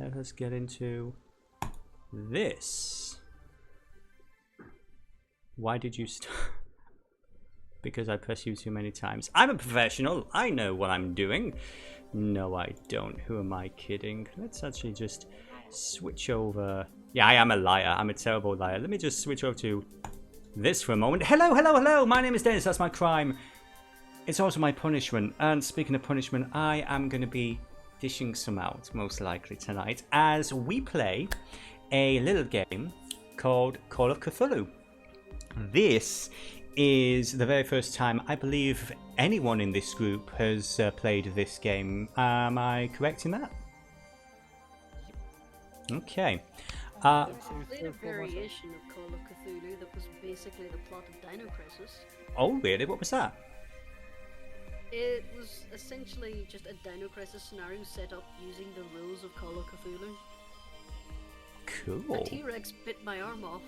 let us get into this. Why did you stop? Because I press you too many times. I'm a professional. I know what I'm doing. No, I don't. Who am I kidding? Let's actually just switch over. Yeah, I am a liar. I'm a terrible liar. Let me just switch over to this for a moment. Hello, hello, hello. My name is Dennis. That's my crime. It's also my punishment. And speaking of punishment, I am going to be dishing some out, most likely tonight, as we play a little game called Call of Cthulhu. This is the very first time I believe anyone in this group has played this game. Am I correct in that? Okay. I played a variation of Call of Cthulhu that was basically the plot of Dino Crisis. Oh, really? What was that? It was essentially just a Dino Crisis scenario set up using the rules of Call of Cthulhu. Cool. A T-Rex bit my arm off.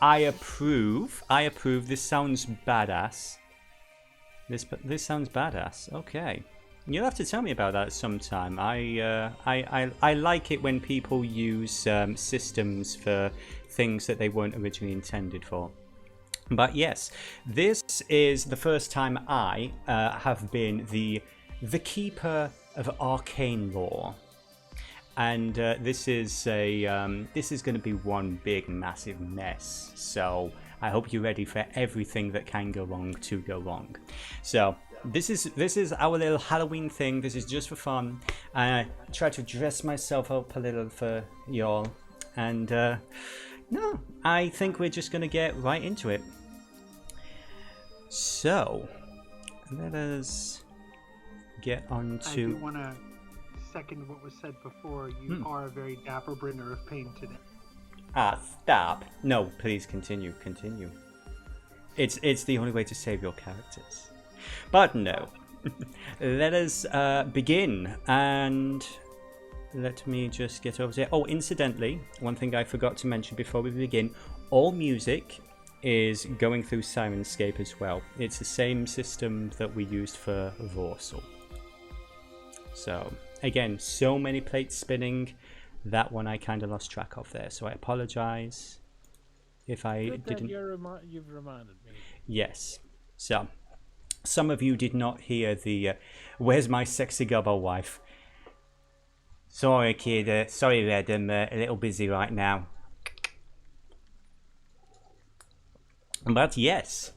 I approve. I approve. This sounds badass. This sounds badass. Okay. You'll have to tell me about that sometime. I like it when people use systems for things that they weren't originally intended for. But yes, this is the first time I have been the keeper of arcane lore. And this is going to be one big massive mess. So I hope you're ready for everything that can go wrong to go wrong. So this is our little Halloween thing. This is just for fun. I try to dress myself up a little for y'all. And no, I think we're just going to get right into it. So let us get on to. I do want to second what was said before. You are a very dapper bringer of pain today. Ah, stop. No, please continue. It's the only way to save your characters. But no. Let us begin. And let me just get over there. Oh, incidentally, one thing I forgot to mention before we begin. All music is going through Sirenscape as well. It's the same system that we used for Vorsal. So again, so many plates spinning, that one I kind of lost track of there. So I apologize if I didn't. You've reminded me. Yes. So some of you did not hear the "Where's my sexy gobble wife?" Sorry, kid. Sorry, Red. I'm a little busy right now. But yes,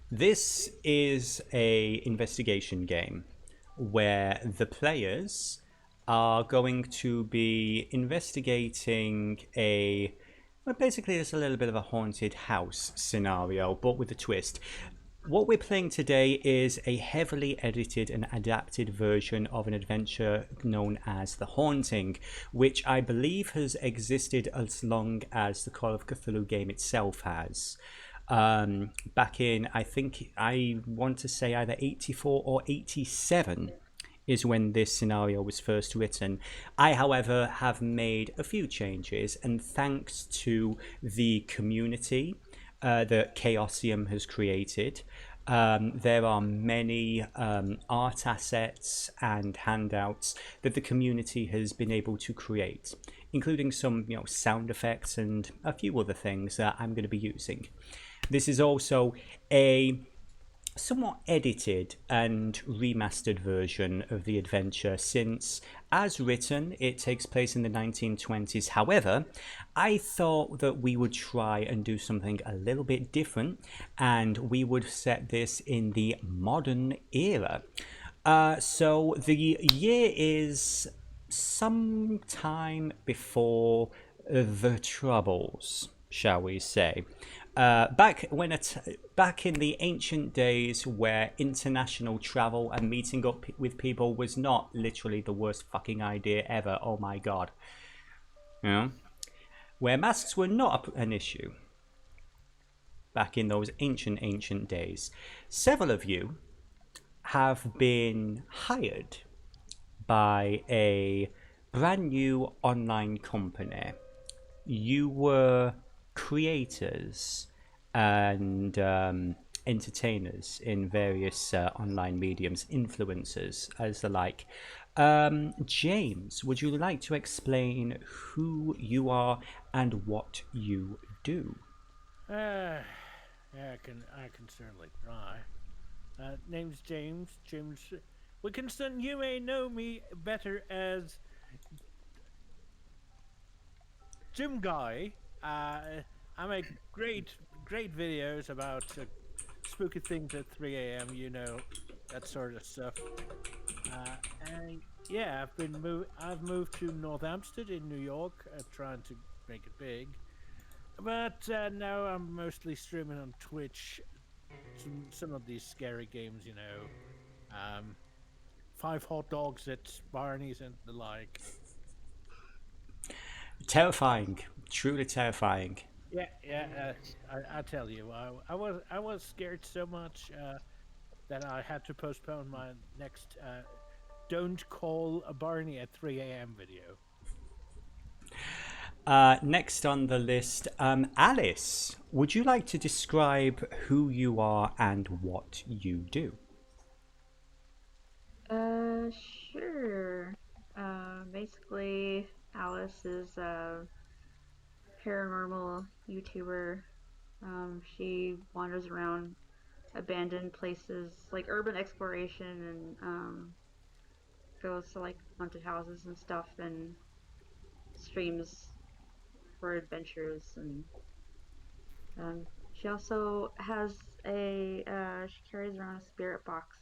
this is a investigation game where the players are going to be investigating basically it's a little bit of a haunted house scenario, but with a twist. What we're playing today is a heavily edited and adapted version of an adventure known as The Haunting, which I believe has existed as long as the Call of Cthulhu game itself has. Back in, I want to say either 84 or 87 is when this scenario was first written. I, however, have made a few changes, and thanks to the community that Chaosium has created, there are many art assets and handouts that the community has been able to create, including some sound effects and a few other things that I'm going to be using. This is also a somewhat edited and remastered version of the adventure, since as written it takes place in the 1920s. However, I thought that we would try and do something a little bit different, and we would set this in the modern era. So the year is sometime before the Troubles, shall we say. Back in the ancient days, where international travel and meeting up with people was not literally the worst fucking idea ever. Oh my god. Where masks were not an issue. Back in those ancient days. Several of you have been hired by a brand new online company. You were creators and entertainers in various online mediums, influencers as the like. James, would you like to explain who you are and what you do? Yeah, I can certainly try. Name's James. James Wilkinson. You may know me better as Jim Guy. I make great videos about spooky things at 3 a.m. You know, that sort of stuff. And yeah, I've moved to North Amsterdam in New York, trying to make it big. But now I'm mostly streaming on Twitch. Some of these scary games, you know, five hot dogs at Barney's and the like. Terrifying, truly terrifying. Yeah. I tell you, I was scared so much that I had to postpone my next "Don't Call a Barney at 3 a.m." video. Next on the list, Alice, would you like to describe who you are and what you do? Sure. Basically, Alice is a paranormal YouTuber. She wanders around abandoned places, like urban exploration, and goes to like haunted houses and stuff, and streams for adventures. And she also has she carries around a spirit box.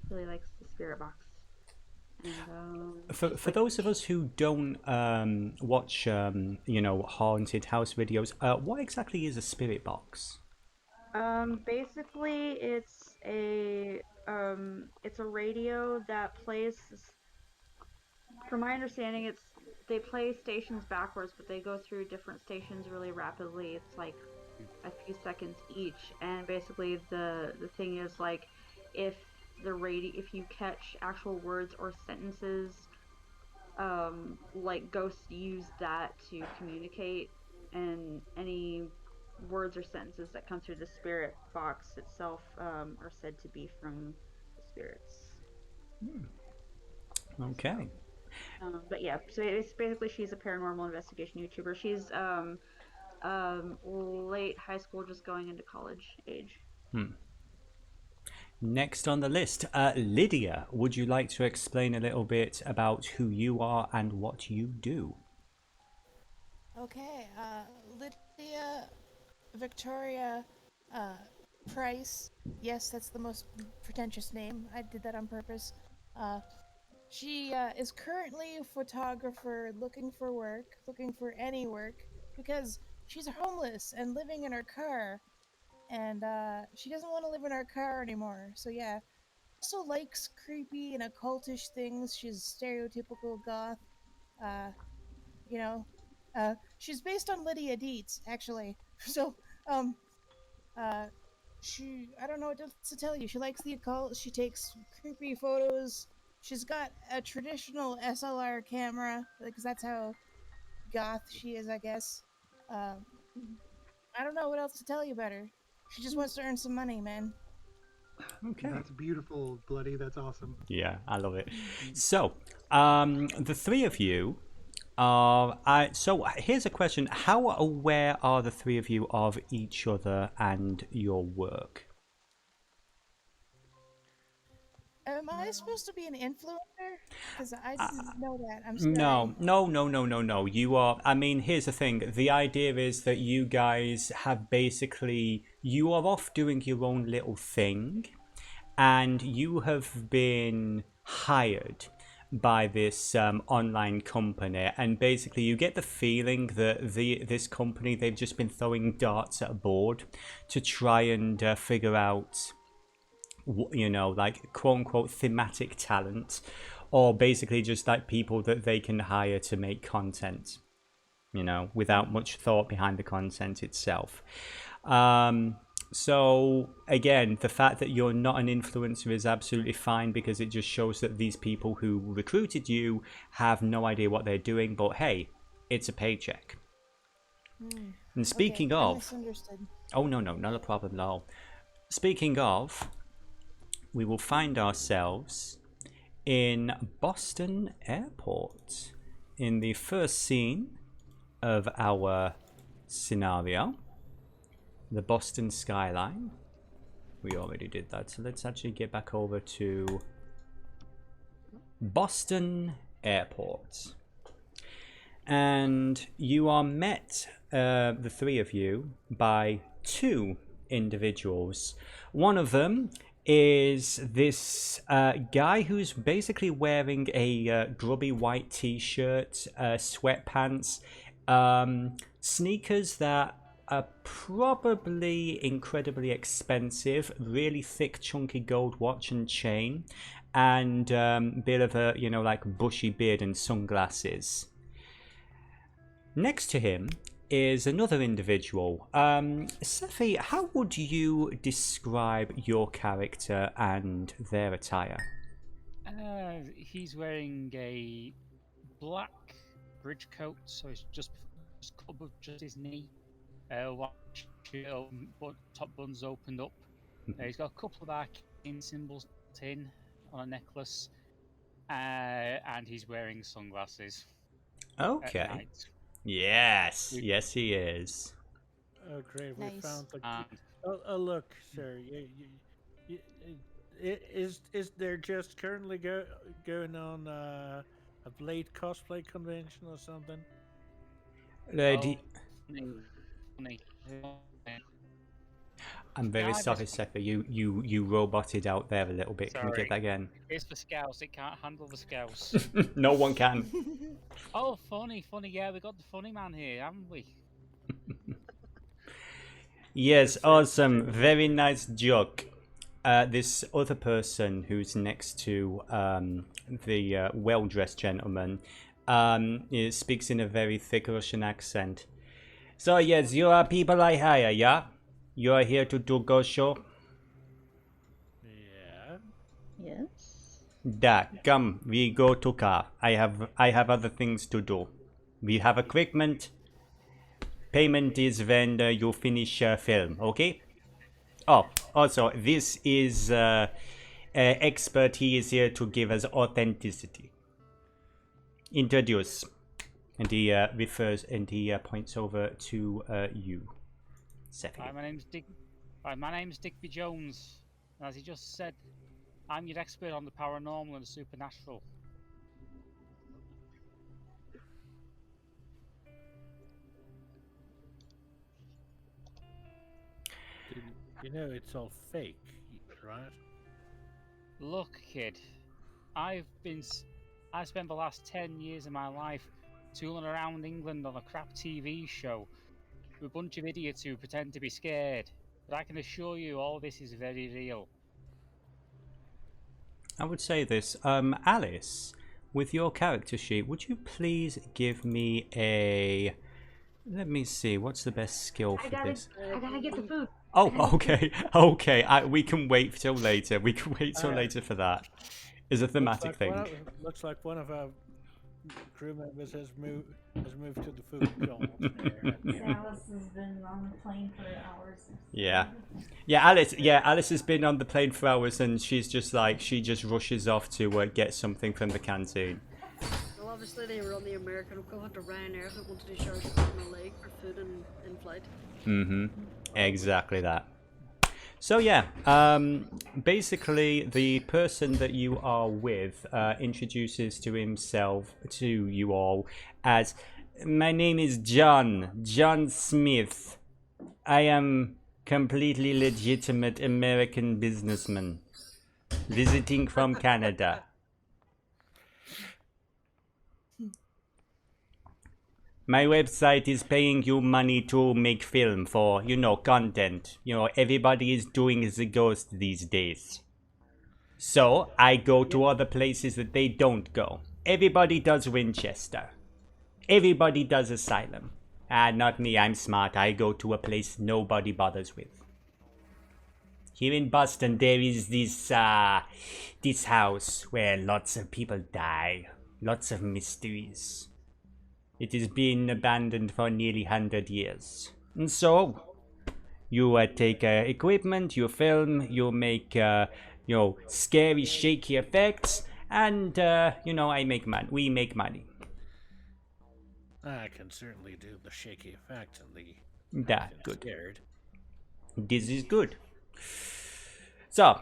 Really likes the spirit box. And For those of us who don't watch, haunted house videos, what exactly is a spirit box? Basically, it's a radio that plays. From my understanding, they play stations backwards, but they go through different stations really rapidly. It's like a few seconds each, and basically the thing is like if if you catch actual words or sentences, like ghosts use that to communicate, and any words or sentences that come through the spirit box itself are said to be from the spirits. Okay. But yeah, so it's basically she's a paranormal investigation YouTuber. She's late high school, just going into college age. Next on the list, Lydia, would you like to explain a little bit about who you are and what you do? Okay, Lydia Victoria Price. Yes, that's the most pretentious name. I did that on purpose. She is currently a photographer looking for any work, because she's homeless and living in her car, and she doesn't want to live in her car anymore. So yeah, also likes creepy and occultish things. She's stereotypical goth. Uh, you know, she's based on Lydia Dietz, actually. So, I don't know what else to tell you. She likes the occult. She takes creepy photos. She's got a traditional SLR camera, because that's how goth she is, I guess. Um, I don't know what else to tell you about her. She just wants to earn some money, man. Okay. That's beautiful, Bloody. That's awesome. Yeah, I love it. So, the three of you so here's a question. How aware are the three of you of each other and your work? Am I supposed to be an influencer? Because I didn't know that. I'm sorry. No. You are. I mean, here's the thing. The idea is that you guys have basically, you are off doing your own little thing, and you have been hired by this online company, and basically you get the feeling that this company, they've just been throwing darts at a board to try and figure out, like quote unquote thematic talent, or basically just like people that they can hire to make content, without much thought behind the content itself. So again, the fact that you're not an influencer is absolutely fine, because it just shows that these people who recruited you have no idea what they're doing, but hey, it's a paycheck. And speaking I of, misunderstood. oh no, not a problem at all. speaking of, we will find ourselves in Boston Airport in the first scene of our scenario, the Boston skyline. We already did that, so let's actually get back over to Boston Airport. And you are met, the three of you, by two individuals. One of them is this guy who's basically wearing a grubby white t-shirt, sweatpants, sneakers that are probably incredibly expensive, really thick chunky gold watch and chain, and bit of a, you know, like bushy beard and sunglasses. Next to him is another individual. Sephi, how would you describe your character and their attire? He's wearing a black bridge coat, so it's just above just his knee. White shirt, but top button's opened up. He's got a couple of arcane symbols in on a necklace, and he's wearing sunglasses. Okay. Yes, yes, he is. Oh, great! We Nice. found the. Oh, look, sir. Is there just currently going on a Blade cosplay convention or something? Lady, Funny. I'm very sorry, Sephi. You roboted out there a little bit. Can we Sorry. get that again? It's the Scouse. It can't handle the Scouse. No one can. Oh, funny. Yeah, we got the funny man here, haven't we? Yes, awesome. Very nice joke. This other person who's next to the well-dressed gentleman speaks in a very thick Russian accent. So, yes, you are people I hire, yeah? You are here to do ghost show? Yeah. Yes. Da, come, we go to car. I have other things to do. We have equipment. Payment is when you finish film, okay? Oh, also, this is expert. He is here to give us authenticity. Introduce. And he refers and he points over to you, Sephi. Hi, my name's Digby Jones. And as he just said, I'm your expert on the paranormal and the supernatural. You know it's all fake, right? Look, kid, I spent the last 10 years of my life tooling around England on a crap TV show with a bunch of idiots who pretend to be scared. But I can assure you all this is very real. I would say this. Alice, with your character sheet, would you please give me a... Let me see, what's the best skill for this? I gotta get the food. Oh, okay, okay. We can wait till later. We can wait till later for that. Is a thematic thing. Looks like one of our crew members has moved to the food court. Alice has been on the plane for hours. Yeah, Alice has been on the plane for hours, and she's just like she just rushes off to get something from the canteen. Well, obviously they were on the American equivalent to Ryanair that wanted to charge them a leg for food in flight. Mm-hmm. Exactly that. So yeah, basically the person that you are with introduces to himself to you all as, my name is John Smith. I am completely legitimate American businessman visiting from Canada. My website is paying you money to make film for, content. Everybody is doing the ghost these days. So, I go to other places that they don't go. Everybody does Winchester. Everybody does Asylum. Not me, I'm smart. I go to a place nobody bothers with. Here in Boston, there is this house where lots of people die. Lots of mysteries. It has been abandoned for nearly 100 years. And so, You take equipment, you film, you make scary, shaky effects, and I make money. We make money. I can certainly do the shaky effect and the That acting good. scared. This is good. So,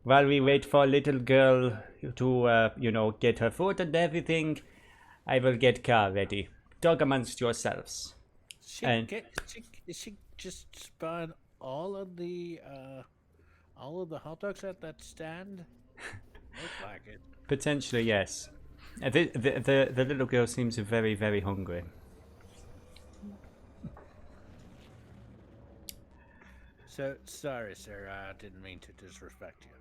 while we wait for little girl to get her food and everything, I will get car ready. Talk amongst yourselves. And Is she just buying all of the hot dogs at that stand? Looks like it. potentially, yes. The little girl seems very, very hungry. So sorry, sir. I didn't mean to disrespect you.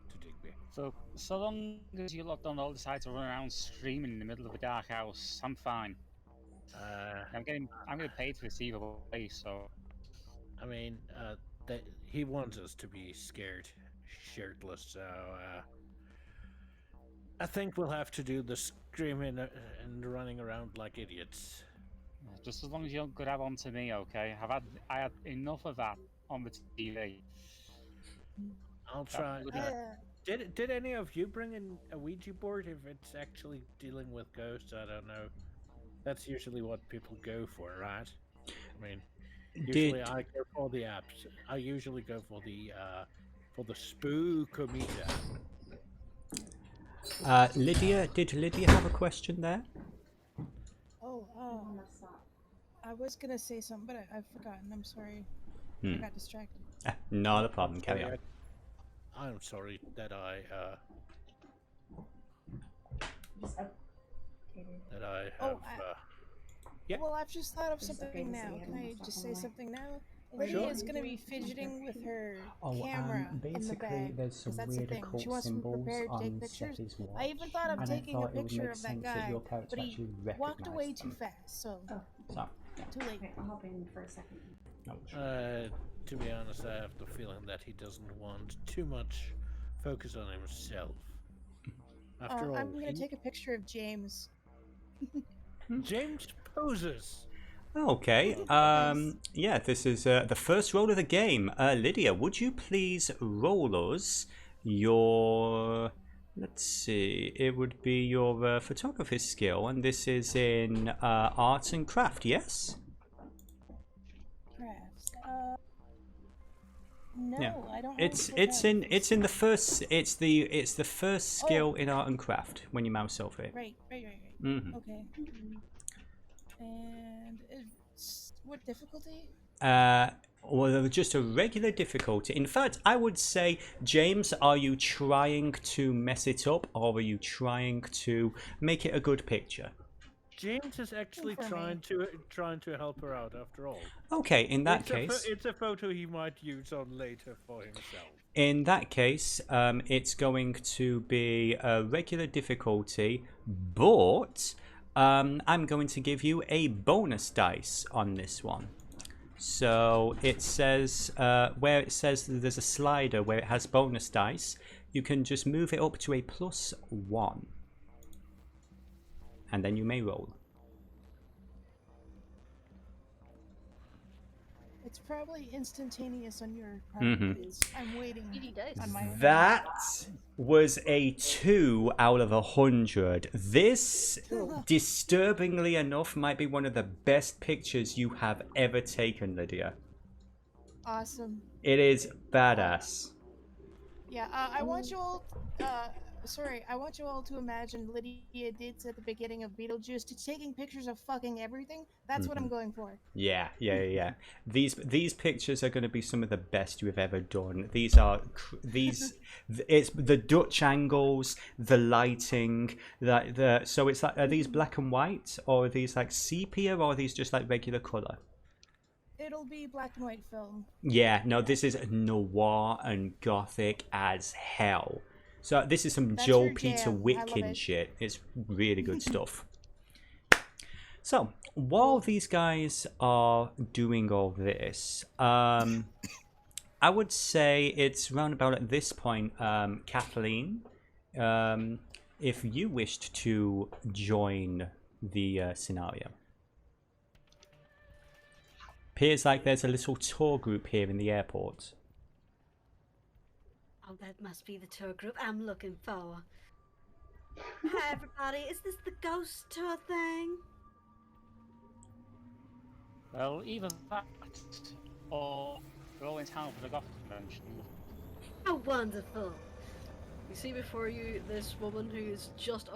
To Digby. So long as you lot don't all decide to run around screaming in the middle of a dark house, I'm fine. I'm getting paid to receive away, so I mean, he wants us to be scared, shirtless. So I think we'll have to do the screaming and running around like idiots. just as long as you don't grab onto me, okay? I had enough of that on the TV. I'll try. Did any of you bring in a Ouija board if it's actually dealing with ghosts? I don't know. That's usually what people go for, right? I mean, usually I go for the apps. I usually go for the spookometer. Lydia, did Lydia have a question there? Oh, I was gonna say something, but I've forgotten. I'm sorry. I got distracted. Not a problem. Carry on. I'm sorry that I yeah. Well, I've just thought of something now. Can I just say something now? Lydia is going to be fidgeting with her camera in the bag. There's some That's the thing. She wants to be prepared to take pictures. I even thought of taking a picture of that guy, but he walked away too fast, so too late. I'll hop in for a second. To be honest, I have the feeling that he doesn't want too much focus on himself. After all, I'm going to take a picture of James. James poses. Okay. Yeah, this is the first roll of the game. Lydia, would you please roll us your... Let's see. It would be your photography skill, and this is in arts and craft, yes? Crafts. No, Yeah. I don't. It's in the first. It's the first skill in art and craft when you mouse over it. Right. Mm-hmm. Okay. And what difficulty? Well, just a regular difficulty. In fact, I would say, James, are you trying to mess it up, or are you trying to make it a good picture? James is actually trying to help her out. After all. Okay, in that case, it's a photo he might use on later for himself. In that case, it's going to be a regular difficulty, but I'm going to give you a bonus dice on this one. So it says, where it says that there's a slider where it has bonus dice, you can just move it up to a +1. And then you may roll. It's probably instantaneous on your part. I'm waiting on my... That was a 2 out of 100. This, disturbingly enough, might be one of the best pictures you have ever taken, Lydia. Awesome. It is badass. Yeah, I want you all... I want you all to imagine Lydia did at the beginning of Beetlejuice, to taking pictures of fucking everything. That's what I'm going for. Yeah. These pictures are going to be some of the best you've ever done. It's the Dutch angles, the lighting, so it's like, are these black and white, or are these like sepia, or are these just like regular color? It'll be black and white film. Yeah, no, this is noir and gothic as hell. So this is some Joe Peter Witkin shit. It's really good stuff. So while these guys are doing all this, I would say it's round about at this point, Kathleen, if you wished to join the scenario. Appears like there's a little tour group here in the airport. Oh, that must be the tour group I'm looking for. Hi, everybody. Is this the ghost tour thing? Well, either that or we're all in town for the goth convention. How wonderful. You see before you this woman who is just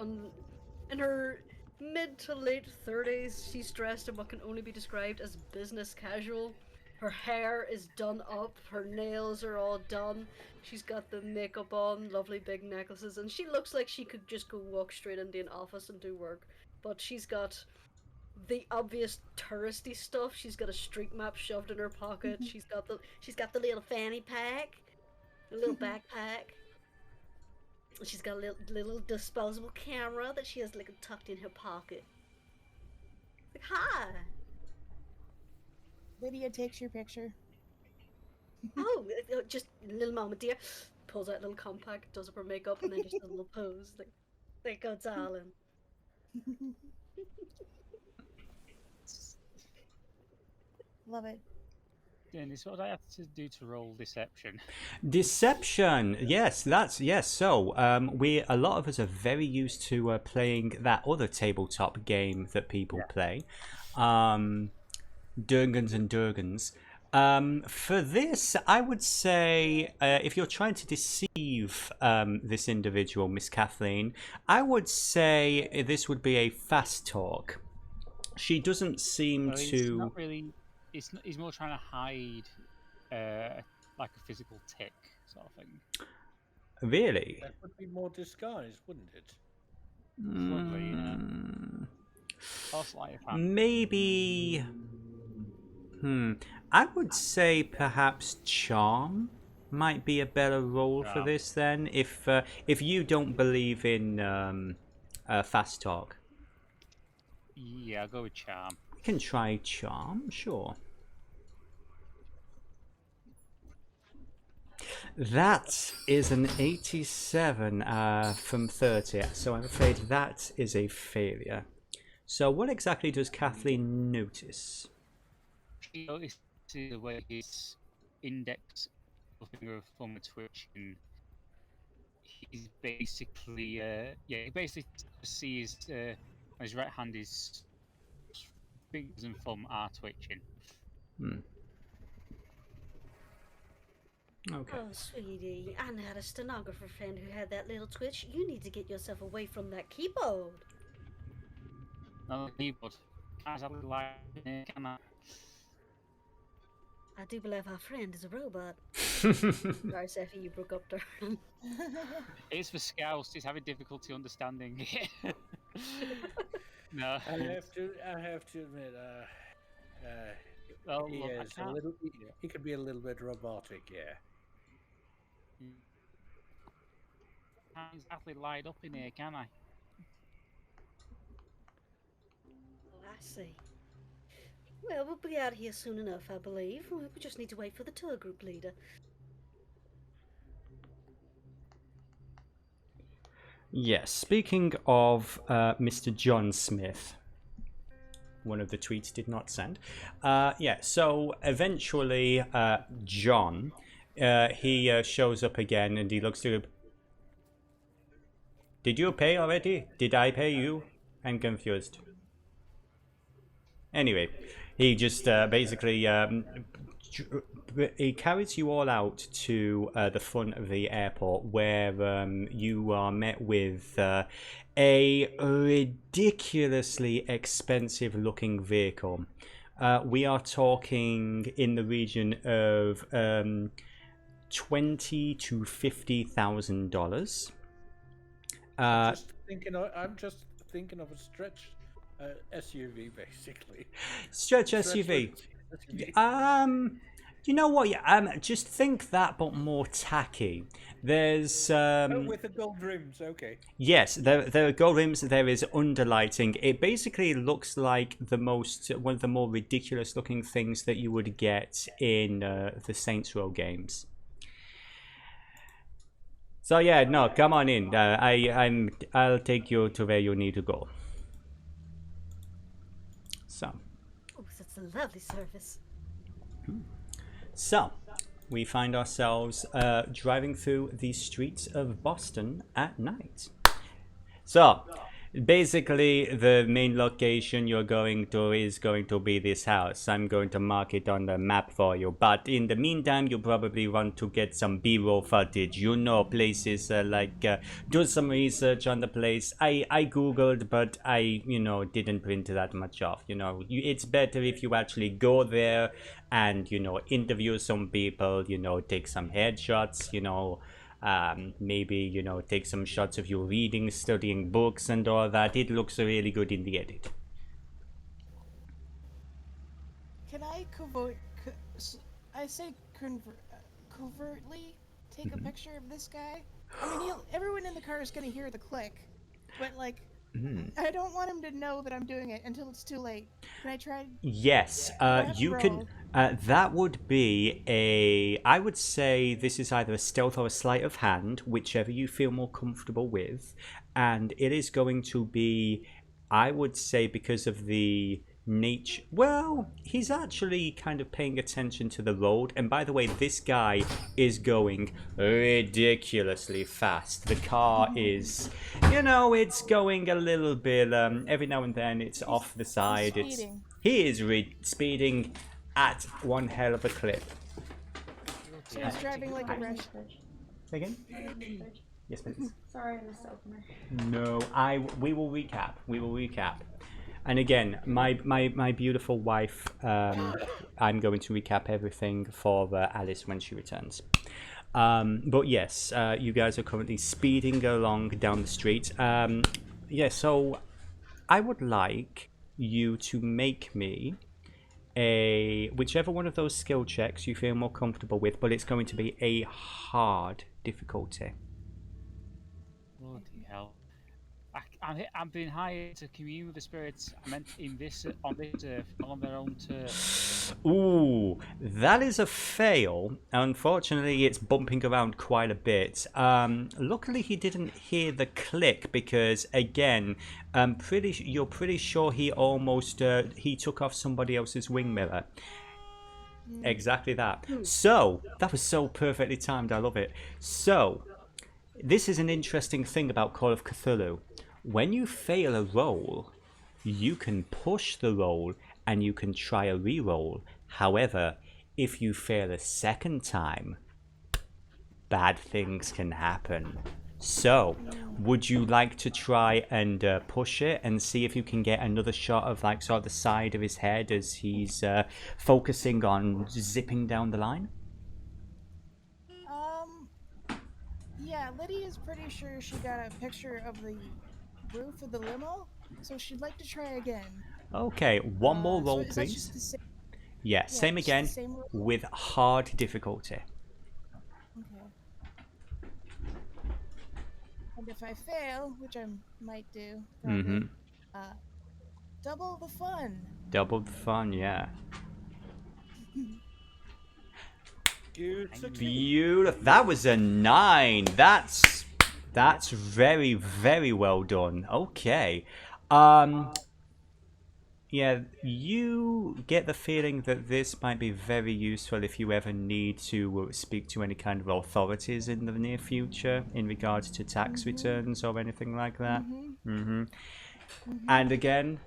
in her mid to late 30s. She's dressed in what can only be described as business casual. Her hair is done up, her nails are all done. She's got the makeup on, lovely big necklaces, and she looks like she could just go walk straight into an office and do work. But she's got the obvious touristy stuff. She's got a street map shoved in her pocket. She's got the little fanny pack, the little backpack. She's got a little disposable camera that she has like tucked in her pocket. Like, hi. Lydia takes your picture. Oh, just a little moment, dear. Pulls out a little compact, does up her makeup, and then just a little pose. Like, there you go, darling. Love it. Dennis, what do I have to do to roll deception? Deception. Yes, that's yes. So, a lot of us are very used to playing that other tabletop game that people play, Durgans and Durgans. For this, I would say if you're trying to deceive this individual, Miss Kathleen, I would say this would be a fast talk. She doesn't seem Well, to. He's not really. He's more trying to hide, like a physical tick sort of thing. Really? That would be more disguised, wouldn't it? Probably, yeah. Or sleight of hand. Maybe. I would say perhaps charm might be a better role for this then. If you don't believe in fast talk, Yeah, I'll go with charm. you can try charm. Sure. That is an 87 from 30, so I'm afraid that is a failure. So what exactly does Kathleen notice? She notices the way his index finger of thumb are twitching. He's basically, he basically sees his right hand, his fingers and thumb are twitching. Okay. Oh, sweetie, I had a stenographer friend who had that little twitch. You need to get yourself away from that keyboard. No, keyboard. Can't have a line in it, can I? I do believe our friend is a robot. Sorry, Seffi, you broke up there. It's for Scouse. He's having difficulty understanding. No. I have to admit, Well, he look, I is a can't. little. He can be a little bit robotic, yeah. Can't exactly light up in here, can I? Oh, I see. Well, we'll be out here soon enough, I believe. We just need to wait for the tour group leader. Yes, speaking of Mr. John Smith, one of the tweets did not send. So eventually John, he shows up again and he looks to... Did you pay already? Did I pay you? I'm confused. Anyway, he just basically... he carries you all out to the front of the airport where you are met with a ridiculously expensive looking vehicle. We are talking in the region of $20,000 to $50,000. I'm just thinking of a stretch SUV, basically. Stretch SUV. You know what? Yeah, just think that, but more tacky. There's with the gold rims, okay. yes, there are gold rims. There is underlighting. It basically looks like one of the more ridiculous looking things that you would get in the Saints Row games. So yeah, no, come on in. I'll take you to where you need to go. So. Oh, that's a lovely service. So, we find ourselves driving through the streets of Boston at night. So, basically, the main location you're going to is going to be this house. I'm going to mark it on the map for you. But in the meantime, you probably want to get some B-roll footage. You know, places do some research on the place. I Googled, but I, didn't print that much off. It's better if you actually go there and, interview some people, take some headshots, maybe take some shots of you reading, studying books and all that. It looks really good in the edit. Can I covertly take a picture of this guy? I mean, everyone in the car is gonna hear the click, but I don't want him to know that I'm doing it until it's too late. Can I try? Yes, you can. That would be I would say this is either a stealth or a sleight of hand, whichever you feel more comfortable with. And it is going to be, I would say, because of the nature. Well, he's actually kind of paying attention to the road. And by the way, this guy is going ridiculously fast. The car is, it's going a little bit. Every now and then, it's off the side. He is speeding at one hell of a clip. So he's driving like a rush. Say again? Yes, please. Sorry, I missed the opener. No, we will recap. And again, my beautiful wife, I'm going to recap everything for Alice when she returns. But yes, you guys are currently speeding along down the street. So I would like you to make me whichever one of those skill checks you feel more comfortable with, but it's going to be a hard difficulty. Bloody hell. I'm being hired to commune with the spirits. I meant in this on this earth, not on their own turf. Ooh, that is a fail. Unfortunately, it's bumping around quite a bit. Luckily, he didn't hear the click because, again, you're pretty sure he almost he took off somebody else's wing mirror. Exactly that. So that was so perfectly timed. I love it. So this is an interesting thing about Call of Cthulhu. When you fail a roll, you can push the roll and you can try a re-roll. However, if you fail a second time, bad things can happen. So, would you like to try and push it and see if you can get another shot of sort of the side of his head as he's focusing on zipping down the line? Yeah, Lydia's pretty sure she got a picture of the roof of the limo, so she'd like to try again. Okay, one more roll, so please. Yeah, same again, with hard difficulty. Okay. And if I fail, which I might do, probably, double the fun. Double the fun, yeah. Beautiful. That was a 9. That's very, very well done. Okay. Yeah, you get the feeling that this might be very useful if you ever need to speak to any kind of authorities in the near future in regards to tax returns or anything like that. And again,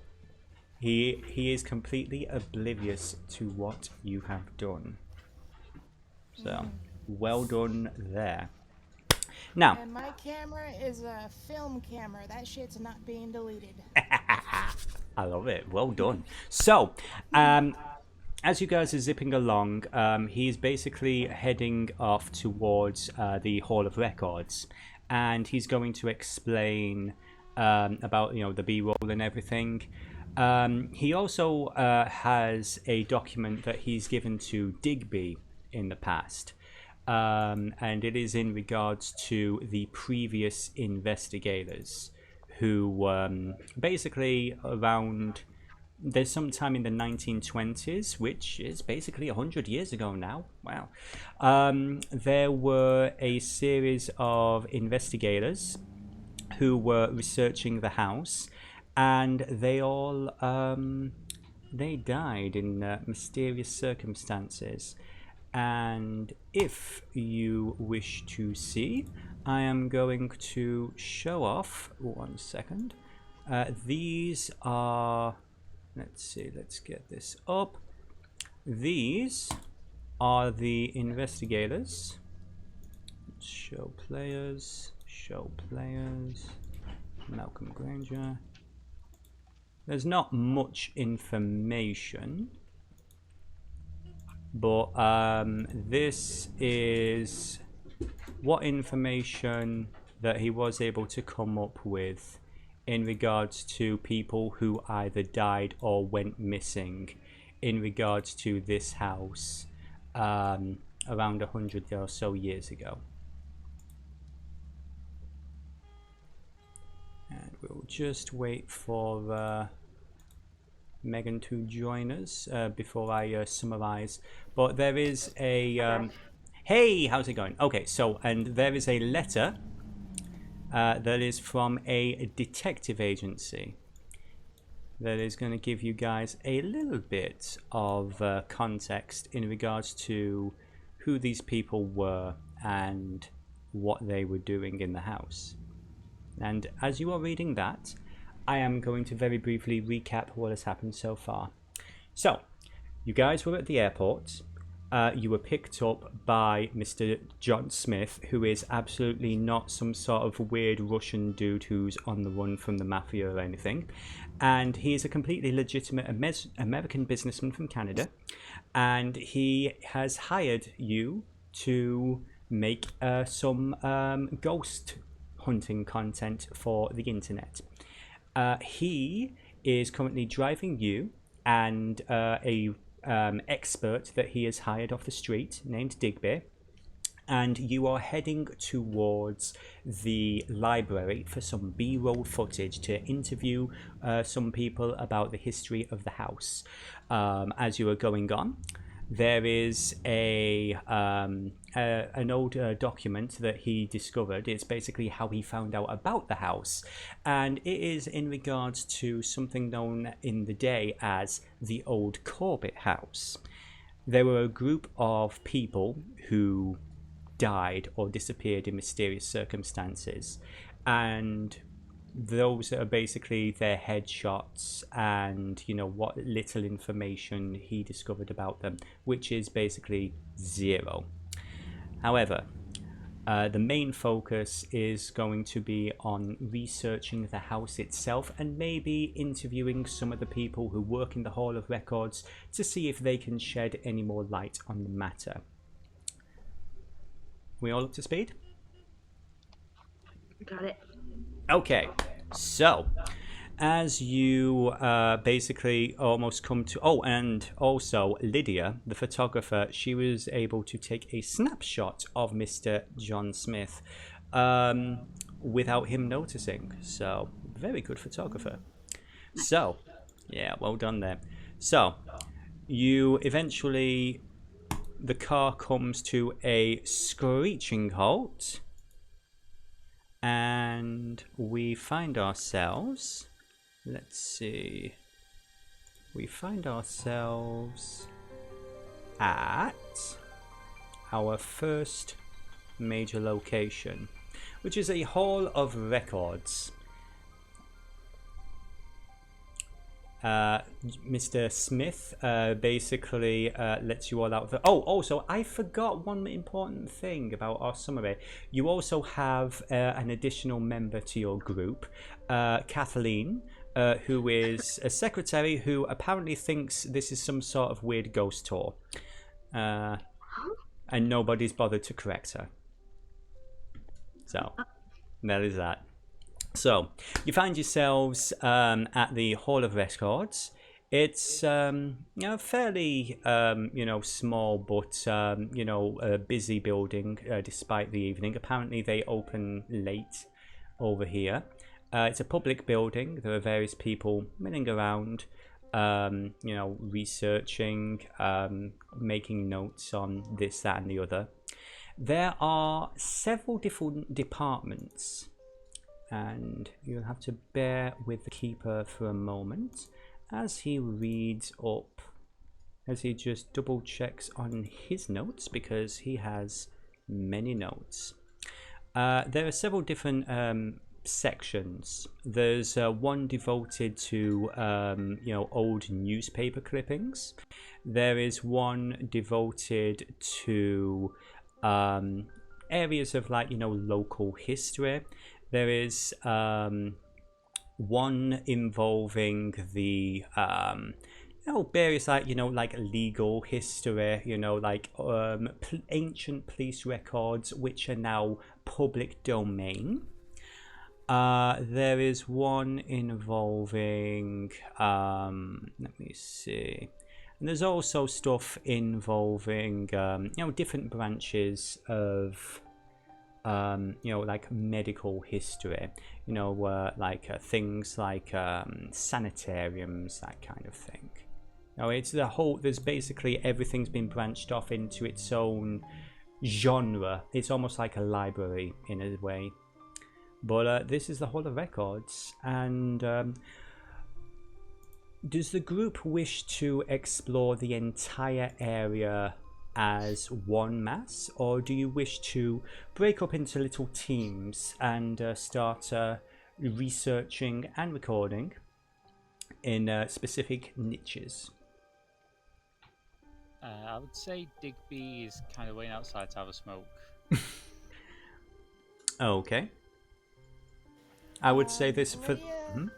he is completely oblivious to what you have done. So, well done there. Now, and my camera is a film camera. That shit's not being deleted. I love it. Well done. So, as you guys are zipping along, he's basically heading off towards the Hall of Records, and he's going to explain about the B-roll and everything. He also has a document that he's given to Digby in the past. And it is in regards to the previous investigators who basically there's some time in the 1920s, which is basically 100 years ago now. Wow. There were a series of investigators who were researching the house, and they all they died in mysterious circumstances. And if you wish to see, I am going to show off. 1 second. These are. Let's see. Let's get this up. These are the investigators. Show players. Show players. Malcolm Granger. There's not much information, but this is what information that he was able to come up with in regards to people who either died or went missing in regards to this house around 100 or so years ago. And we'll just wait for Megan to join us before I summarize. But there is a... hey, how's it going? Okay, so, and there is a letter that is from a detective agency that is going to give you guys a little bit of context in regards to who these people were and what they were doing in the house. And as you are reading that, I am going to very briefly recap what has happened so far. So, you guys were at the airport. You were picked up by Mr. John Smith, who is absolutely not some sort of weird Russian dude who's on the run from the mafia or anything. And he is a completely legitimate American businessman from Canada. And he has hired you to make some ghost hunting content for the internet. He is currently driving you and a expert that he has hired off the street named Digby, and you are heading towards the library for some B-roll footage to interview some people about the history of the house. As you are going on, there is an old document that he discovered. It's basically how he found out about the house, and it is in regards to something known in the day as the Old Corbett House. There were a group of people who died or disappeared in mysterious circumstances, and those are basically their headshots and, you know, what little information he discovered about them, which is basically zero. However, the main focus is going to be on researching the house itself and maybe interviewing some of the people who work in the Hall of Records to see if they can shed any more light on the matter. We all up to speed? Got it. Okay, so as you basically almost come to... Oh, and also Lydia, the photographer, she was able to take a snapshot of Mr. John Smith without him noticing. So, very good photographer. So, yeah, well done there. So, you eventually... The car comes to a screeching halt. And we find ourselves, let's see, we find ourselves at our first major location, which is a Hall of Records. Mr. Smith basically lets you all out. Oh, also, I forgot one important thing about our summary. You also have an additional member to your group, Kathleen, who is a secretary who apparently thinks this is some sort of weird ghost tour. And nobody's bothered to correct her. So, that is that. So, you find yourselves at the Hall of Records. It's you know, fairly you know, small, but you know, a busy building despite the evening. Apparently, they open late over here. It's a public building. There are various people milling around, you know, researching, making notes on this, that, and the other. There are several different departments. And you'll have to bear with the keeper for a moment as he reads up, as he just double checks on his notes, because he has many notes. There are several different sections. There's one devoted to old newspaper clippings. There is one devoted to areas of local history. There is one involving the various legal history, ancient police records which are now public domain. There is one involving let me see, and there's also stuff involving different branches of medical history, things like sanitariums, that kind of thing. It's the whole, there's basically everything's been branched off into its own genre. It's almost like a library in a way. But this is the Hall of Records. And does the group wish to explore the entire area as one mass, or do you wish to break up into little teams and start researching and recording in specific niches? I would say Digby is kind of waiting outside to have a smoke. Okay. I would say this for... Lydia...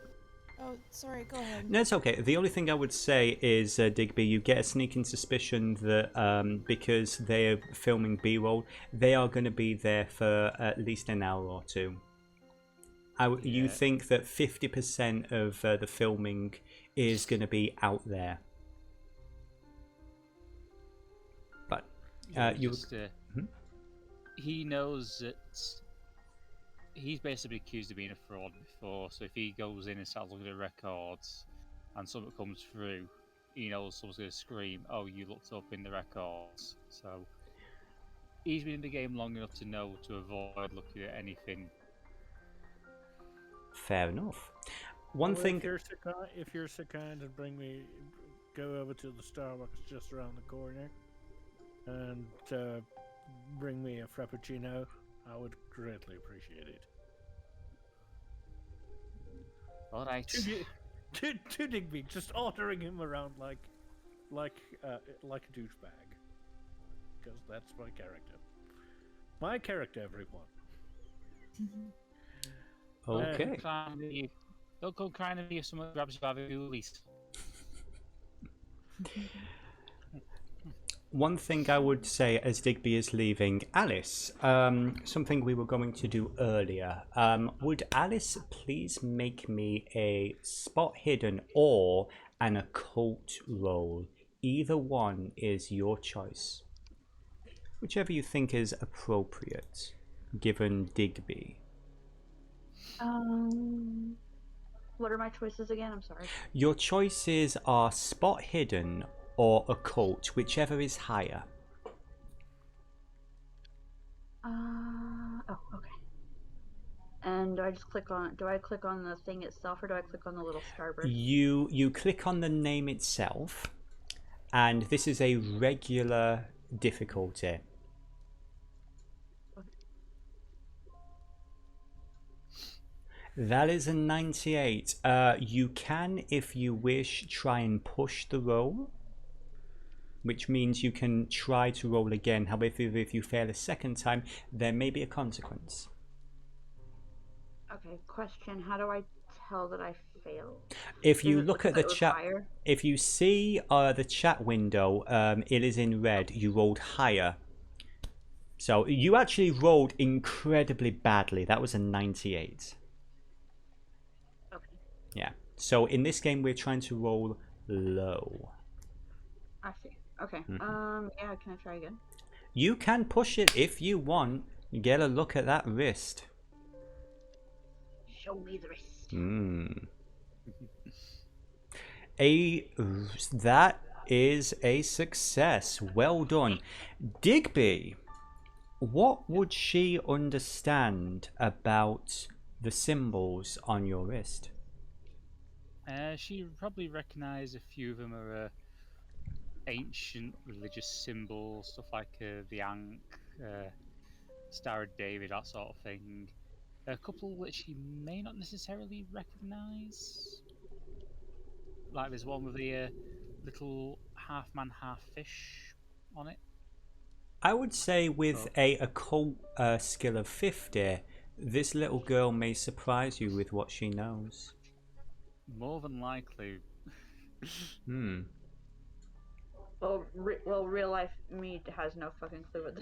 Oh, sorry, go ahead. No, it's okay. The only thing I would say is, Digby, you get a sneaking suspicion that because they're filming B-roll, they are going to be there for at least an hour or two. You think that 50% of the filming is going to be out there. But he knows that he's basically accused of being a fraud before, so if he goes in and starts looking at records and something comes through, he knows someone's going to scream, "Oh, you looked up in the records." So he's been in the game long enough to know to avoid looking at anything. Fair enough. One thing... If you're so kind and go over to the Starbucks just around the corner and bring me a Frappuccino, I would greatly appreciate it. All right. To Digby, just ordering him around like a douchebag, because that's my character. My character, everyone. Okay. Don't go crying at me if someone grabs you by the ghoulies. One thing I would say as Digby is leaving, Alice, something we were going to do earlier. Would Alice please make me a spot hidden or an occult roll? Either one is your choice. Whichever you think is appropriate, given Digby. What are my choices again? I'm sorry. Your choices are spot hidden or occult, whichever is higher. Oh, okay. And do I just click on? Do I click on the thing itself, or do I click on the little starburst? You click on the name itself, and this is a regular difficulty. That is a 98. You can, if you wish, try and push the roll, which means you can try to roll again. However, if you fail a second time, there may be a consequence. Okay, question. How do I tell that I failed? If you look at the chat, if you see the chat window, it is in red. You rolled higher. So you actually rolled incredibly badly. That was a 98. Yeah. So in this game, we're trying to roll low. I see. Okay. Mm-hmm. Yeah. Can I try again? You can push it if you want. You get a look at that wrist. Show me the wrist. That is a success. Well done, Digby. What would she understand about the symbols on your wrist? She would probably recognise a few of them are ancient religious symbols, stuff like the Ankh, Star of David, that sort of thing. A couple that she may not necessarily recognise. Like there's one with the little half man, half fish on it. I would say with Oh. a occult skill of 50, this little girl may surprise you with what she knows. More than likely. Hmm. Well, real life me has no fucking clue what.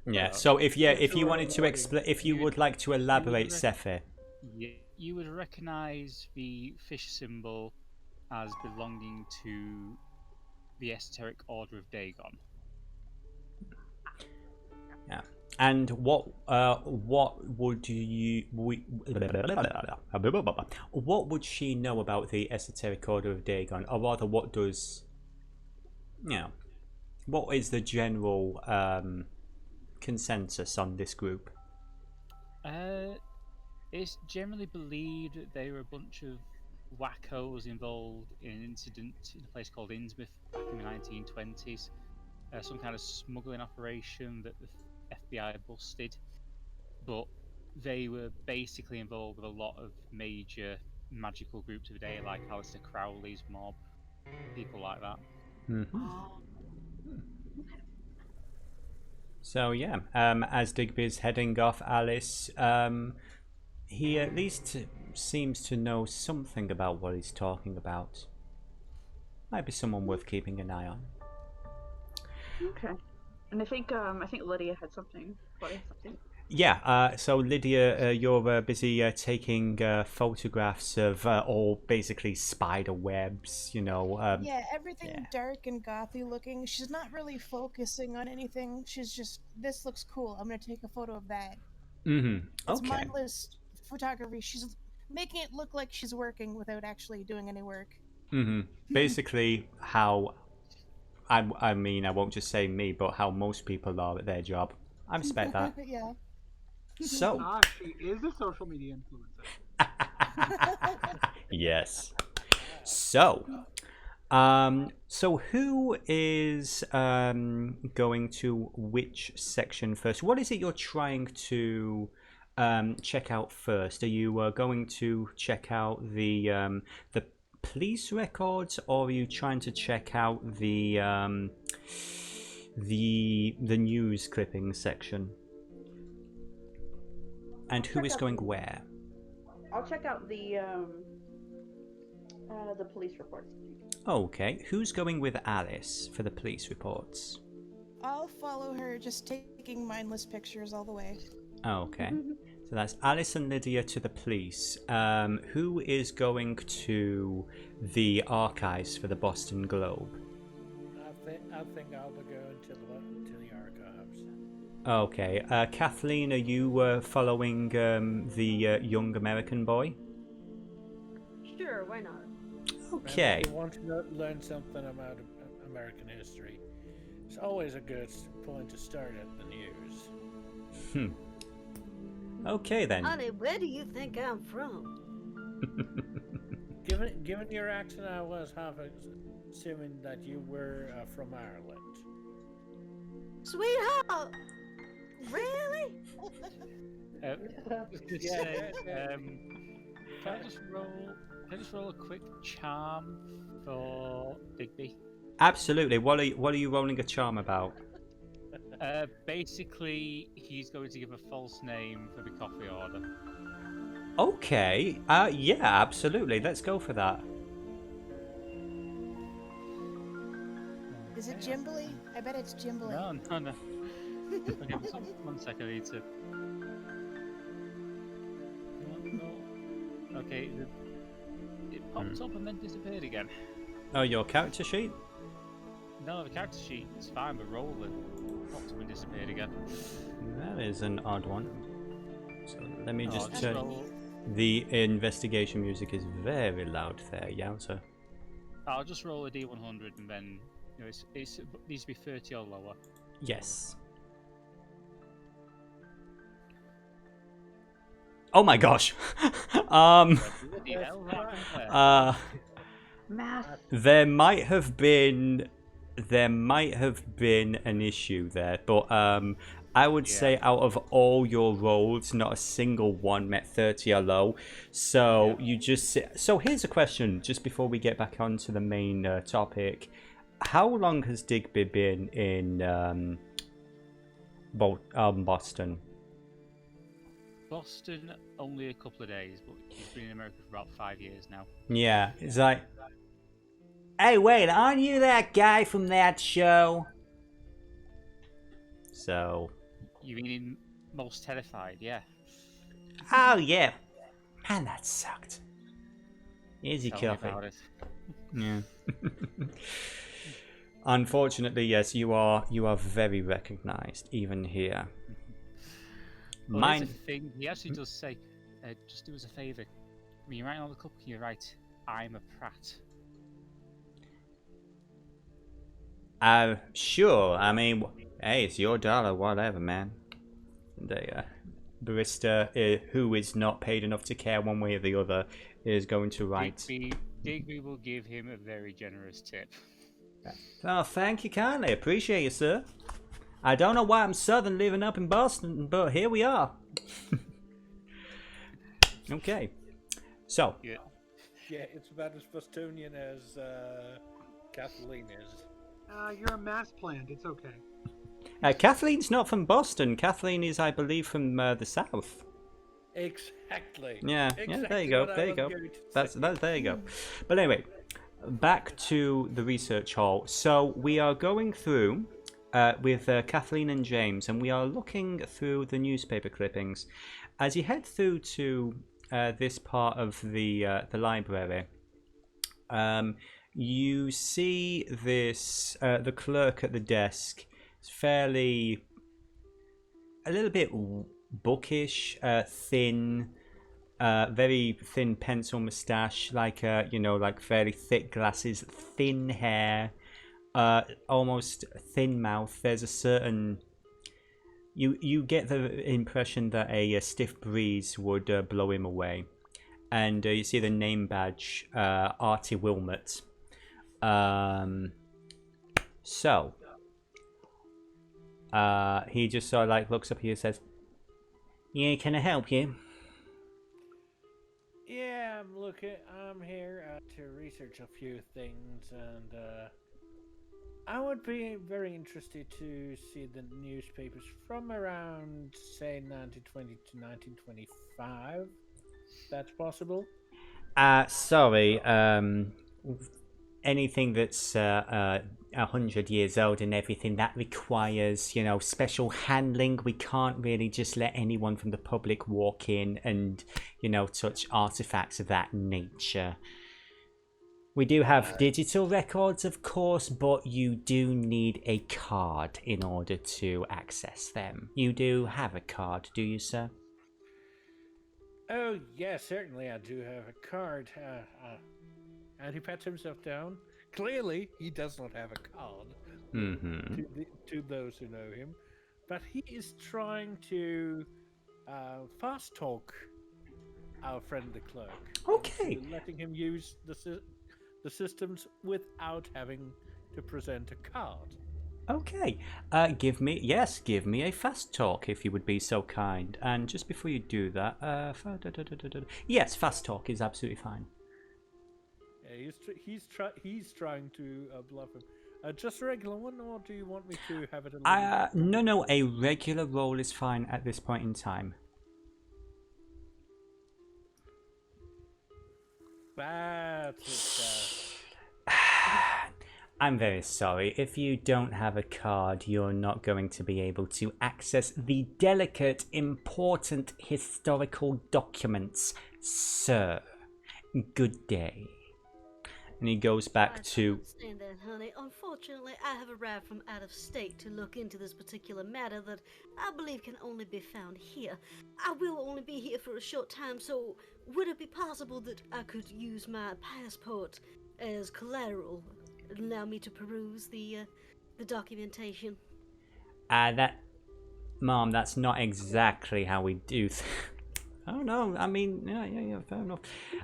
Yeah. Oh. So if It's you early wanted to morning. explain, if you You- would like to elaborate, Sephi. Yeah, you would recognise the fish symbol as belonging to the Esoteric Order of Dagon. Yeah. And what would what would she know about the Esoteric Order of Dagon, or rather, what does what is the general consensus on this group? It's generally believed that they were a bunch of wackos involved in an incident in a place called Innsmouth back in the 1920s. Some kind of smuggling operation that the FBI busted, but they were basically involved with a lot of major magical groups of the day, like Aleister Crowley's mob, people like that. Mm-hmm. So yeah, as Digby's heading off, Alice, he at least seems to know something about what he's talking about. Might be someone worth keeping an eye on. Okay. And I think Lydia had something. Yeah, so Lydia, you're busy taking photographs of all basically spider webs, Yeah, everything yeah. dark and gothy looking. She's not really focusing on anything. She's just, this looks cool. I'm gonna take a photo of that. Mm-hmm. It's Okay. mindless photography. She's making it look like she's working without actually doing any work. Mm-hmm. Basically, how I mean, I won't just say me, but how most people are at their job. I respect that. Yeah. So, She is a social media influencer. yes. So, so who is going to which section first? What is it you're trying to check out first? Are you going to check out the police records, or are you trying to check out the news clipping section? And who is going where? I'll check out the police reports. Okay, who's going with Alice for the police reports? I'll follow her, just taking mindless pictures all the way. Okay, so that's Alice and Lydia to the police. Who is going to the archives for the Boston Globe? I think I'll be going to the archives. Okay, Kathleen, are you following the young American boy? Sure, why not? Okay. If you want to learn something about American history, it's always a good point to start at the news. Okay then. Honey, where do you think I'm from? Given your accent, I was half assuming that you were from Ireland. Sweetheart! Really? I was gonna say, can I just roll a quick charm for Digby? Absolutely. What are you rolling a charm about? Basically, he's going to give a false name for the coffee order. Okay. Yeah, absolutely. Let's go for that. Is it Jimbly? I bet it's Jimbly. No. Okay, one second. I need to. No. Okay, it popped up and then disappeared again. Oh, your character sheet? No, the character sheet is fine, but rolling popped up and disappeared again. That is an odd one. So let me just just turn. roll. The investigation music is very loud there, Yowza. I'll just roll a D100 and then it needs to be 30 or lower. Yes. Oh my gosh. Bloody hell, what happened there? Math. There might have been an issue there, but I would say out of all your rolls, not a single one met 30 or low. So you just so here's a question just before we get back onto the main topic. How long has Digby been in Boston? Boston, only a couple of days, but he's been in America for about 5 years now. Yeah, it's like, hey, wait, aren't you that guy from that show? So, You mean in Most Terrified, yeah. oh yeah, man, that sucked. Easy Tell me coffee. about it. Yeah. Unfortunately, yes, you are very recognized even here. Well, Mine. here's the thing, he actually does say, just do us a favour. When you're writing on the cup, can you write, I'm a Pratt? Sure. I mean, hey, it's your dollar, whatever, man. The barista, who is not paid enough to care one way or the other, is going to write. Digby will give him a very generous tip. Oh, thank you kindly. Appreciate you, sir. I don't know why I'm Southern living up in Boston, but here we are. Okay. So. Yeah, it's about as Bostonian as Kathleen is. You're a mass plant. It's okay. Kathleen's not from Boston. Kathleen is, I believe, from the South. Exactly. Yeah, Exactly yeah. There you go. what I There you was go. going to That's say. there you go. But anyway, back to the research hall. So we are going through with Kathleen and James, and we are looking through the newspaper clippings. As you head through to this part of the library, you see this the clerk at the desk. It's fairly a little bit bookish, thin, very thin pencil mustache, like like fairly thick glasses, thin hair, almost thin mouth. There's a certain you get the impression that a stiff breeze would blow him away, and you see the name badge, Artie Wilmot. So he just sort of like looks up here and says, "Yeah, can I help you?" Yeah, I'm here to research a few things, and I would be very interested to see the newspapers from around, say, 1920 to 1925. That's possible. Sorry. Anything that's 100 years old and everything that requires, special handling. We can't really just let anyone from the public walk in and, touch artifacts of that nature. We do have digital records, of course, but you do need a card in order to access them. You do have a card, do you, sir? Oh, yes, certainly I do have a card. And he pats himself down. Clearly, he does not have a card to those who know him. But he is trying to fast talk our friend the clerk. Okay. Letting him use the systems without having to present a card. Okay. Give me a fast talk if you would be so kind. And just before you do that, yes, fast talk is absolutely fine. He's trying to bluff him. Just a regular one, or do you want me to have it? No, a regular roll is fine at this point in time. That's I'm very sorry. If you don't have a card, you're not going to be able to access the delicate, important historical documents, sir. Good day. And he goes back to... understand that, honey. Unfortunately, I have arrived from out of state to look into this particular matter that I believe can only be found here. I will only be here for a short time, so would it be possible that I could use my passport as collateral? Allow me to peruse the documentation. Mom, that's not exactly how we do Oh no, I mean, yeah, fair enough.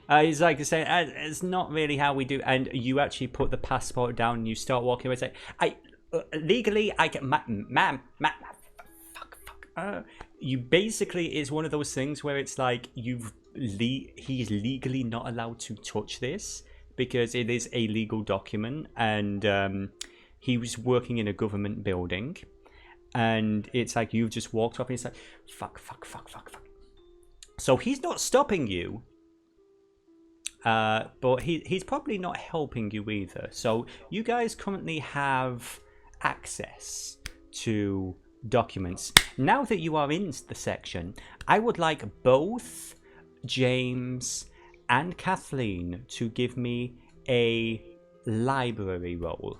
He's like saying, it's not really how we do. And you actually put the passport down and you start walking away. Say, legally, I can, ma'am, fuck. You basically is one of those things where it's like he's legally not allowed to touch this because it is a legal document, and he was working in a government building, and it's like you've just walked up and it's like fuck. So he's not stopping you, but he's probably not helping you either. So you guys currently have access to documents. Now that you are in the section, I would like both James and Kathleen to give me a library roll.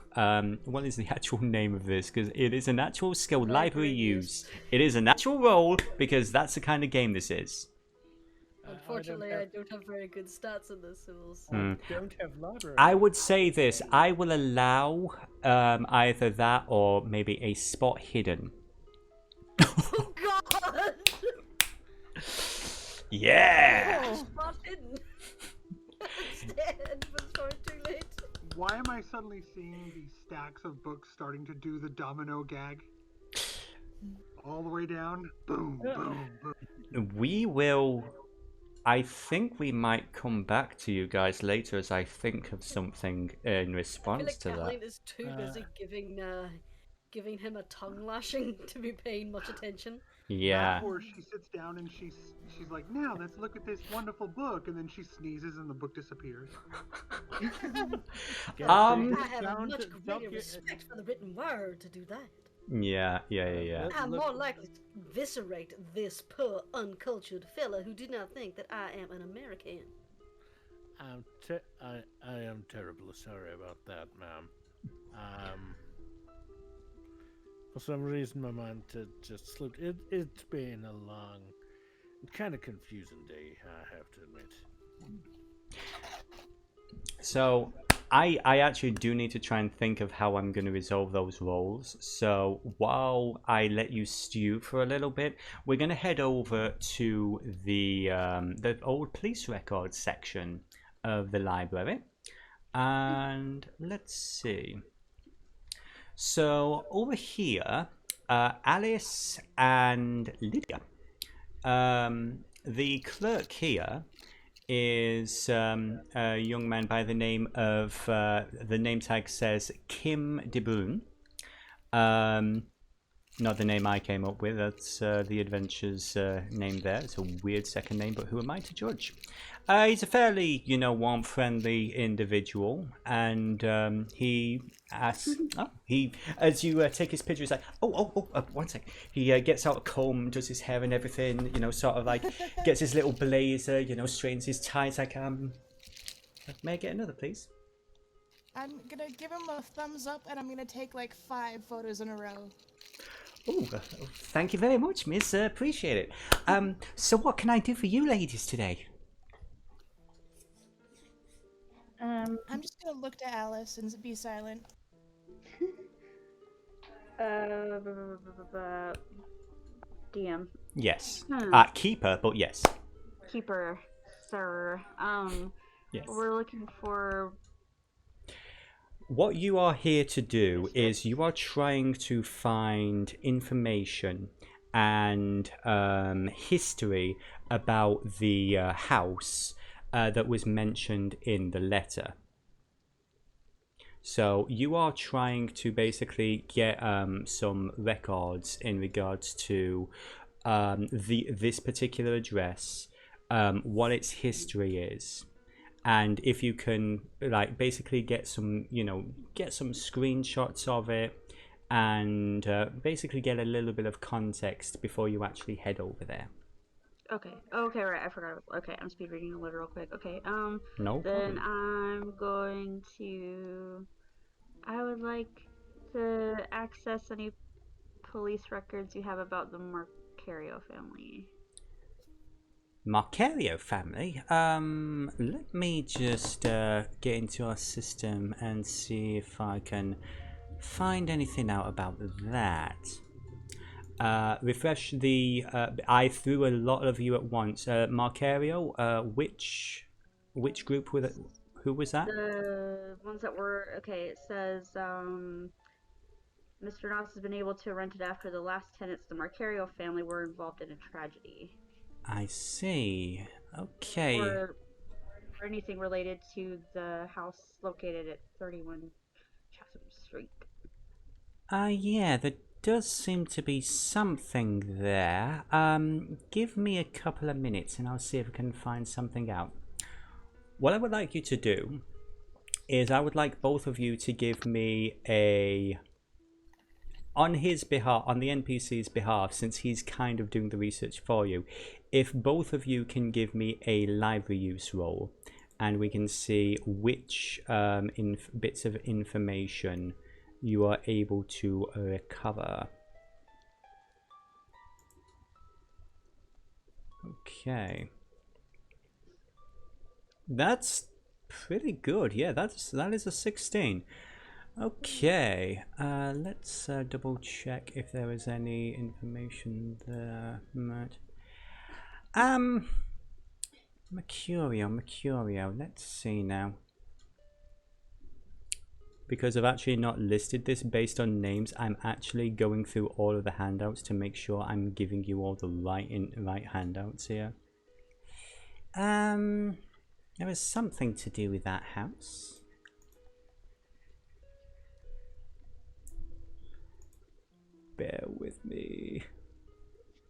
What is the actual name of this? Because it is an actual skill, library use. It is an actual roll because that's the kind of game this is. Unfortunately, I don't have very good stats in this, so we'll see. Don't have library. I would say this. I will allow either that or maybe a spot hidden. Oh God! Yeah! Oh, spot hidden. It's dead, but it's far too late. Why am I suddenly seeing these stacks of books starting to do the domino gag? All the way down. Boom, boom, boom. We will... I think we might come back to you guys later as I think of something in response to I feel like Kathleen that. is too busy giving him a tongue lashing to be paying much attention. Yeah. Or she sits down and she's like, now let's look at this wonderful book, and then she sneezes and the book disappears. I have a much greater respect for the written word to do that. Yeah. I'm more likely to eviscerate this poor, uncultured fella who did not think that I am an American. I am terribly sorry about that, ma'am. For some reason, my mind just slipped. It's been a long, kind of confusing day, I have to admit. So, I actually do need to try and think of how I'm going to resolve those roles. So, while I let you stew for a little bit, we're going to head over to the old police records section of the library. And let's see. So over here, Alice and Lydia. The clerk here is a young man by the name of, the name tag says Kim De Boon. Not the name I came up with, that's the adventure's name there. It's a weird second name, but who am I to judge? He's a fairly, warm, friendly individual, and he asks, as you take his picture, he's like, one sec. He gets out a comb, does his hair and everything, sort of like, gets his little blazer, straightens his tie. It's like, may I get another, please? I'm gonna give him a thumbs up, and I'm gonna take like 5 photos in a row. Oh, thank you very much, miss. Appreciate it. So what can I do for you ladies today? I'm just gonna look to Alice and be silent. DM. Yes. Keeper, but yes. Keeper, sir. Yes. We're looking for... What you are here to do is you are trying to find information and history about the house that was mentioned in the letter. So you are trying to basically get some records in regards to this particular address, what its history is. And if you can, like, basically get some screenshots of it, and basically get a little bit of context before you actually head over there. Okay, right, I forgot. Okay, I'm speed reading the letter real quick. Okay, No then problem. I would like to access any police records you have about the Marcario family. Marcario family? Let me just get into our system and see if I can find anything out about that. Refresh the. I threw a lot of you at once. Marcario, which group were that? Who was that? The ones that were okay. It says Mr. Noss has been able to rent it after the last tenants, the Marcario family, were involved in a tragedy. I see. Okay. Or anything related to the house located at 31 Chatham Street. Yeah, there does seem to be something there. Give me a couple of minutes and I'll see if I can find something out. What I would like you to do is I would like both of you to give me a... On his behalf, on the NPC's behalf, since he's kind of doing the research for you, if both of you can give me a library use roll, and we can see which bits of information you are able to recover. Okay. That's pretty good. Yeah, that is a 16. Okay, let's double check if there is any information there. Mercurio, let's see now. Because I've actually not listed this based on names, I'm actually going through all of the handouts to make sure I'm giving you all the right handouts here. There was something to do with that house. Bear with me.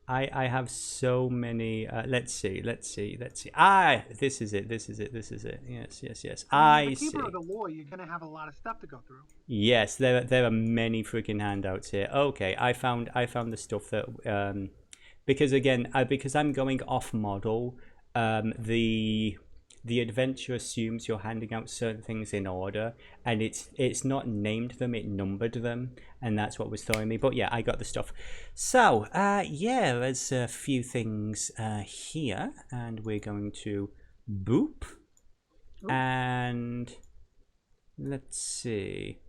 I have so many. Let's see. Ah, this is it. Yes. I see. Keeper of the law, you're gonna have a lot of stuff to go through. Yes, there are many freaking handouts here. Okay, I found the stuff that because again, because I'm going off model, the adventure assumes you're handing out certain things in order, and it's not named them, it numbered them, and that's what was throwing me. But yeah, I got the stuff. So yeah, there's a few things here, and we're going to boop. And let's see,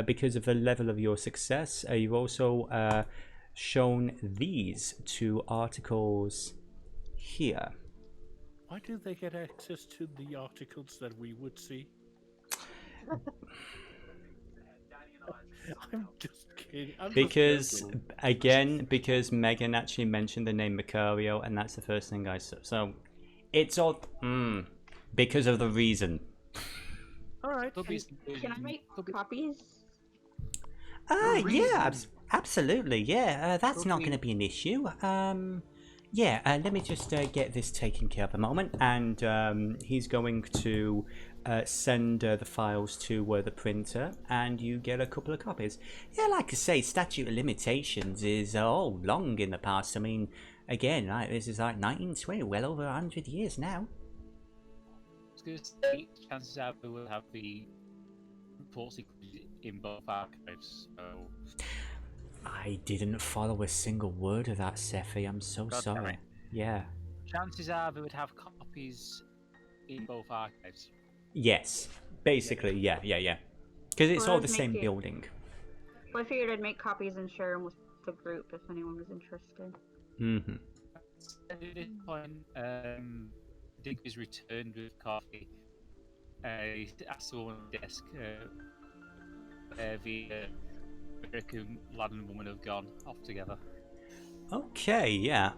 because of the level of your success, you've also shown these two articles here. Why do they get access to the articles that we would see? I'm just kidding. Because Megan actually mentioned the name Mercurio, and that's the first thing I saw. So it's all because of the reason. All right. Can I make copies? Yeah, absolutely. Yeah, that's not going to be an issue. Yeah, let me just get this taken care of a moment, and he's going to send the files to the printer, and you get a couple of copies. Yeah, like I say, statute of limitations is long in the past. I mean, again, this is like 1920, well over 100 years now. I was going to say, chances are we will have the reports in both archives, so... I didn't follow a single word of that, Sephi. I'm so sorry. Yeah. Chances are we would have copies in both archives. Yes. Basically, yeah. Because it's all the same building. Well, I figured I'd make copies and share them with the group if anyone was interested. Mm-hmm. At this point, Digby's returned with coffee. He asked the woman on the desk, the American lad and woman have gone off together. Okay, yeah.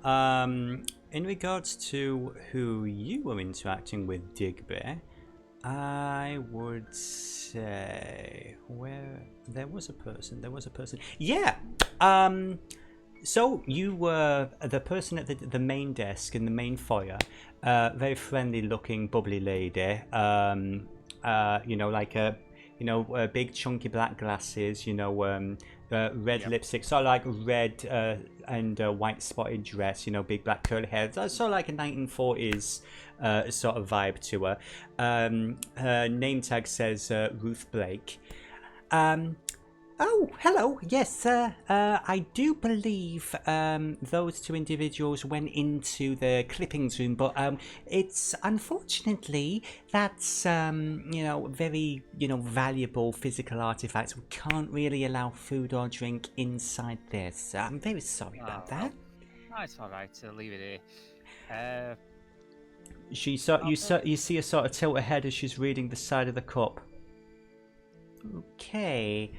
In regards to who you were interacting with, Digby, I would say there was a person. Yeah. So you were the person at the main desk in the main foyer. Very friendly-looking, bubbly lady. Like a. Big chunky black glasses, red lipstick, sort of like red and white spotted dress, big black curly hair. Sort of like a 1940s sort of vibe to her. Her name tag says Ruth Blake. Oh, hello. Yes, I do believe those two individuals went into the clippings room, but it's unfortunately that's very valuable physical artifacts. We can't really allow food or drink inside this. I'm very sorry about that. Oh, it's all right. Leave it here. You see her sort of tilt her head as she's reading the side of the cup. Okay.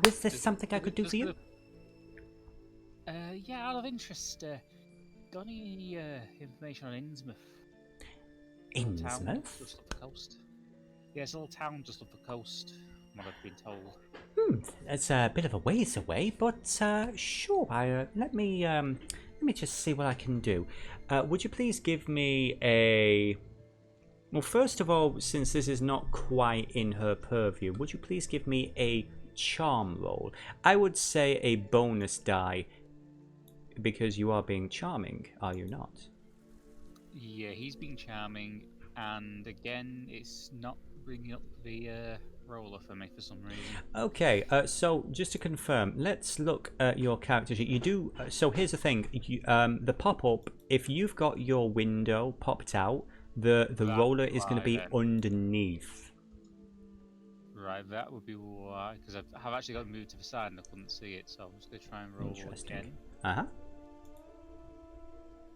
Was there something I could do for you? Yeah, out of interest, got any information on Innsmouth? Town Innsmouth? just off the coast. Yeah, it's a little town just off the coast, from what I've been told. It's a bit of a ways away, but sure. Let me just see what I can do. Would you please give me a... Well, first of all, since this is not quite in her purview, would you please give me a charm roll? I would say a bonus die, because you are being charming, are you not? Yeah, he's being charming, and again, it's not bringing up the roller for me for some reason. Okay, so just to confirm, let's look at your character sheet. You do. So here's the thing: the pop-up. If you've got your window popped out, the roller is going to be underneath. Right, that would be why, because I've actually got it moved to the side and I couldn't see it, so I'm just going to try and roll again.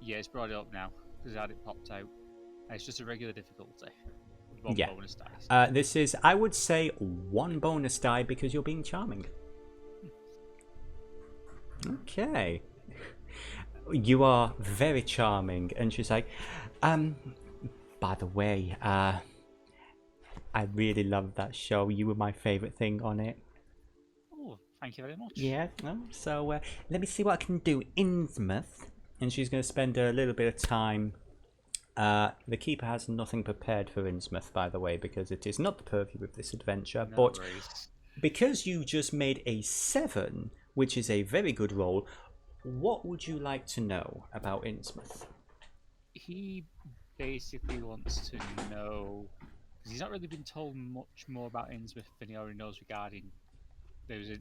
Yeah, it's brought it up now, because I had it popped out. It's just a regular difficulty. One bonus dice. This is, I would say, one bonus die because you're being charming. Okay. You are very charming. And she's like, by the way, I really loved that show. You were my favourite thing on it. Oh, thank you very much. Yeah, so let me see what I can do. Innsmouth. And she's going to spend a little bit of time. The keeper has nothing prepared for Innsmouth, by the way, because it is not the purview of this adventure. No but worries. Because you just made a 7, which is a very good roll, what would you like to know about Innsmouth? He basically wants to know, because he's not really been told much more about Innsmouth than he already knows regarding. There's a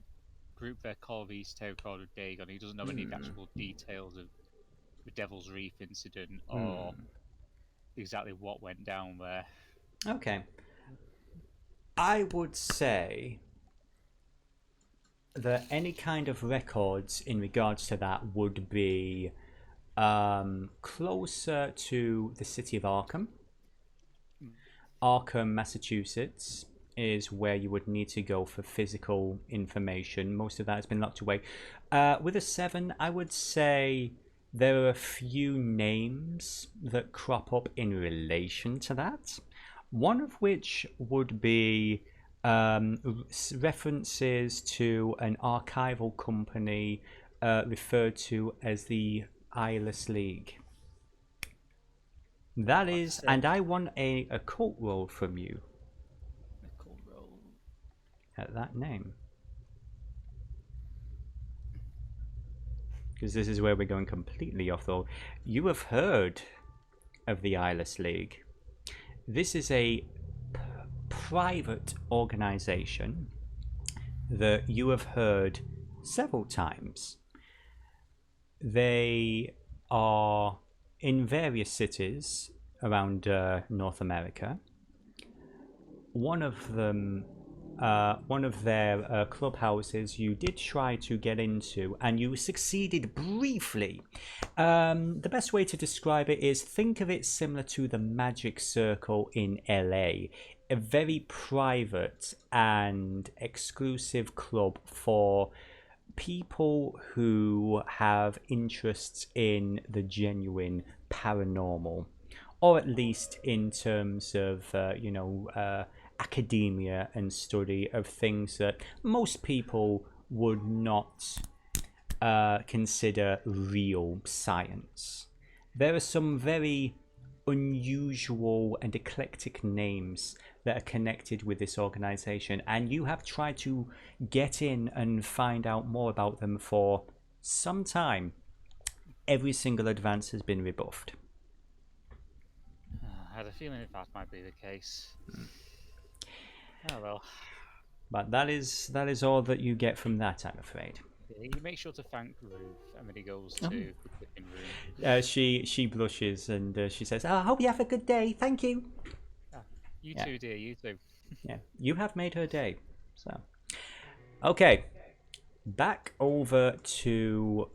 group there called the Esoteric called Dagon. He doesn't know any of the actual details of the Devil's Reef incident or exactly what went down there. Okay. I would say that any kind of records in regards to that would be closer to the city of Arkham. Arkham, Massachusetts is where you would need to go for physical information. Most of that has been locked away. With a 7, I would say there are a few names that crop up in relation to that. One of which would be references to an archival company referred to as the Ilist League. That is, and I want a occult roll from you. Occult roll. At that name. Because this is where we're going completely off the roll. You have heard of the Ilist League. This is a private organization that you have heard several times. They are in various cities around North America. One of them, one of their clubhouses you did try to get into and you succeeded briefly. The best way to describe it is, think of it similar to the Magic Circle in LA, a very private and exclusive club for people who have interests in the genuine paranormal, or at least in terms of academia and study of things that most people would not consider real science. There are some very unusual and eclectic names that are connected with this organization, and you have tried to get in and find out more about them for some time. Every single advance has been rebuffed. I had a feeling that might be the case. Oh well. But that is all that you get from that, I'm afraid. Yeah, you make sure to thank Ruth, and then he goes to the tipping room. She blushes and she says, "I hope you have a good day. Thank you." You Yeah. too, dear. You too. Yeah, you have made her day. So, okay, back over to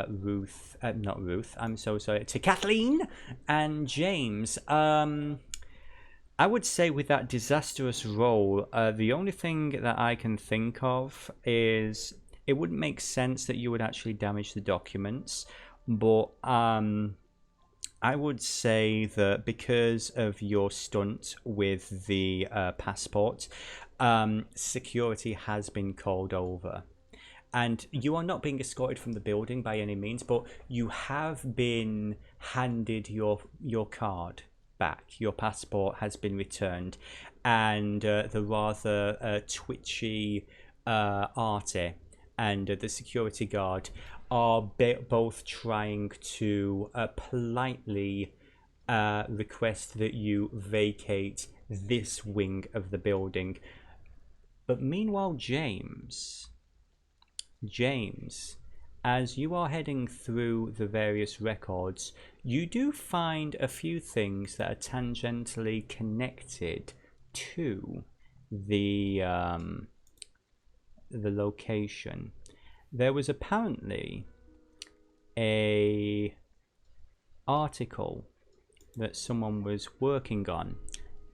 Ruth. Not Ruth. I'm so sorry. To Kathleen and James. I would say with that disastrous roll, the only thing that I can think of is it wouldn't make sense that you would actually damage the documents, but I would say that because of your stunt with the passport, security has been called over. And you are not being escorted from the building by any means, but you have been handed your card back. Your passport has been returned, and the rather twitchy Artie and the security guard are both trying to politely request that you vacate this wing of the building. But meanwhile, James, as you are heading through the various records, you do find a few things that are tangentially connected to the location. There was apparently a article that someone was working on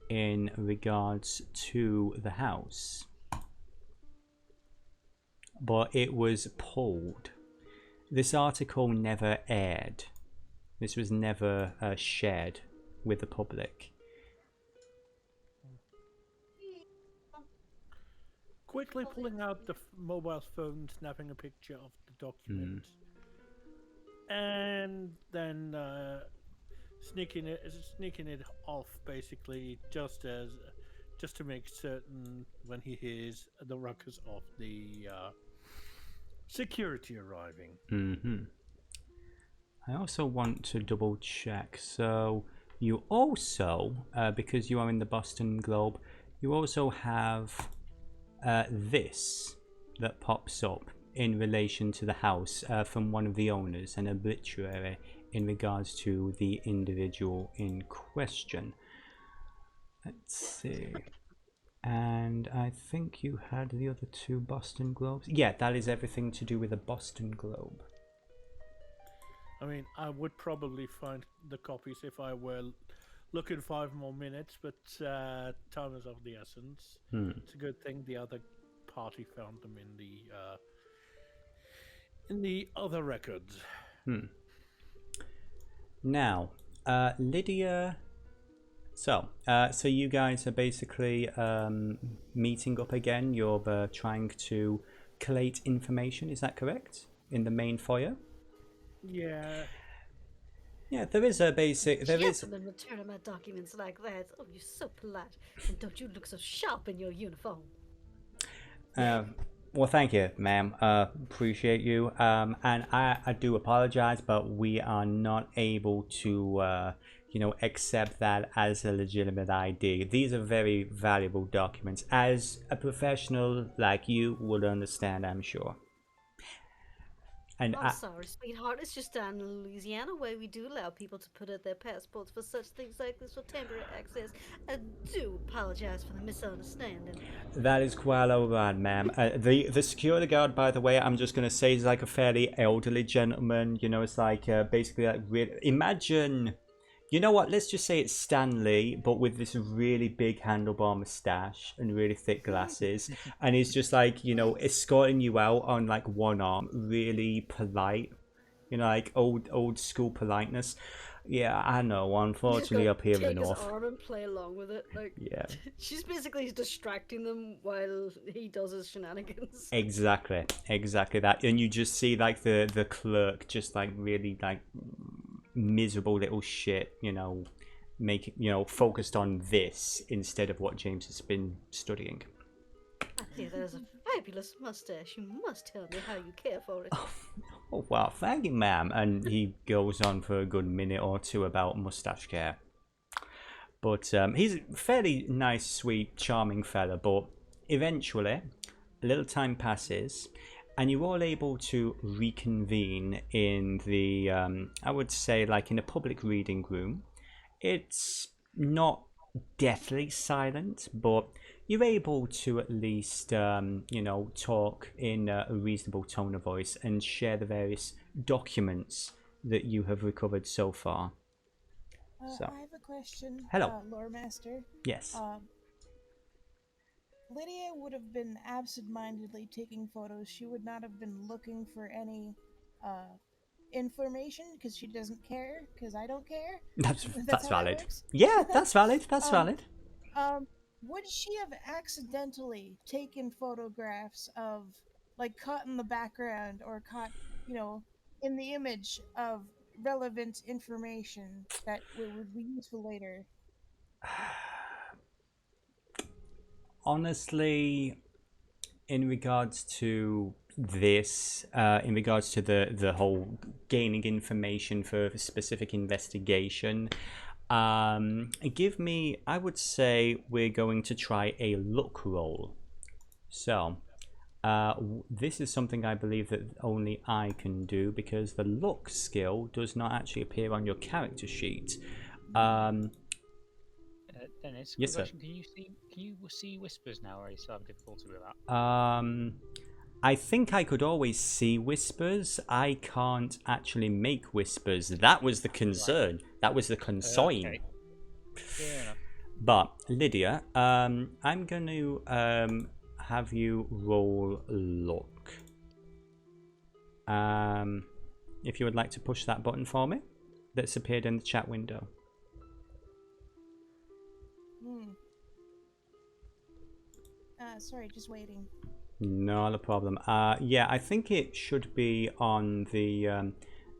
in regards to the house, but it was pulled. This article never aired. This was never shared with the public. Quickly pulling out the mobile phone, snapping a picture of the document, and then sneaking it off, basically, just to make certain when he hears the ruckus of the security arriving. I also want to double check. So you also, because you are in the Boston Globe, you also have this that pops up in relation to the house from one of the owners, an obituary in regards to the individual in question. Let's see. And I think you had the other two Boston Globes. Yeah, that is everything to do with the Boston Globe. I mean, I would probably find the copies if I were looking 5 more minutes, but time is of the essence. It's a good thing the other party found them in the other records. Now, Lydia. So you guys are basically meeting up again. You're trying to collate information. Is that correct? In the main foyer. Yeah. Yeah, there is a basic. There is. Gentlemen, return my documents like that. Oh, you're so polite, and don't you look so sharp in your uniform. Well, thank you, ma'am. Appreciate you. And I do apologize, but we are not able to, accept that as a legitimate ID. These are very valuable documents, as a professional like you would understand, I'm sure. And I'm sorry, sweetheart. It's just down in Louisiana where we do allow people to put out their passports for such things like this for temporary access. I do apologize for the misunderstanding. That is quite alright, ma'am. The security guard, by the way, I'm just gonna say, is like a fairly elderly gentleman. You know, it's like basically like imagine. You know what? Let's just say it's Stan Lee, but with this really big handlebar mustache and really thick glasses, and he's just like, escorting you out on like one arm, really polite, like old school politeness. Yeah, I know. Unfortunately, up here in the north. Take his arm and play along with it. Like, yeah. She's basically distracting them while he does his shenanigans. Exactly that, and you just see like the clerk just like really like miserable little shit, focused on this instead of what James has been studying. I hear there's a fabulous mustache. You must tell me how you care for it. Oh wow, thank you, ma'am. And he goes on for a good minute or two about mustache care. But he's a fairly nice, sweet, charming fella, but eventually, a little time passes, and you're all able to reconvene in the, I would say, like in a public reading room. It's not deathly silent, but you're able to at least, talk in a reasonable tone of voice and share the various documents that you have recovered so far. So, I have a question, hello. Lore Master. Yes. Lydia would have been absent-mindedly taking photos. She would not have been looking for any information because she doesn't care. Because I don't care. That's how valid. that works. Yeah, that's valid. That's valid. Would she have accidentally taken photographs of, like, caught in the background or caught, in the image of relevant information that would be useful later? Honestly, in regards to this, in regards to the whole gaining information for a specific investigation, give me, I would say we're going to try a luck roll. So, this is something I believe that only I can do because the luck skill does not actually appear on your character sheet. Dennis, Yes, sir. question. Can you see whispers now, or are you still having difficulty with that? I think I could always see whispers. I can't actually make whispers. That was the concern. Right. That was the concern. Okay. Fair enough. But Lydia, I'm going to have you roll luck. If you would like to push that button for me, that's appeared in the chat window. Sorry, just waiting. Not a problem. Yeah, I think it should be on the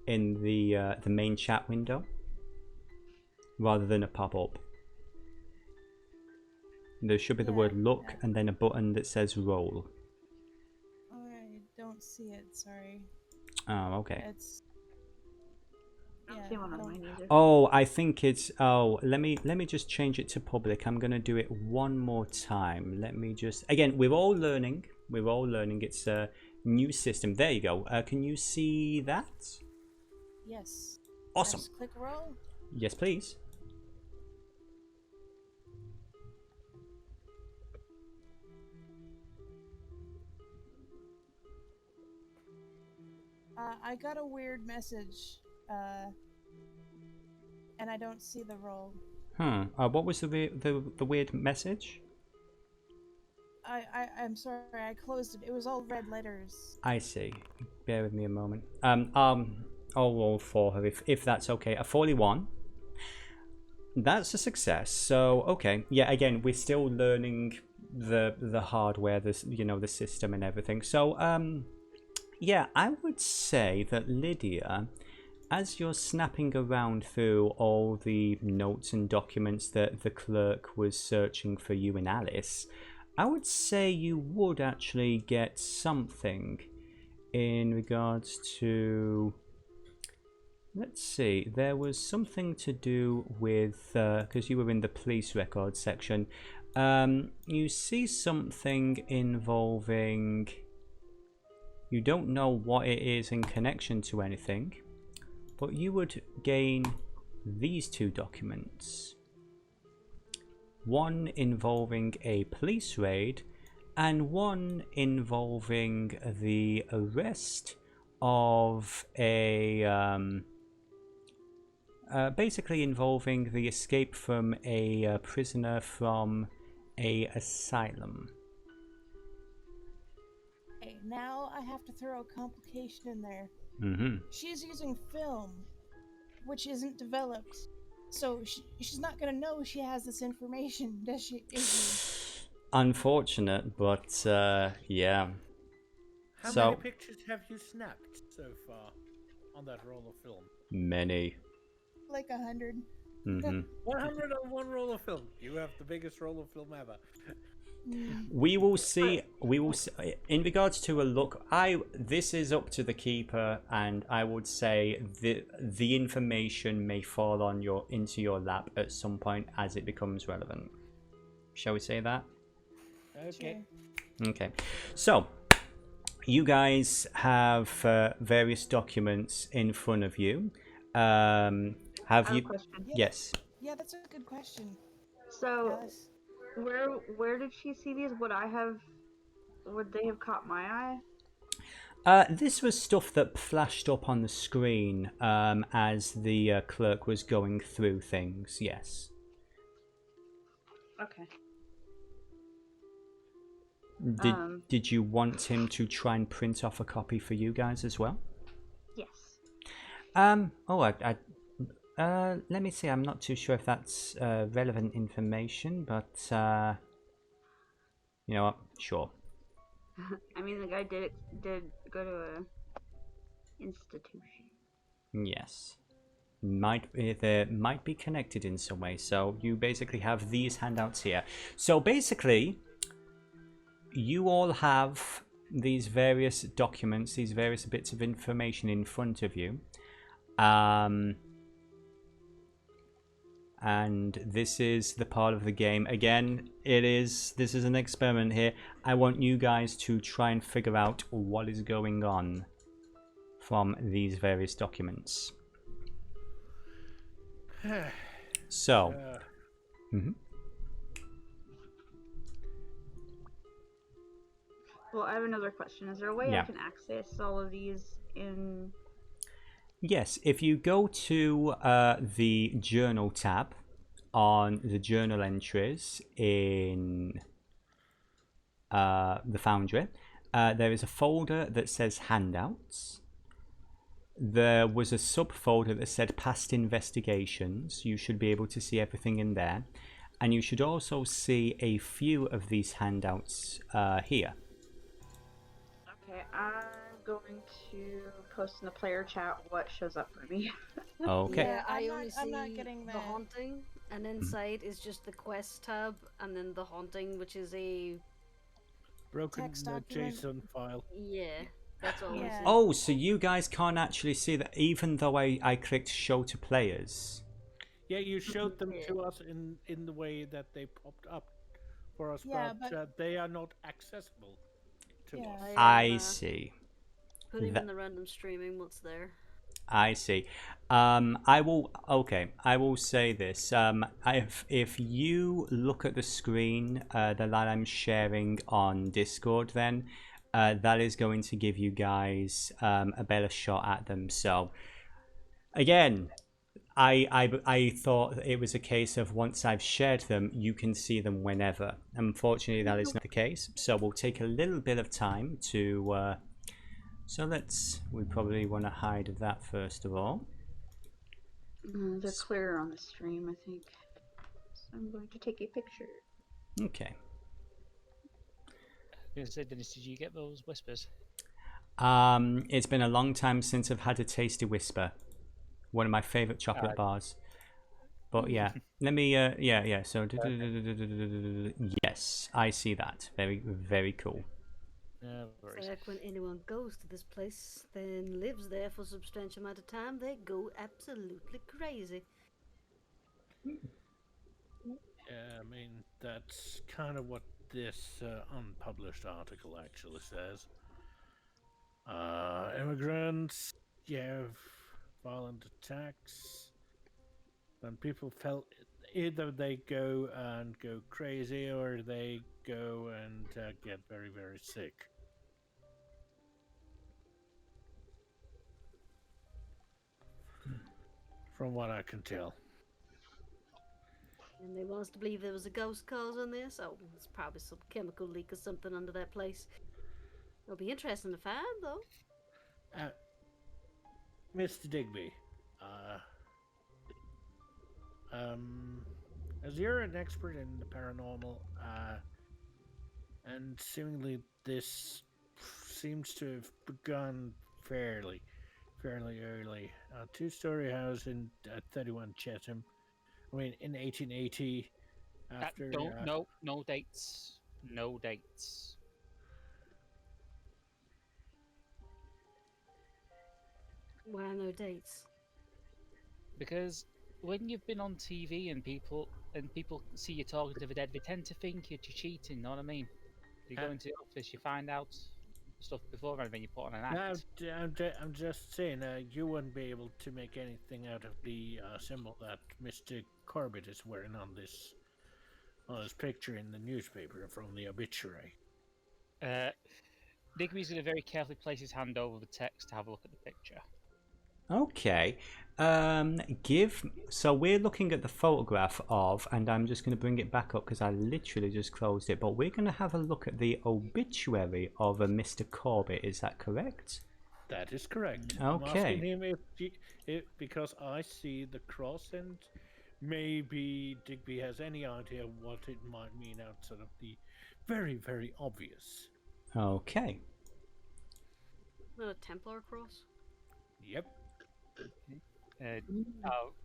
in the main chat window rather than a pop-up. There should be the word look and then a button that says roll. I don't see it. Sorry. Oh, okay. It's. I don't see one on mine either. Oh, I think it's. Oh, let me just change it to public. I'm gonna do it one more time. Let me just. Again, we're all learning. We're all learning. It's a new system. There you go. Can you see that? Yes. Awesome. Just click roll. Yes, please. I got a weird message, and I don't see the roll. What was the weird message? I'm sorry, I closed it. It was all red letters. I see. Bear with me a moment. I'll roll for her if that's okay. A 41. That's a success. So okay, yeah. Again, we're still learning the hardware, the system and everything. So yeah, I would say that Lydia, as you're snapping around through all the notes and documents that the clerk was searching for you and Alice, I would say you would actually get something in regards to... Let's see, there was something to do with... because you were in the police records section. You see something involving... You don't know what it is in connection to anything, but you would gain these two documents. One involving a police raid and one involving the arrest of a basically involving the escape from a prisoner from a asylum. Okay, now I have to throw a complication in there. Mm-hmm. She's using film, which isn't developed. So she's not gonna know she has this information, does she? Is she? Unfortunate, but yeah. How many pictures have you snapped so far on that roll of film? Many. Like 100. Mm-hmm. 100 on one roll of film. You have the biggest roll of film ever. We will see. We will see. In regards to a look, this is up to the keeper, and I would say the information may fall on into your lap at some point as it becomes relevant. Shall we say that? Okay. Sure. Okay. So, you guys have various documents in front of you. Have I have a you? question. Yeah. Yes. Yeah, that's a good question, So, Alice. where did she see these? Would they have caught my eye? This was stuff that flashed up on the screen as the clerk was going through things. Yes. Okay. Did Did you want him to try and print off a copy for you guys as well? Yes. Oh, let me see. I'm not too sure if that's relevant information, but you know what? Sure. I mean, the guy did go to a institution. Yes. They might be connected in some way. So you basically have these handouts here. So basically, you all have these various documents, these various bits of information in front of you. And this is the part of the game. Again, this is an experiment here. I want you guys to try and figure out what is going on from these various documents. So, Well, I have another question. Is there a way I Yeah. can access all of these in? Yes, if you go to the journal tab on the journal entries in the Foundry, there is a folder that says handouts. There was a subfolder that said past investigations. You should be able to see everything in there. And you should also see a few of these handouts here. Okay, I'm going to post in the player chat what shows up for me. Okay. Yeah, I I'm only not- see I'm not getting the that. haunting, and inside is just the quest tab, and then the haunting, which is a Broken Text document. JSON file. yeah. That's all. Yeah. Oh, so you guys can't actually see that even though I clicked show to players. Yeah, you showed them to us in the way that they popped up for us, Yeah, but they are not accessible to Yeah. us. I see. Put him That- in the random streaming. What's there? I see. I will say this. If you look at the screen that I'm sharing on Discord, then that is going to give you guys a better shot at them. So, again, I thought it was a case of once I've shared them, you can see them whenever. Unfortunately, that is not the case. So we'll take a little bit of time to. So we probably want to hide that first of all. They're clearer on the stream, I think. So I'm going to take a picture. Okay. I was going to say, Dennis, did you get those whispers? It's been a long time since I've had a tasty whisper. One of my favorite chocolate bars. But yeah, let me. Yeah. So yes, I see that. Very, very cool. No It's worries. like when anyone goes to this place, then lives there for a substantial amount of time, they go absolutely crazy. Yeah, I mean, that's kind of what this unpublished article actually says. Immigrants, violent attacks. When people felt either they go and go crazy or they go and get very, very sick. From what I can tell. And they want us to believe there was a ghost cause on this. Oh, it's probably some chemical leak or something under that place. It'll be interesting to find, though. Mr. Digby, as you're an expert in the paranormal, and seemingly this seems to have begun fairly early. A two-story house in 31 Chatham. I mean, in 1880. After No dates. No dates. Why no dates? Because when you've been on TV and people see you talking to the dead, they tend to think you're cheating. Know what I mean? You go into the office, you find out stuff before, and then you put on an act. I'm just saying, you wouldn't be able to make anything out of the symbol that Mr. Corbett is wearing on this picture in the newspaper from the obituary. Digby's going to very carefully place his hand over the text to have a look at the picture. Okay. So we're looking at the photograph of, and I'm just going to bring it back up because I literally just closed it. But we're going to have a look at the obituary of a Mr. Corbett. Is that correct? That is correct. Okay. I'm asking him if because I see the cross, and maybe Digby has any idea what it might mean outside of the very, very obvious. Okay. Not a Templar cross? Yep.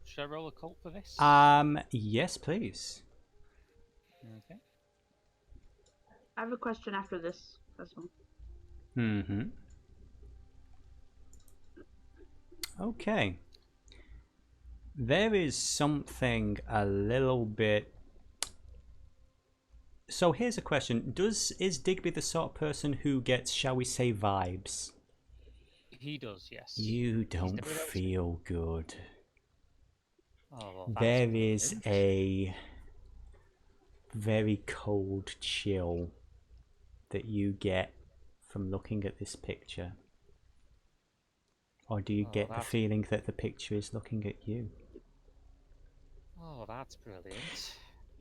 Should I roll a cult for this? Yes, please. Okay. I have a question after this one. Mm-hmm. Okay. There is something a little bit. So here's a question: is Digby the sort of person who gets, shall we say, vibes? He does, yes. You don't feel good. Oh, well, there is a very cold chill that you get from looking at this picture. Or do you get the feeling that the picture is looking at you? Oh, that's brilliant.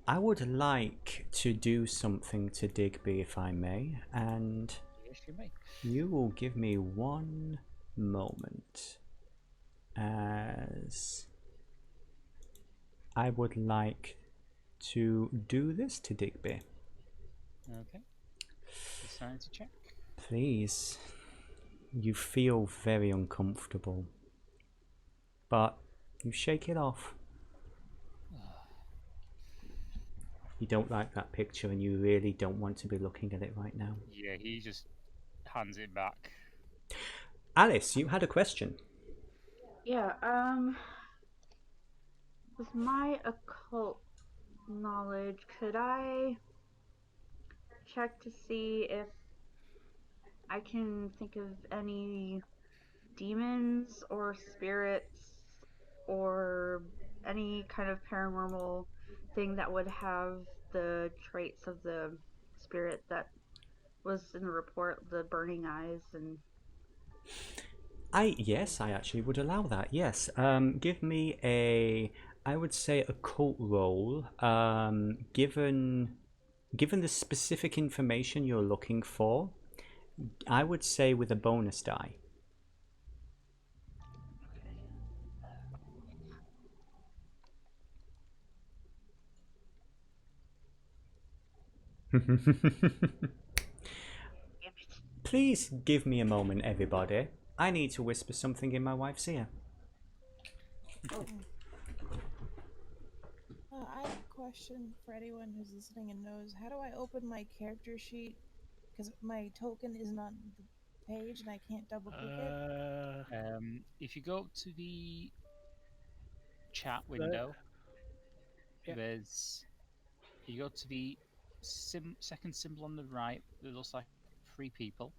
I would like to do something to Digby, if I may, and Yes, you may. you will give me one moment, as I would like to do this to Digby. Okay. Sanity check. Please. You feel very uncomfortable, but you shake it off. You don't like that picture, and you really don't want to be looking at it right now. Yeah, he just hands it back. Alice, you had a question. Yeah, with my occult knowledge, could I check to see if I can think of any demons or spirits or any kind of paranormal thing that would have the traits of the spirit that was in the report, the burning eyes and... Yes, I actually would allow that. Yes. Give me I would say a cult roll. Given the specific information you're looking for, I would say with a bonus die. Please give me a moment, everybody. I need to whisper something in my wife's ear. I have a question for anyone who's listening and knows. How do I open my character sheet? Because my token isn't on the page and I can't double click it. If you go to the chat window, you go to the second symbol on the right that looks like 3 people.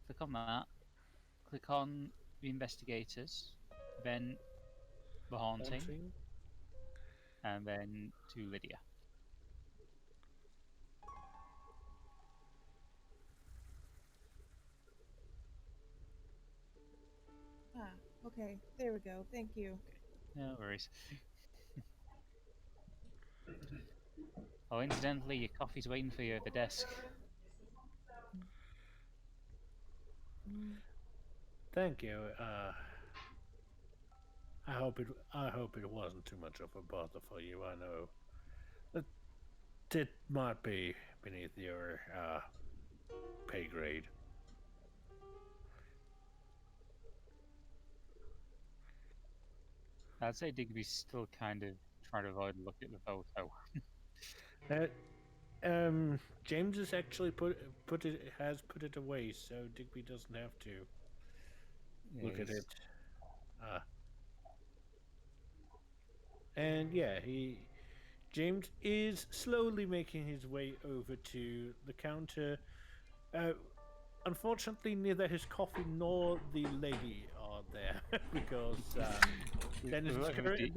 Click on that. Click on the investigators, then the haunting, and then to Lydia. Okay, there we go. Thank you. No worries. Oh, incidentally, your coffee's waiting for you at the desk. Thank you. I hope it wasn't too much of a bother for you. I know that it might be beneath your pay grade. I'd say Digby's still kind of trying to avoid looking at the photo. James has actually put it away, so Digby doesn't have to look at it. And yeah, James is slowly making his way over to the counter. Unfortunately, neither his coffee nor the lady are there because Dennis is currently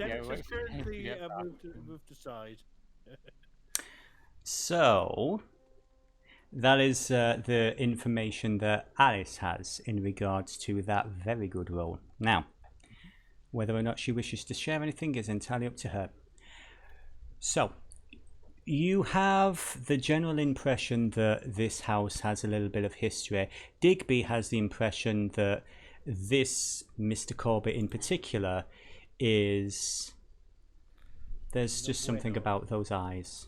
moved aside. So, that is the information that Alice has in regards to that very good roll. Now, whether or not she wishes to share anything is entirely up to her. So, you have the general impression that this house has a little bit of history. Digby has the impression that this Mr. Corbett in particular is... There's just something about those eyes.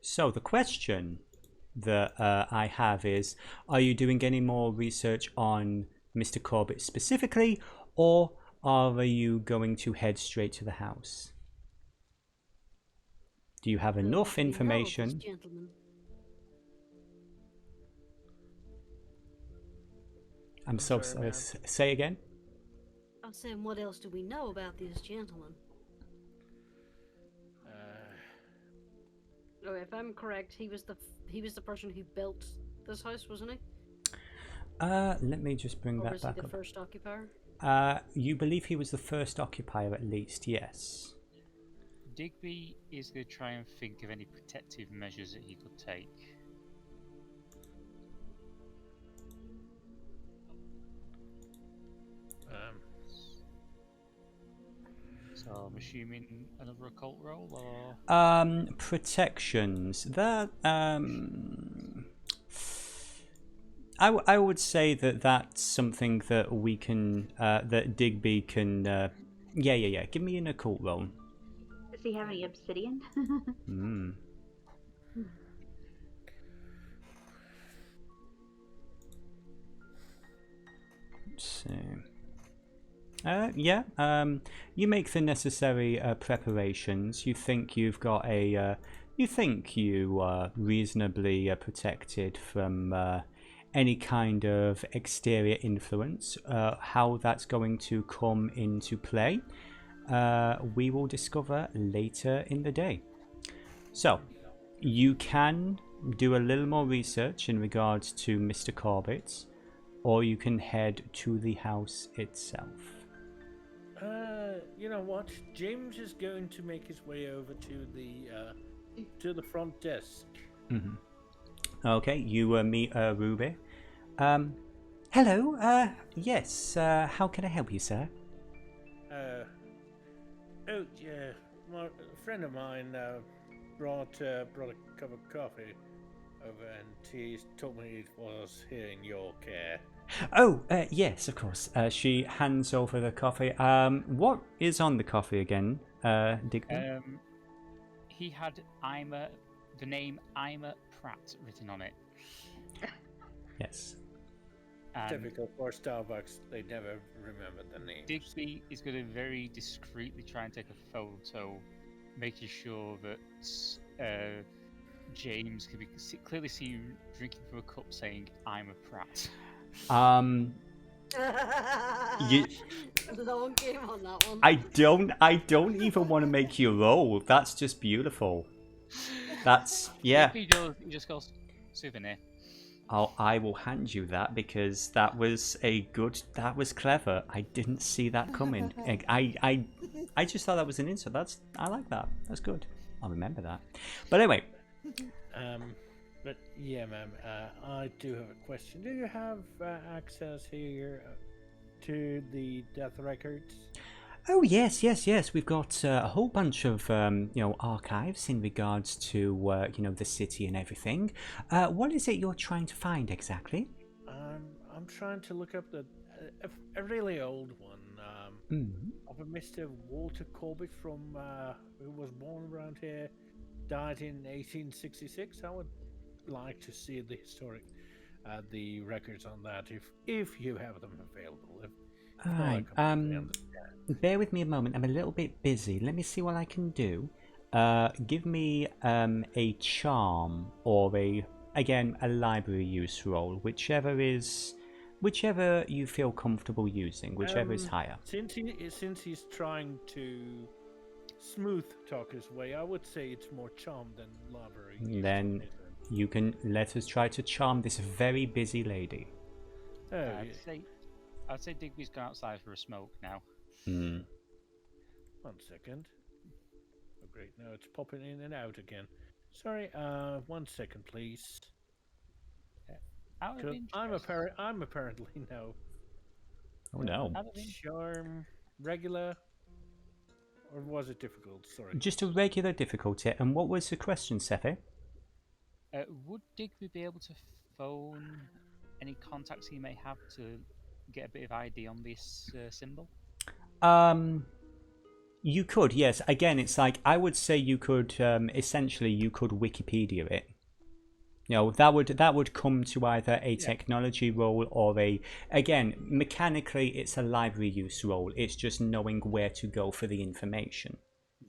So the question that I have is, are you doing any more research on Mr. Corbett specifically, or are you going to head straight to the house? Do you have enough information? I'm so sorry. Say again? I'm saying, what else do we know about this gentleman? Oh, if I'm correct, he was the person who built this house, wasn't he? Let me just bring that back up. Or was he the first occupier? You believe he was the first occupier, at least, yes. Digby is going to try and think of any protective measures that he could take. So I'm assuming another occult roll, or protections. That I would say that that's something that we can that Digby can. Yeah. Give me an occult roll. Does he have any obsidian? Let's see. You make the necessary preparations. You think you've got a. You think you are reasonably protected from any kind of exterior influence. How that's going to come into play, we will discover later in the day. So, you can do a little more research in regards to Mr. Corbett, or you can head to the house itself. You know what? James is going to make his way over to the front desk. Mm-hmm. Okay, you meet Ruby. Hello. Yes. How can I help you, sir? A friend of mine brought a cup of coffee over, and he told me it was here in your care. Oh, yes, of course. She hands over the coffee. What is on the coffee again, Digby? He had the name Ima Pratt written on it. Yes. Typical for Starbucks, they never remember the name. Digby is going to very discreetly try and take a photo, making sure that James can clearly see you drinking from a cup saying Ima Pratt. Long game on that one. I don't even want to make you roll. That's just beautiful. That's He just goes souvenir. I will hand you that because that was clever. I didn't see that coming. I just thought that was an insult. I like that. That's good. I'll remember that. But anyway. But yeah, ma'am, I do have a question. Do you have access here to the death records? Oh yes. We've got a whole bunch of archives in regards to the city and everything. What is it you're trying to find exactly? I'm trying to look up a really old one of a Mr. Walter Corbett from who was born around here, died in 1866. I would like to see the the records on that if you have them available. Alright, bear with me a moment. I'm a little bit busy. Let me see what I can do. Give me a charm or a library use roll, whichever you feel comfortable using, whichever is higher. Since he's trying to smooth talker's way, I would say it's more charm than library. Then you can let us try to charm this very busy lady. Oh, I'd say Digby's gone outside for a smoke now. 1 second. Oh, great. Now it's popping in and out again. Sorry, 1 second, please. Out of I'm interest- apparently now. Oh no. out of in- Charm, regular, or was it difficult? Sorry. Just a regular difficulty. And what was the question, Sephi? Would Digby be able to phone any contacts he may have to get a bit of ID on this symbol? You could, yes. Again, it's like I would say you could essentially you could Wikipedia it. You know, that would come to either a technology role or again, mechanically it's a library use role. It's just knowing where to go for the information.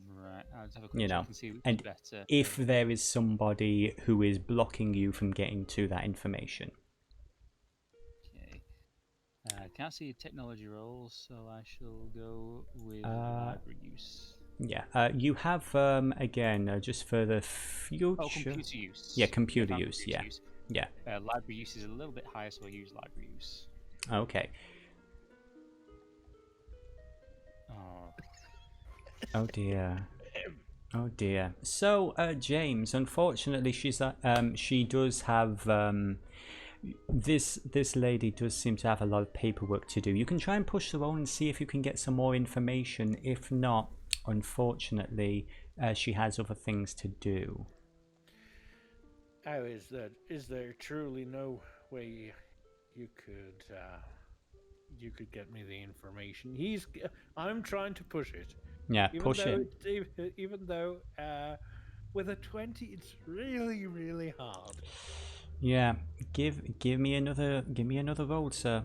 Right, I'll just have a quick You know, check and see which and is better. if there is somebody who is blocking you from getting to that information. Okay. Can't see technology roles, so I shall go with library use. Yeah, you have again just for the future. Oh, computer use. Yeah, computer Found use. computer Yeah, yeah. Library use is a little bit higher, so I use library use. Okay. Oh dear. Oh dear. So, James, unfortunately, she does have this lady does seem to have a lot of paperwork to do. You can try and push the roll and see if you can get some more information. If not, unfortunately, she has other things to do. How is that? Is there truly no way you could get me the information? I'm trying to push it. Yeah, push it. Even though with a 20, it's really, really hard. Yeah, give me another roll, sir.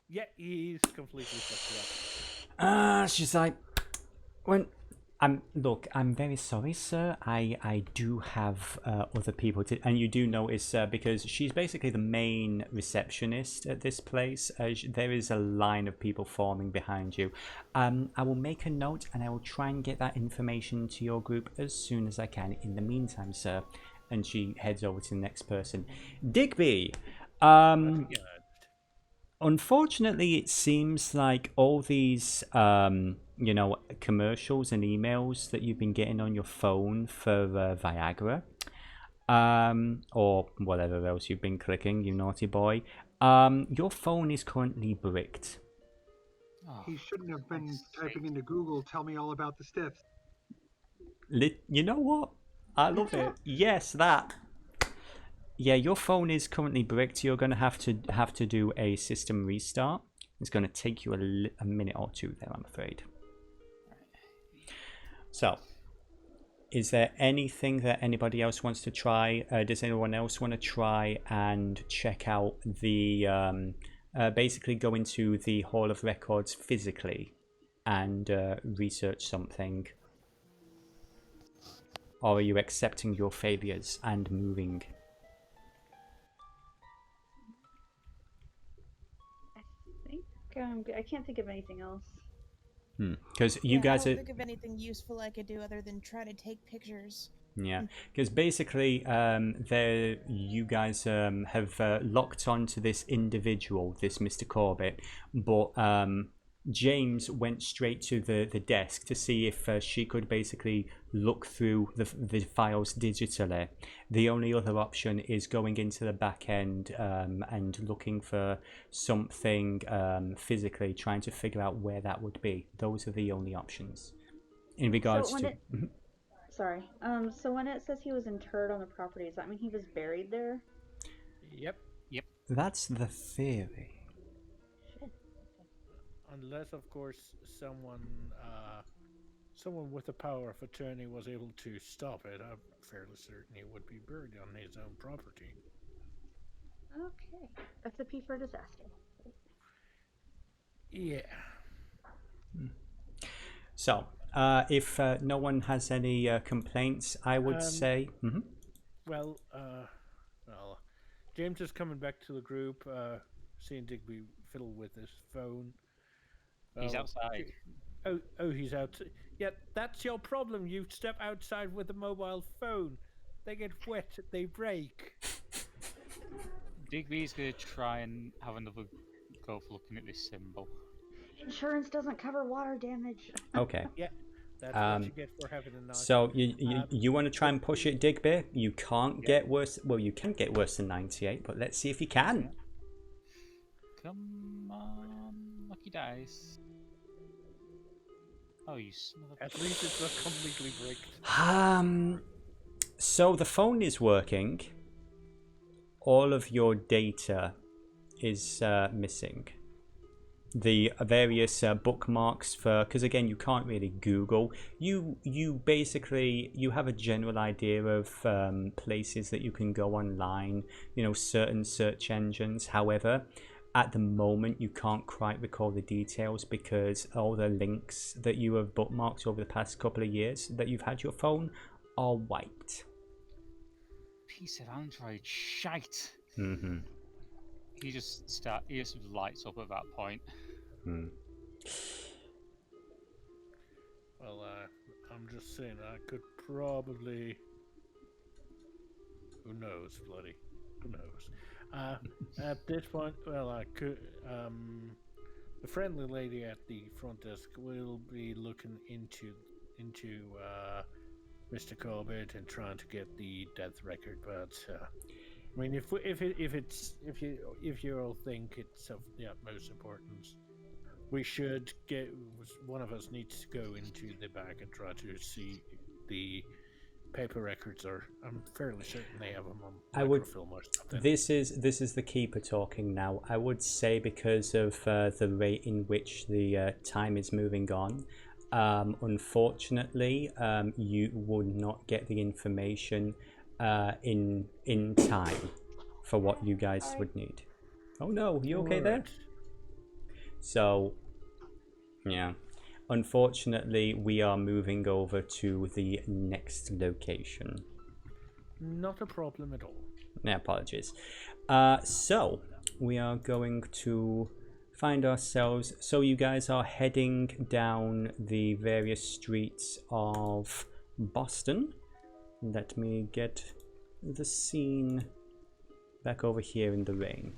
Yeah, he's completely fucked up. She's like, look, I'm very sorry, sir. I do have other people to, and you do notice because she's basically the main receptionist at this place. There is a line of people forming behind you. I will make a note and I will try and get that information to your group as soon as I can. In the meantime, sir, and she heads over to the next person, Digby. Unfortunately, it seems like all these, commercials and emails that you've been getting on your phone for Viagra, or whatever else you've been clicking, you naughty boy, your phone is currently bricked. He shouldn't have been typing into Google, tell me all about the stiffs. You know what? I love it. Yes, that. Yeah, your phone is currently bricked. You're going to have to do a system restart. It's going to take you a minute or two there, I'm afraid. So, is there anything that anybody else wants to try? Does anyone else want to try and check out the basically go into the Hall of Records physically and research something? Or are you accepting your failures and moving? I can't think of anything else. Because you guys I don't think of anything useful I could do other than try to take pictures. Yeah, because basically, you guys have locked onto this individual, this Mr. Corbett, but James went straight to the desk to see if she could basically look through the files digitally. The only other option is going into the back end and looking for something physically, trying to figure out where that would be. Those are the only options in regards to. Sorry. So when it says he was interred on the property, does that mean he was buried there? Yep. That's the theory. Unless, of course, someone with the power of attorney was able to stop it, I'm fairly certain he would be buried on his own property. Okay. Recipe for disaster. Yeah. So, if no one has any complaints, I would say. Well, James is coming back to the group, seeing Digby fiddle with his phone. He's outside. Oh, he's out. Yeah, that's your problem. You step outside with a mobile phone. They get wet, they break. Digby's gonna try and have another go for looking at this symbol. Insurance doesn't cover water damage. Okay. Yeah, that's what you get for having a knife. So you want to try and push it, Digby? You can't get worse. Well, you can get worse than 98, but let's see if you can. Come on, lucky dice. Oh, you son of a... At least it's not completely bricked. So the phone is working. All of your data is missing. The various bookmarks for, because again you can't really Google. You basically you have a general idea of places that you can go online. You know, certain search engines. However, at the moment you can't quite recall the details because all the links that you have bookmarked over the past couple of years that you've had your phone are wiped. Piece of Android shite. Mm-hmm. He just lights up at that point. Mm. Well, I'm just saying I could probably. Who knows, bloody? Who knows? At this point, well, I could. The friendly lady at the front desk will be looking into Mr. Corbett and trying to get the death record. But I mean, if you all think it's of the utmost importance, we should get. One of us needs to go into the back and try to see the paper records. Or I'm fairly certain they have them on microfilm or something. This is the keeper talking now. I would say because of the rate in which the time is moving on. Unfortunately, you would not get the information in time for what you guys would need. Oh no, you okay there? So, yeah. Unfortunately, we are moving over to the next location. Not a problem at all. Yeah, apologies. So, we are going to find ourselves. So you guys are heading down the various streets of Boston. Let me get the scene back over here in the rain.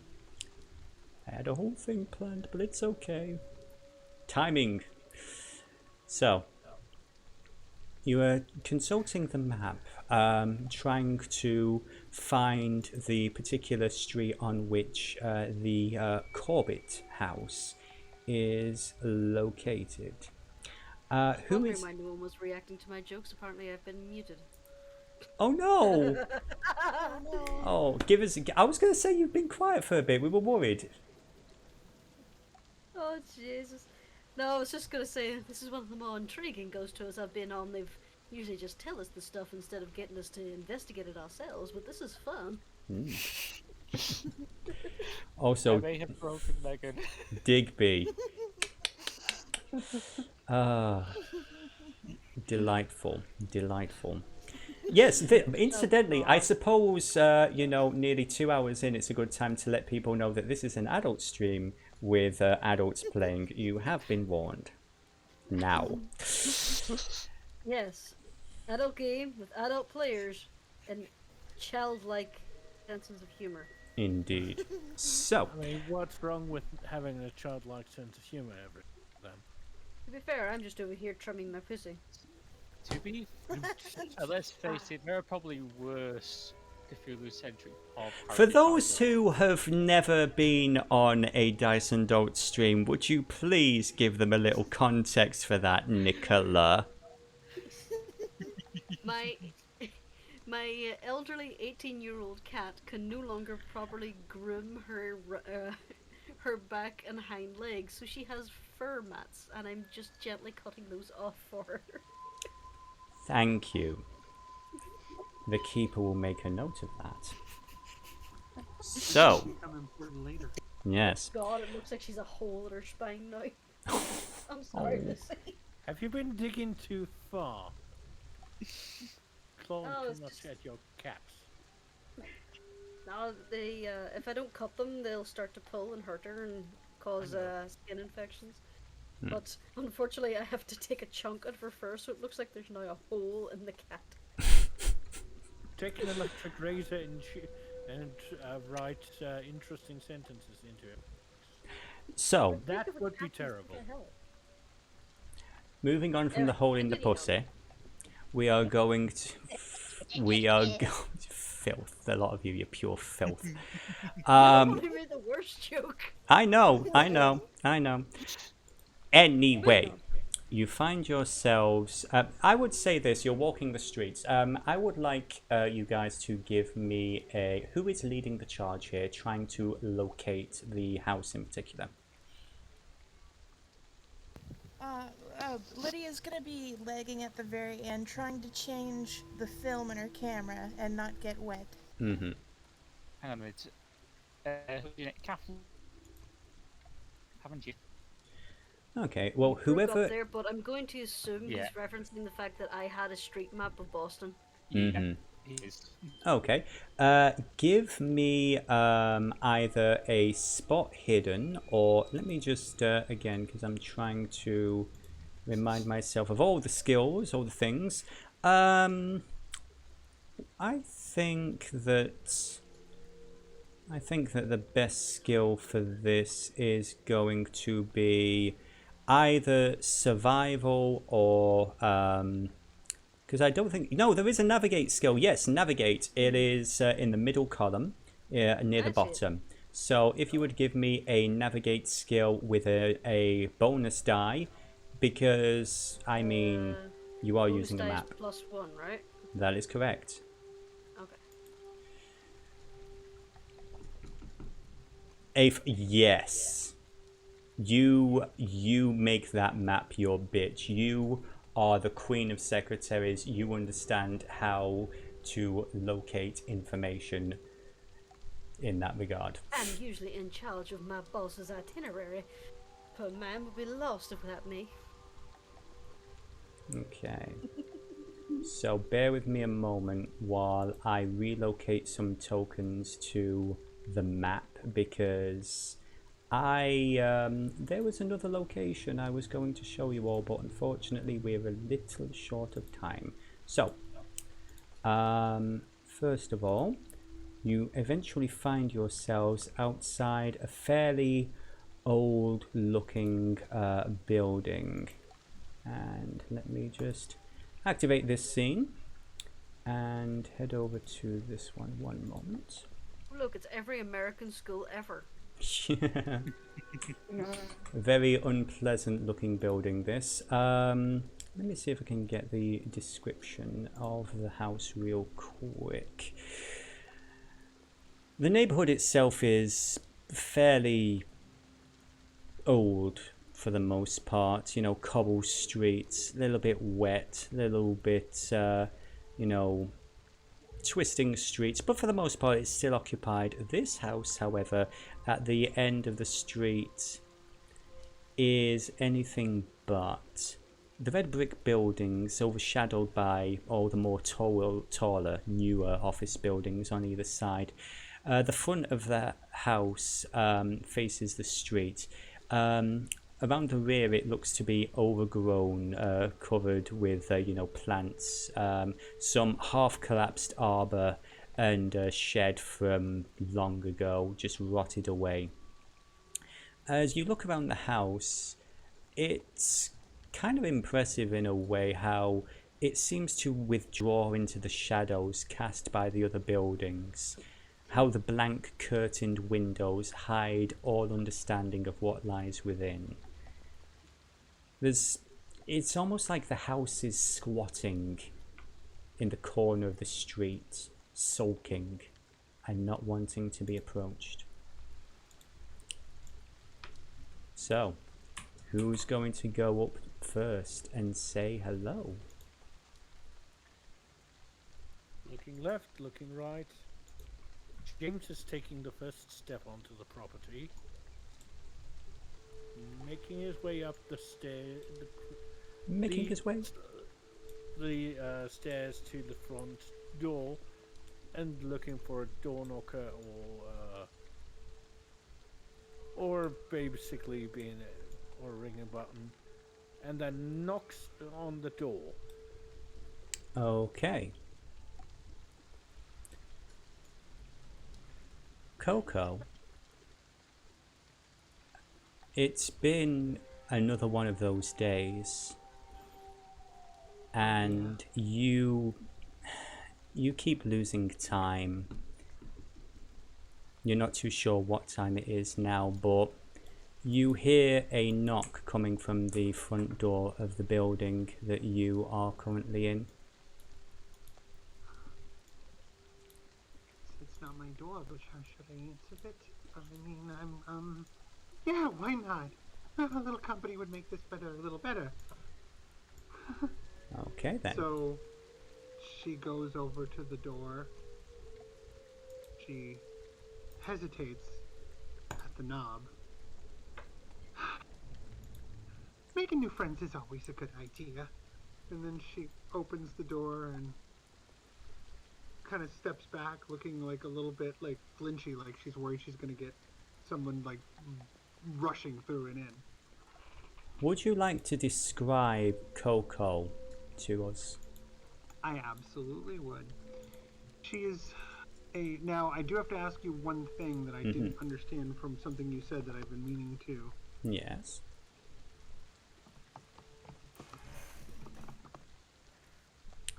I had a whole thing planned, but it's okay. Timing. So you are consulting the map, trying to find the particular street on which the Corbett house is located. Who is? My no one was reacting to my jokes. Apparently, I've been muted. Oh no! Oh, give us. I was going to say you've been quiet for a bit. We were worried. Oh Jesus! No, I was just gonna say this is one of the more intriguing ghost tours I've been on. They've usually just tell us the stuff instead of getting us to investigate it ourselves. But this is fun. Also, I may have broken Megan. Digby. Delightful, delightful. Yes, incidentally, I suppose, nearly 2 hours in, it's a good time to let people know that this is an adult stream with adults playing. You have been warned. Now. Yes, adult game with adult players and childlike senses of humor. Indeed. So. I mean, what's wrong with having a childlike sense of humor, then? To be fair, I'm just over here trimming my pussy. To be, let's face it, there are probably worse Cthulhu-centric pop. For those who have never been on a Dyson Dolt stream, would you please give them a little context for that, Nicola? My elderly 18-year-old cat can no longer properly groom her her back and hind legs, so she has fur mats, and I'm just gently cutting those off for her. Thank you. The keeper will make a note of that. So. Become important later. Yes. God, it looks like she's a hole in her spine now. I'm sorry to say. Have you been digging too far? Clawing too much just... at your cats. No, they if I don't cut them, they'll start to pull and hurt her and cause skin infections. But unfortunately, I have to take a chunk out of her fur, so it looks like there's now a hole in the cat. Take an electric razor and write interesting sentences into it. So, That Think of a would be cat as terrible. a hell. moving on from the hole in the Continue on. pussy, we are going to. We are going. Filth. A lot of you, you're pure filth. You made the worst joke. I know. Anyway, you find yourselves. I would say this: you're walking the streets. I would like you guys to give me a. Who is leading the charge here, trying to locate the house in particular? Lydia's gonna be lagging at the very end, trying to change the film in her camera and not get wet. Mm-hmm. Hang on a minute. Kathleen, haven't you? Okay. Well, Broke whoever. up there, but I'm going to assume Yeah. he's referencing the fact that I had a street map of Boston. Mm-hmm. He is. Okay. Give me either a spot hidden or let me just again because I'm trying to remind myself of all the skills, all the things. I think that the best skill for this is going to be either survival or because I don't think... No, there is a navigate skill. Yes, navigate. It is in the middle column near the bottom. So if you would give me a navigate skill with a bonus die, because, I mean, you are using a map. +1, right? That is correct. Okay. Yes. You make that map your bitch. You are the queen of secretaries. You understand how to locate information in that regard. I'm usually in charge of my boss's itinerary, but man would be lost without me. Okay. So bear with me a moment while I relocate some tokens to the map because there was another location I was going to show you all, but unfortunately we're a little short of time. So, first of all, you eventually find yourselves outside a fairly old-looking building. And let me just activate this scene and head over to this one. One moment. Look, it's every American school ever. A very unpleasant looking building this. Let me see if I can get the description of the house real quick. The neighborhood itself is fairly old for the most part, you know, cobble streets, a little bit wet, a little bit you know, twisting streets, but for the most part it's still occupied. This house, however, at the end of the street is anything but. The red brick buildings overshadowed by all the more taller, newer office buildings on either side. The front of the house faces the street. Around the rear it looks to be overgrown, covered with you know, plants, some half collapsed arbor and a shed from long ago just rotted away. As you look around the house, it's kind of impressive in a way how it seems to withdraw into the shadows cast by the other buildings. How the blank curtained windows hide all understanding of what lies within. It's almost like the house is squatting in the corner of the street, sulking and not wanting to be approached. So, who's going to go up first and say hello? Looking left, looking right. James is taking the first step onto the property, making his way up the stairs. The stairs to the front door, and looking for a door knocker or basically being or ring a button, and then knocks on the door. Okay. Coco, it's been another one of those days, and you keep losing time. You're not too sure what time it is now, but you hear a knock coming from the front door of the building that you are currently in. It's not my door, but how should I answer it? I mean, yeah, why not? A little company would make this better, a little better. Okay then. So, she goes over to the door. She hesitates at the knob. Making new friends is always a good idea. And then she opens the door and kind of steps back, looking like a little bit like flinchy, like she's worried she's going to get someone like rushing through and in. Would you like to describe Coco to us? I absolutely would. She is a... Now, I do have to ask you one thing that I didn't understand from something you said that I've been meaning to. Yes.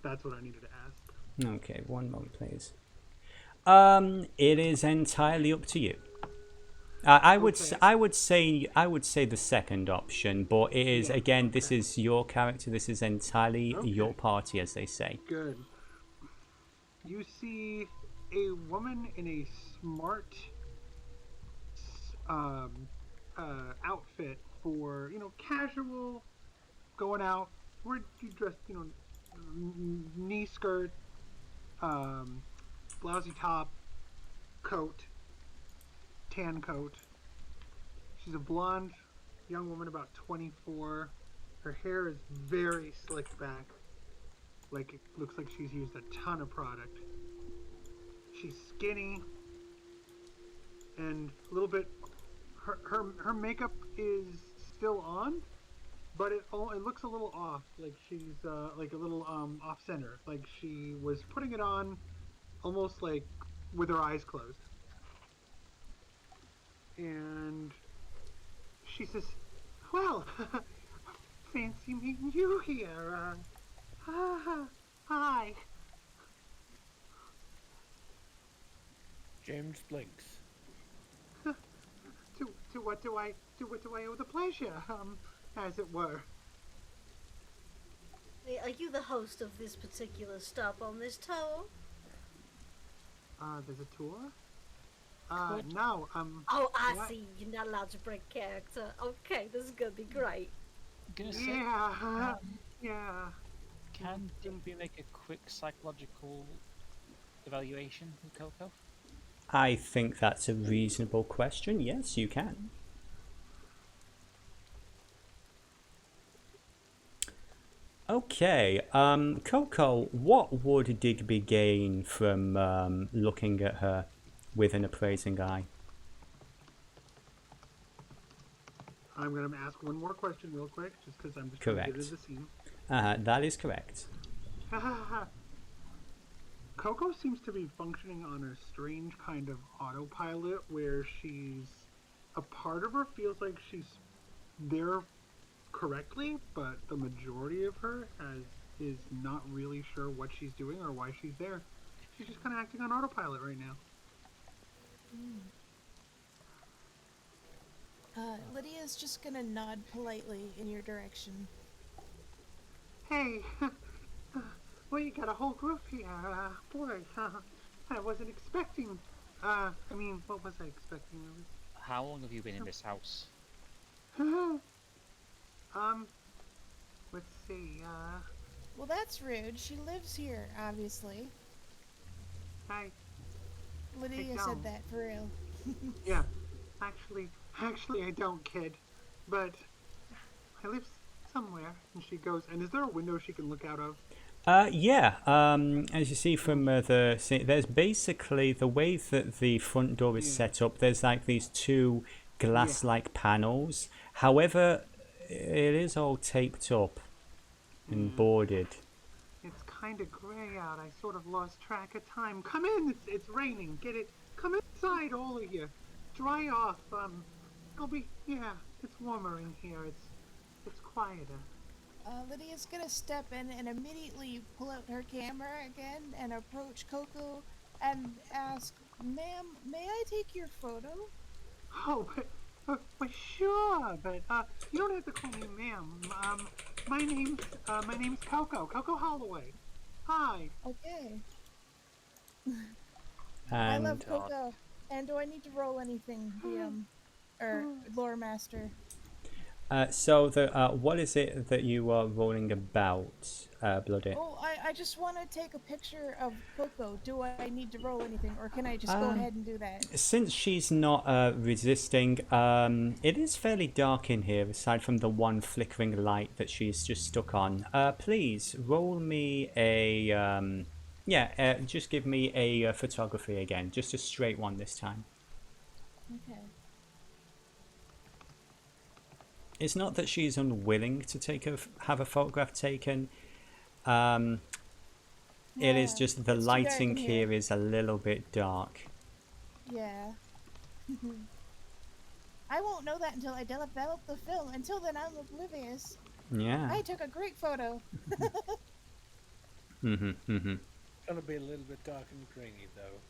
That's what I needed to ask. Okay, one moment, please. It is entirely up to you. I would say the second option, but it is again. This is your character. This is entirely your party, as they say. Good. You see a woman in a smart outfit for casual going out. Where you dressed, knee skirt, blousy top, coat, tan coat. She's a blonde young woman, about 24. Her hair is very slicked back, like it looks like she's used a ton of product. She's skinny and a little bit. Her makeup is still on, but it looks a little off, like she's like a little off center, like she was putting it on almost like with her eyes closed. And she says, "Well, fancy meeting you here. Hi." James blinks. To what do I owe the pleasure? As it were. Are you the host of this particular stop on this tour? There's a tour? No, Oh, I what? see. You're not allowed to break character. Okay, this is gonna be great. Gonna say, Yeah. can we make a quick psychological evaluation with Coco? I think that's a reasonable question. Yes, you can. Okay, Coco, what would Digby gain from looking at her with an appraising eye? I'm going to ask one more question real quick, just because I'm just trying to get into the scene. That is correct. Coco seems to be functioning on a strange kind of autopilot where a part of her feels like she's there correctly, but the majority of her is not really sure what she's doing or why she's there. She's just kind of acting on autopilot right now. Lydia's just gonna nod politely in your direction. Hey, well, you got a whole group here. Boy, I wasn't expecting. What was I expecting? How long have you been in this house? Let's see. Well, that's rude. She lives here, obviously. I Lydia don't. said that for real. Yeah, actually, I don't, kid. But I live somewhere. And she goes, and is there a window she can look out of? Yeah, as you see from there's basically the way that the front door is set up, there's like these two glass-like panels. However, it is all taped up and boarded. It's kind of gray out. I sort of lost track of time. Come in. It's raining. Get it. Come inside, all of you. Dry off. I'll be. Yeah, it's warmer in here. It's quieter. Lydia's gonna step in and immediately pull out her camera again and approach Coco and ask, "Ma'am, may I take your photo?" Oh, but sure. But you don't have to call me ma'am. My name's Coco Holloway. Hi. Okay. And I love Coco. And do I need to roll anything, DM or lore master? so what is it that you are rolling about, Bloody? Oh, I just want to take a picture of Coco. Do I need to roll anything, or can I just go ahead and do that? Since she's not resisting, it is fairly dark in here, aside from the one flickering light that she's just stuck on. Please roll me a just give me a photography again, just a straight one this time. Okay. It's not that she's unwilling to have a photograph taken. It is just the it's too dark lighting in here is a little bit dark. Yeah. I won't know that until I develop the film. Until then, I'm oblivious. Yeah. I took a great photo. It's gonna be a little bit dark and grainy, though.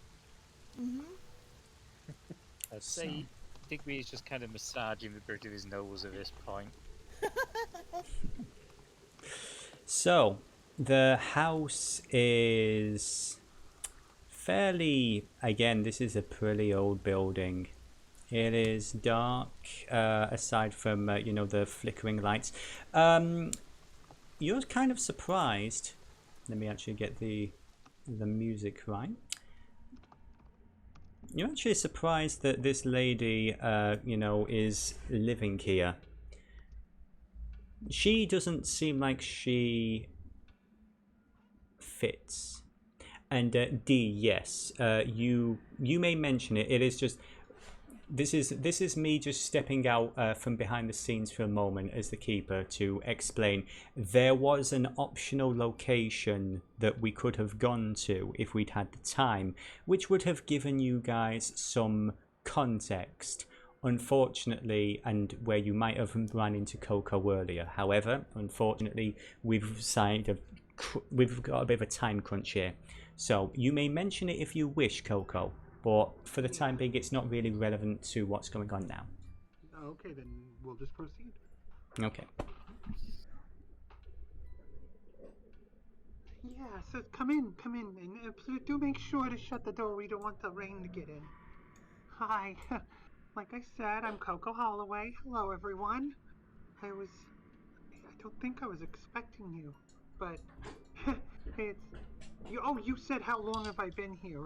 I'd say Digby is just kind of massaging the bridge of his nose at this point. So, the house is fairly, again, this is a pretty old building. It is dark, aside from, the flickering lights. You're kind of surprised. Let me actually get the music right. You're actually surprised that this lady, is living here. She doesn't seem like she fits. And D, yes, you may mention it. It is just this is me just stepping out from behind the scenes for a moment as the keeper to explain. There was an optional location that we could have gone to if we'd had the time, which would have given you guys some context. Unfortunately, and where you might have run into Coco earlier. However, unfortunately, we've got a bit of a time crunch here. So you may mention it if you wish, Coco, but for the time being, it's not really relevant to what's going on now. Okay, then we'll just proceed. Okay. Yeah, so come in, and do make sure to shut the door. We don't want the rain to get in. Hi. Like I said, I'm Coco Holloway. Hello, everyone. I don't think I was expecting you, but you said how long have I been here?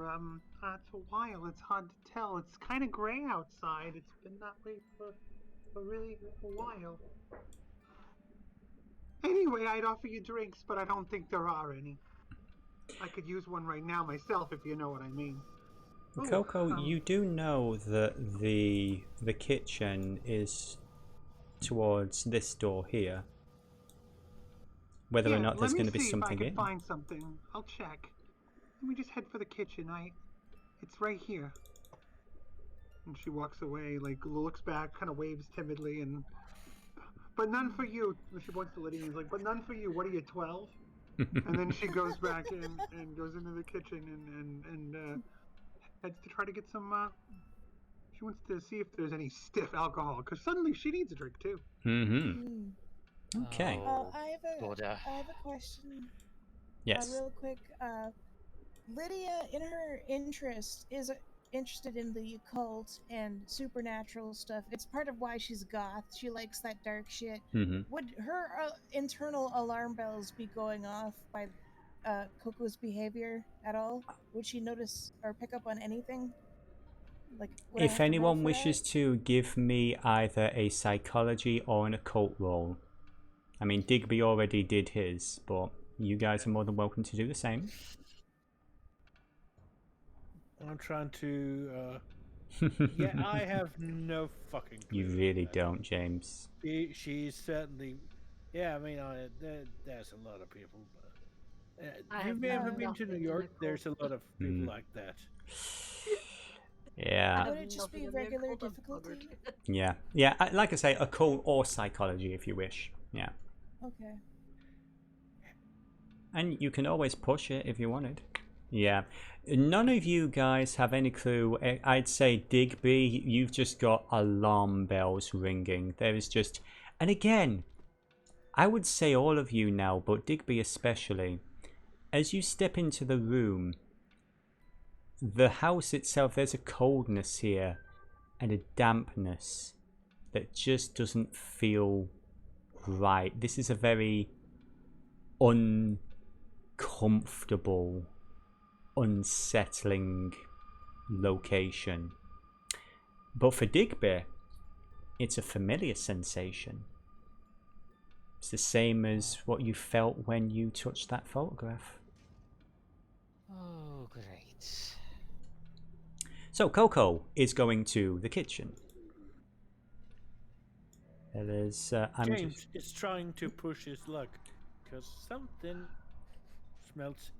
It's a while. It's hard to tell. It's kind of gray outside. It's been that way for really a while. Anyway, I'd offer you drinks, but I don't think there are any. I could use one right now myself, if you know what I mean. Coco, you do know that the kitchen is towards this door here. Whether or not there's going to be something if I in. can find something. I'll check. Let me just head for the kitchen. It's right here. And she walks away, looks back, kind of waves timidly, but none for you. She points to Lydia and is like, but none for you. What are you, 12? And then she goes back in and goes into the kitchen and heads to try to get some. She wants to see if there's any stiff alcohol, because suddenly she needs a drink too. Okay. I have a question. Yes. Real quick. Lydia, in her interest, is interested in the occult and supernatural stuff. It's part of why she's goth. She likes that dark shit. Would her internal alarm bells be going off by Coco's behavior at all? Would she notice or pick up on anything? If anyone wishes to give me either a psychology or an occult roll. I mean, Digby already did his, but you guys are more than welcome to do the same. I'm trying to Yeah, I have no fucking clue. You really don't, James. She's certainly. Yeah, I mean, there's a lot of people. I You've have ever been to nothing New in York? the There's a lot of people Mm. like that. Yeah. Would it just be regular difficulty? Yeah. Yeah. Like I say, occult or psychology if you wish. Yeah. Okay. And you can always push it if you wanted. Yeah. None of you guys have any clue. I'd say Digby, you've just got alarm bells ringing. There is just. And again, I would say all of you now, but Digby especially. As you step into the room, the house itself, there's a coldness here and a dampness that just doesn't feel right. This is a very uncomfortable, unsettling location. But for Digby, it's a familiar sensation. It's the same as what you felt when you touched that photograph. Oh, great. So Coco is going to the kitchen. James James is trying to push his luck because something smells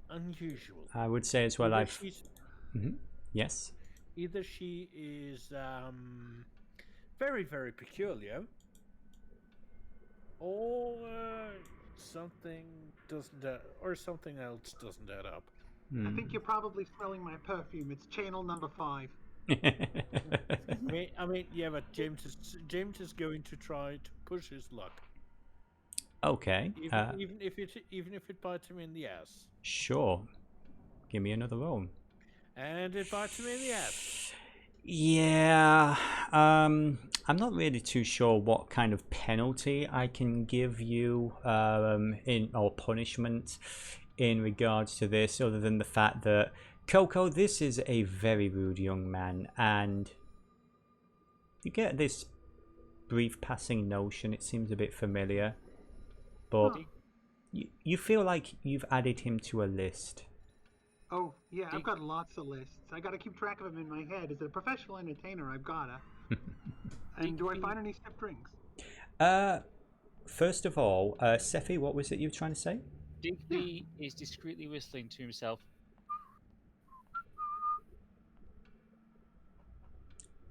unusual. I would say as well. Yes. Either she is very, very peculiar, or something doesn't, or something else doesn't add up. I think you're probably smelling my perfume. It's channel number 5. I mean, yeah, but James is going to try to push his luck, Okay. even if it bites him in the ass. Sure. Give me another roll. And it bites him in the ass. Yeah. I'm not really too sure what kind of penalty I can give you or punishment in regards to this, other than the fact that Coco, this is a very rude young man, and you get this brief passing notion. It seems a bit familiar, but you feel like you've added him to a list. Oh, yeah, I've got lots of lists. I gotta keep track of them in my head. As a professional entertainer, I've gotta. And do I find any stiff drinks? First of all, Sephi, what was it you were trying to say? Digby is discreetly whistling to himself.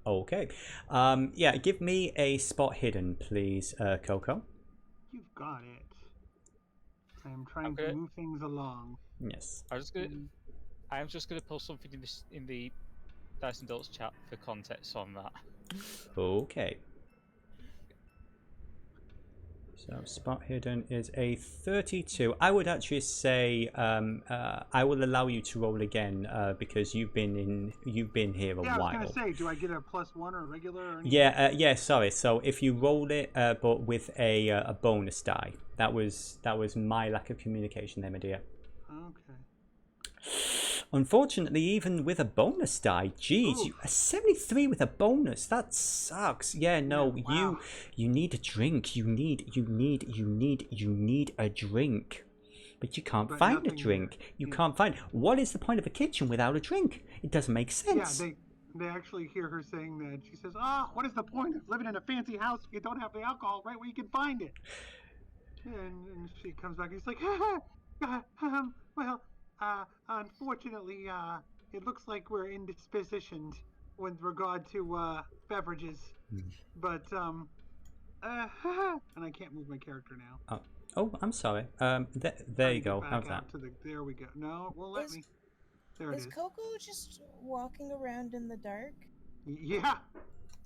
Okay. Yeah, give me a spot hidden, please, Coco. You've got it. I'm trying to move things along. Yes. I'm just gonna post something in the Dice and Adults chat for context on that. Okay. So spot hidden is a 32. I would actually say I will allow you to roll again because you've been here a while. Yeah, I was gonna say, do I get a +1 or a regular? Or anything? Yeah. Sorry. So if you rolled it, but with a bonus die, that was my lack of communication there, my dear. Okay. Unfortunately, even with a bonus die, geez, a 73 with a bonus, that sucks. Yeah, no, wow. you need a drink. You need a drink. But you can't find a drink. You can't find. What is the point of a kitchen without a drink? It doesn't make sense. Yeah, they actually hear her saying that. She says, what is the point of living in a fancy house if you don't have the alcohol right where you can find it? And she comes back and she's like, unfortunately, it looks like we're indispositioned with regard to beverages. But, and I can't move my character now. Oh, I'm sorry. There you go. How's that? There we go. No, it won't let me. There it is. Is Coco just walking around in the dark? Yeah.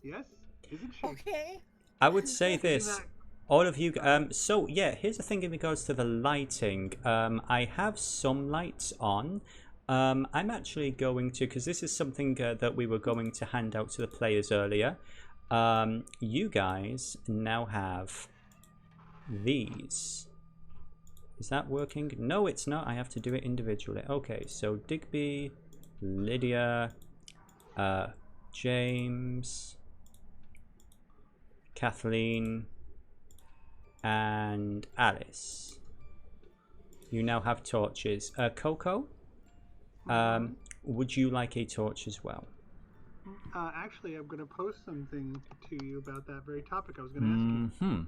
Yes. Isn't she? Okay. I would say this. All of you, so yeah, here's the thing in regards to the lighting. I have some lights on. I'm actually going to, because this is something that we were going to hand out to the players earlier. You guys now have these. Is that working? No, it's not. I have to do it individually. Okay, so Digby, Lydia, James, Kathleen, and Alice. You now have torches. Coco, would you like a torch as well? Actually, I'm going to post something to you about that very topic I was going to ask you. Hmm.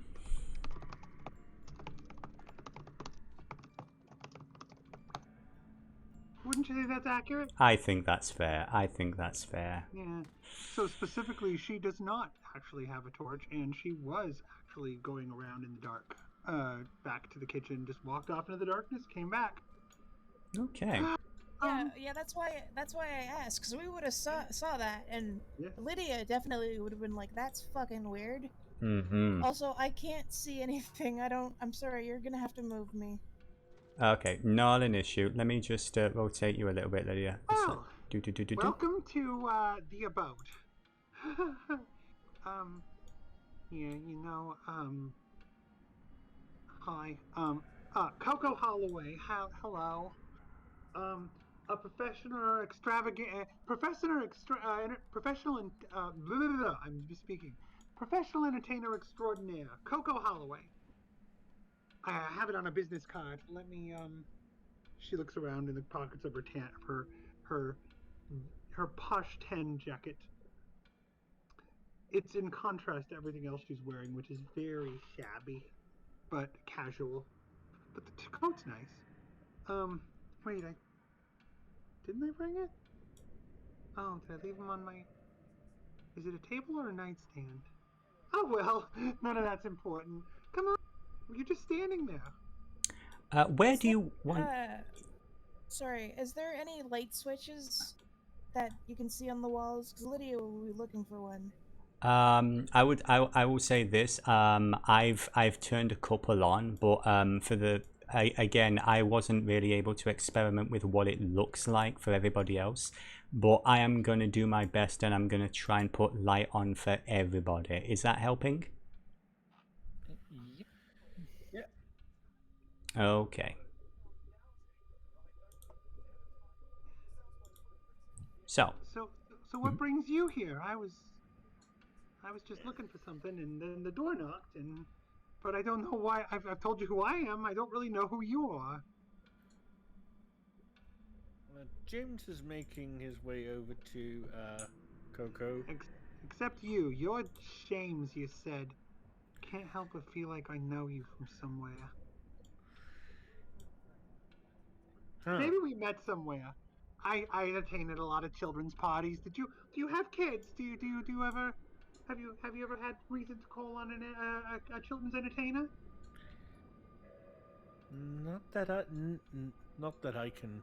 Wouldn't you say that's accurate? I think that's fair. Yeah. So specifically, she does not actually have a torch, and she was actually going around in the dark. Back to the kitchen, just walked off into the darkness, came back. Okay. Yeah, that's why I asked, because we would have saw that, and Yeah. Lydia definitely would have been like, "That's fucking weird." Mm-hmm. Also, I can't see anything. I'm sorry. You're gonna have to move me. Okay, not an issue. Let me just rotate you a little bit, Lydia. Oh, Do. welcome to the abode. Yeah, hi. Coco Holloway. Hello. A professional, extravagant, professional, and blah, blah, blah, I'm just speaking. Professional entertainer extraordinaire, Coco Holloway. I have it on a business card. Let me. She looks around in the pockets of her her posh tan jacket. It's in contrast to everything else she's wearing, which is very shabby, but casual. But the coat's nice. Wait, didn't I bring it? Oh, did I leave them on my... Is it a table or a nightstand? Oh, well, none of that's important. Come on, you're just standing there. Where do you want... Sorry, is there any light switches that you can see on the walls? Because Lydia will be looking for one. I will say this. I've turned a couple on, but for the again, I wasn't really able to experiment with what it looks like for everybody else. But I am gonna do my best, and I'm gonna try and put light on for everybody. Is that helping? Yep. Okay. So what brings you here? I was just looking for something, and then the door knocked, but I don't know why. I've told you who I am. I don't really know who you are. James is making his way over to Coco. Except you. You're James, you said. Can't help but feel like I know you from somewhere. Huh. Maybe we met somewhere. I entertain at a lot of children's parties. Do you have kids? Do you ever have you ever had reason to call on a children's entertainer? Not that I can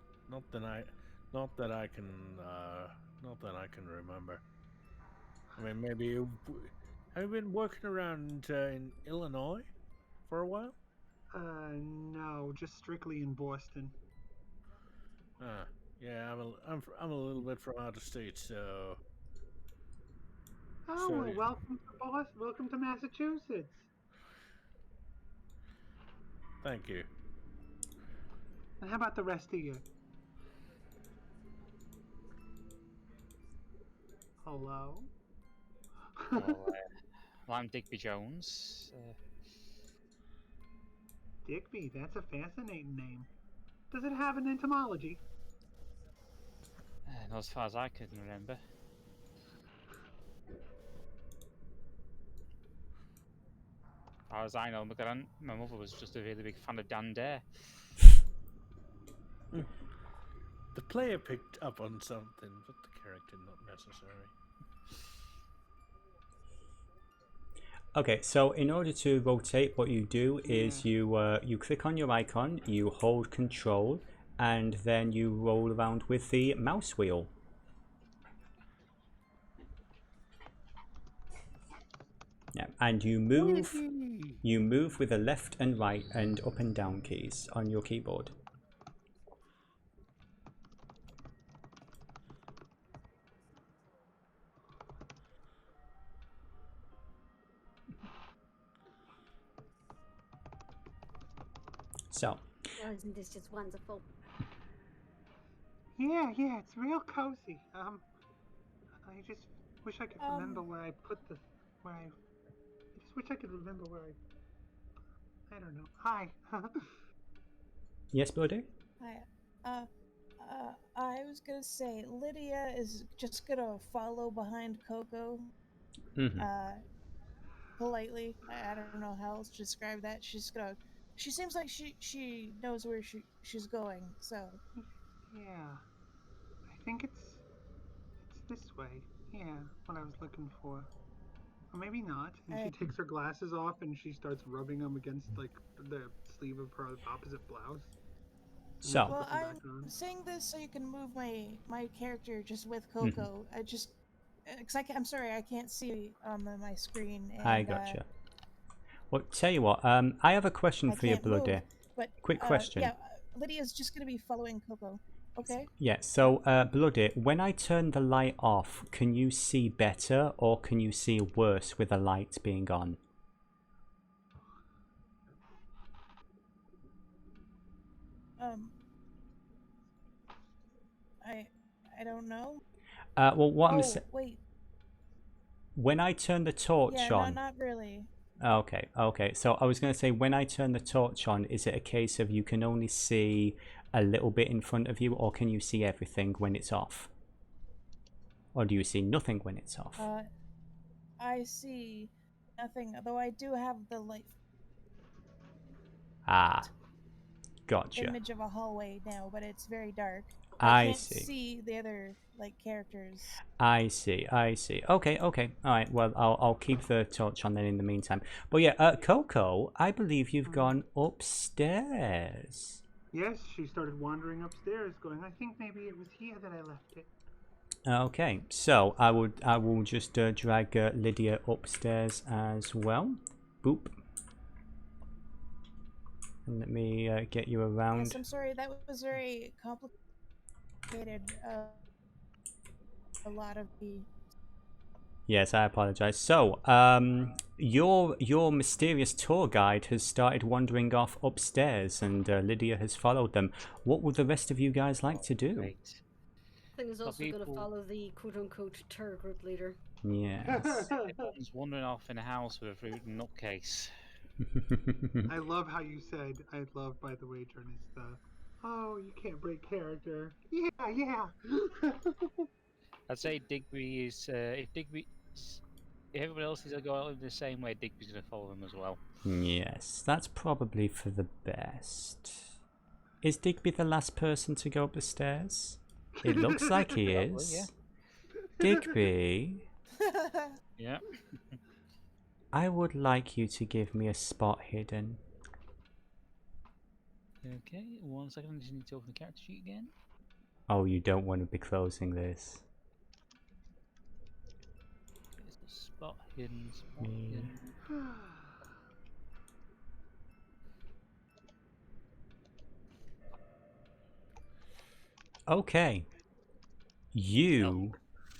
remember. I mean, maybe have you been working around in Illinois for a while? No, just strictly in Boston. Yeah, I'm a little bit from out of state, so. Oh, well, welcome to Boston. Welcome to Massachusetts. Thank you. And how about the rest of you? Hello? Well, I'm Digby Jones. Digby, that's a fascinating name. Does it have an etymology? Not as far as I can remember. As far as I know, my mother was just a really big fan of Dan Dare. The player picked up on something, but the character not necessary. Okay, so in order to rotate, what you do is you click on your icon, you hold Control, and then you roll around with the mouse wheel. Yeah, and you move with the left and right and up and down keys on your keyboard. So. Oh, isn't this just wonderful? Yeah, it's real cozy. I just wish I could remember where I put I just wish I could remember where I don't know. Hi. Yes, Buddy? Hi. I was gonna say Lydia is just gonna follow behind Coco, Mhm. politely. I don't know how else to describe that. She's gonna. She seems like she knows where she's going. So Yeah, I think it's this way. Yeah, what I was looking for. Or maybe not. And she I takes her glasses off and she starts rubbing them against like the sleeve of her opposite blouse. And then she So, well, puts them back I'm on. saying this so you can move my character just with mhm, Coco. I just because I'm sorry I can't see on my screen I and gotcha. Well, tell you what, I have a question I for you, can't move. Bloody. But Quick question. yeah, Lydia's just gonna be following Coco. Okay. Yeah, so, Bloody, when I turn the light off, can you see better or can you see worse with the light being on? Um, I I don't know. Well, what I'm Oh saying, wait, when I turn the torch yeah, no, on, not really. okay, okay. So I was going to say, when I turn the torch on, is it a case of you can only see a little bit in front of you, or can you see everything when it's off? Or do you see nothing when it's off? I see nothing. Though I do have the light Ah, gotcha. image of a hallway now, but it's very dark. I I can't see. see the other like characters. I see. I see. Okay, okay. All right. Well, I'll keep the torch on then in the meantime. But yeah, Coco, I believe you've Mhm. gone upstairs. Yes, she started wandering upstairs, going, I think maybe it was here that I left it. Okay, so I will just drag Lydia upstairs as well. Boop. And let me get you around. Yes, I'm sorry. That was very complicated. A lot of the Yes, I apologize. So, your mysterious tour guide has started wandering off upstairs, and Lydia has followed them. What would the rest of you guys like to do? Great. I think is Got also going to people. follow the quote-unquote tour group leader. Yes. Everyone's wandering off in a house with a fruit nutcase. I love how you said, I love, by the way, Journeys, oh, you can't break character. Yeah, yeah. I'd say Digby is if everyone else is going to go out in the same way, Digby's going to follow them as well. Yes, that's probably for the best. Is Digby the last person to go up the stairs? It looks like he Probably, yeah. is. Digby, Yeah. I would like you to give me a spot hidden. Okay, 1 second. I just need to open the character sheet again. Oh, you don't want to be closing this. Okay, so spot hidden, spot Me. hidden. Okay. You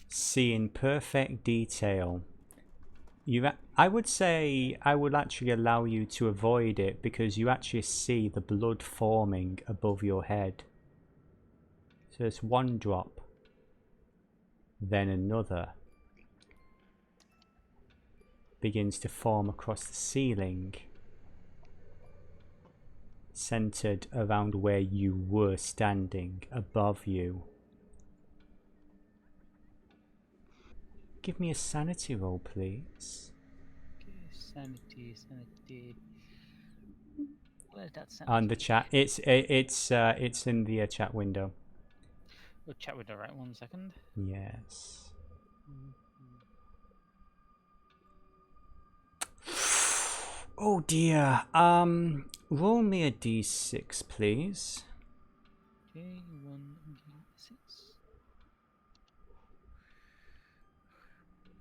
see in perfect detail. I would say I would actually allow you to avoid it because you actually see the blood forming above your head. So it's one drop, then another begins to form across the ceiling, centered around where you were standing, above you. Give me a sanity roll, please. Okay, sanity. Where's that sanity? On the chat, it's in the chat window. We'll chat with her right 1 second. Yes. Oh dear. Roll me a d6, please. Okay, 1d6.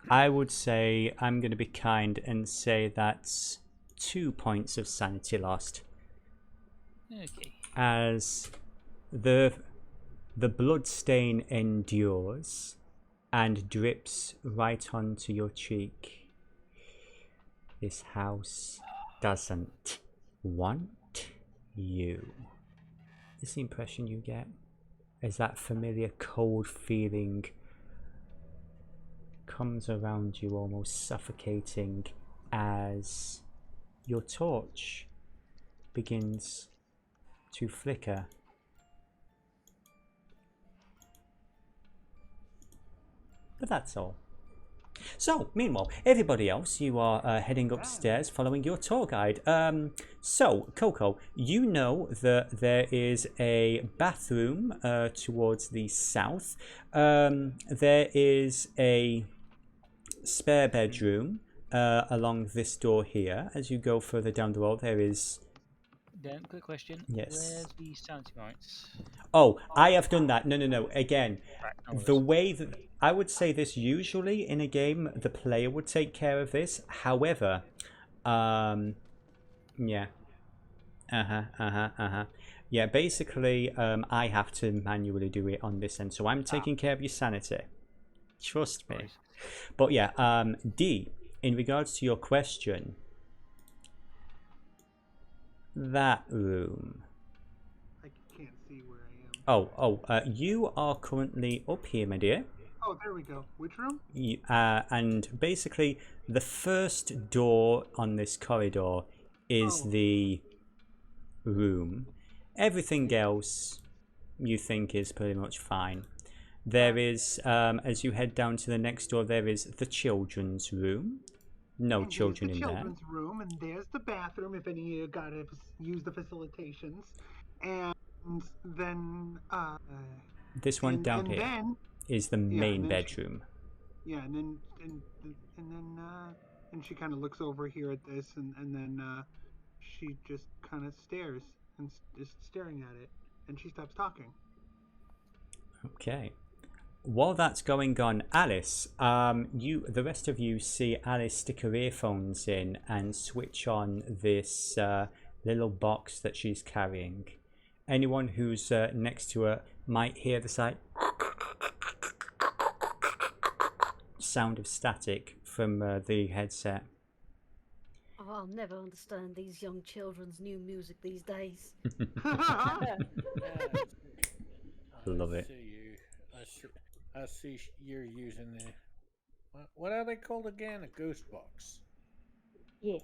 I would say I'm going to be kind and say that's 2 points of sanity lost. Okay. As the blood stain endures and drips right onto your cheek. This house doesn't want you. This is the impression you get as that familiar cold feeling comes around you, almost suffocating, as your torch begins to flicker. But that's all. So, meanwhile, everybody else, you are heading upstairs following your tour guide. So, Coco, you know that there is a bathroom towards the south. There is a spare bedroom along this door here. As you go further down the road, there is... Then, quick question. Yes. Where's the sanity points? Oh, I have done that. No. Again, Right, no the worries. way that I would say this usually in a game, the player would take care of this. However, yeah. Yeah, basically, I have to manually do it on this end. So I'm taking care of your sanity. Trust me. Right. But yeah, D, in regards to your question, that room. I can't see where I am. You are currently up here, my dear. Oh, there we go. Which room? And basically, the first door on this corridor is the room. Everything else you think is pretty much fine. There is, as you head down to the next door, there is the children's room. No And children there's in the there. children's room, and there's the bathroom if any of you got to use the facilitations. And then, This one down here then, is the main bedroom. And she kind of looks over here at this, and then she just kind of stares and is staring at it, and she stops talking. Okay. While that's going on, Alice, the rest of you see Alice stick her earphones in and switch on this little box that she's carrying. Anyone who's next to her might hear the sound of static from the headset. Oh, I'll never understand these young children's new music these days. Love it. I see you're using the... What are they called again? A ghost box. Yeah.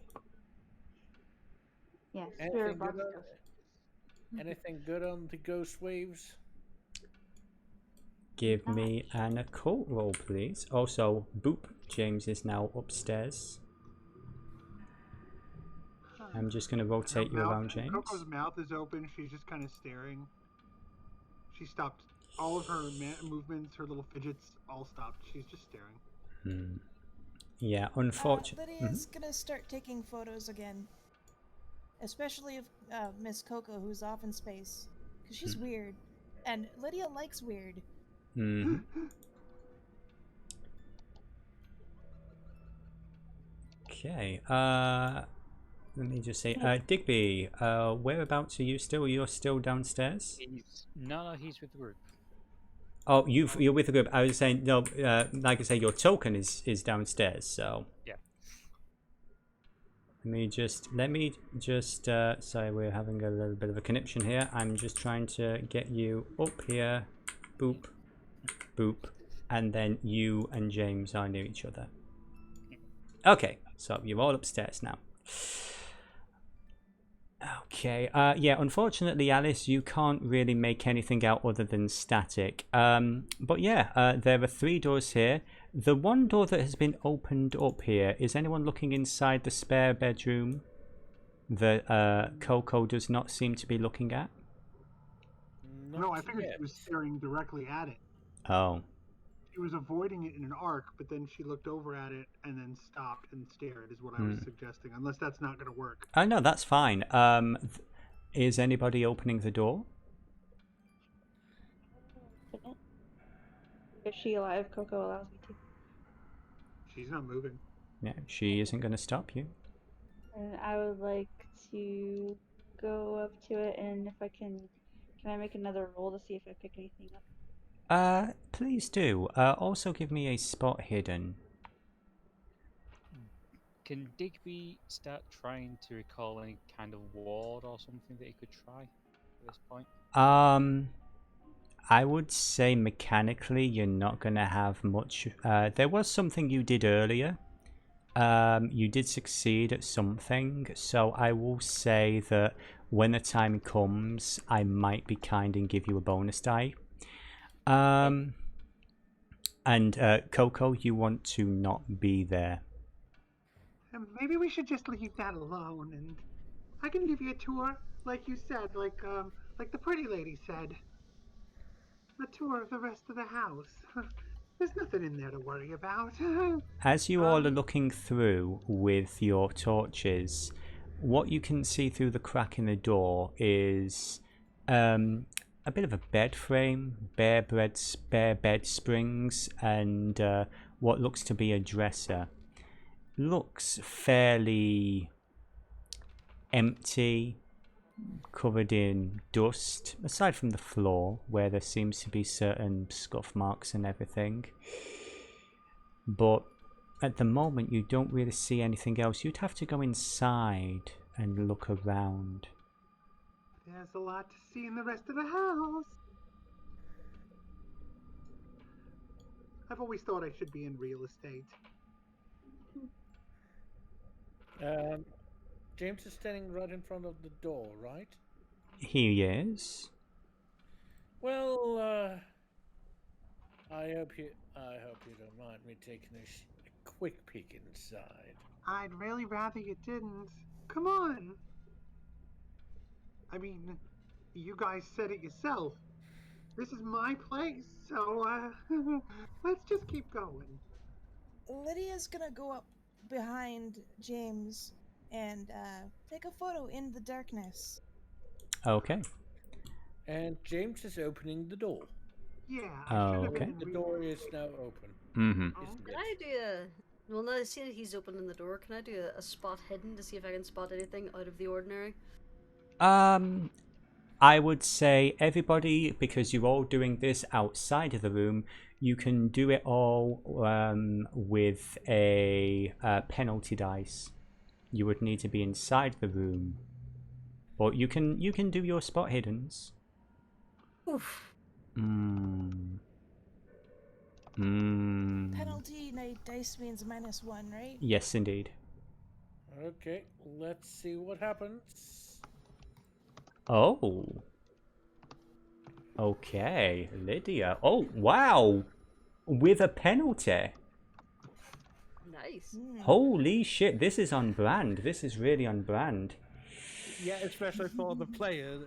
Yeah, Anything spirit box. good on, anything good on the ghost waves? Give me an occult roll, please. Also, boop, James is now upstairs. I'm just going to rotate you around, James. Coco's mouth is open. She's just kind of staring. She stopped. All of her movements, her little fidgets, all stopped. She's just staring. Yeah, unfortunately. Lydia's gonna start taking photos again. Especially of Miss Coco, who's off in space. Because she's weird. And Lydia likes weird. Okay, let me just say, Digby, whereabouts are you still? You're still downstairs? No, he's with the group. Oh, you're with the group. I was saying, no, like I say, your token is downstairs, so... Yeah. Let me just, sorry, we're having a little bit of a connection here. I'm just trying to get you up here. Boop, boop. And then you and James are near each other. Okay, so you're all upstairs now. Okay, yeah, unfortunately, Alice, you can't really make anything out other than static. But yeah, there are 3 doors here. The one door that has been opened up here, is anyone looking inside the spare bedroom that Coco does not seem to be looking at? No, I figured she was staring directly at it. Oh. She was avoiding it in an arc, but then she looked over at it and then stopped and stared, is what I was suggesting, unless that's not going to work. Oh, no, that's fine. Is anybody opening the door? Is she alive? Coco allows me to. She's not moving. Yeah, she isn't going to stop you. And I would like to go up to it, and if I can I make another roll to see if I pick anything up? Please do. Also give me a spot hidden. Can Digby start trying to recall any kind of ward or something that he could try at this point? I would say mechanically you're not going to have much. There was something you did earlier. You did succeed at something, so I will say that when the time comes, I might be kind and give you a bonus die. And Coco, you want to not be there. Maybe we should just leave that alone, and I can give you a tour, like you said, like the pretty lady said. A tour of the rest of the house. There's nothing in there to worry about. As you all are looking through with your torches, what you can see through the crack in the door is a bit of a bed frame, bare bed springs, and what looks to be a dresser. Looks fairly empty, covered in dust, aside from the floor where there seems to be certain scuff marks and everything. But at the moment you don't really see anything else. You'd have to go inside and look around. There's a lot to see in the rest of the house. I've always thought I should be in real estate. James is standing right in front of the door, right? He is. Well, I hope you don't mind me taking a quick peek inside. I'd really rather you didn't. Come on. I mean, you guys said it yourself. This is my place, so let's just keep going. Lydia's gonna go up behind James and take a photo in the darkness. Okay. And James is opening the door. Yeah, I should have Okay. been in The real door is now open. Mm-hmm. Oh, Can I do well, now seeing that he's opening the door, can I do a spot hidden to see if I can spot anything out of the ordinary? I would say everybody, because you're all doing this outside of the room, you can do it all with a penalty dice. You would need to be inside the room, but you can do your spot hiddens. Oof. Penalty dice means -1, right? Yes, indeed. Okay, let's see what happens. Oh. Okay, Lydia. Oh, wow. With a penalty. Nice. Holy shit, this is on brand. This is really on brand. Yeah, especially for the player.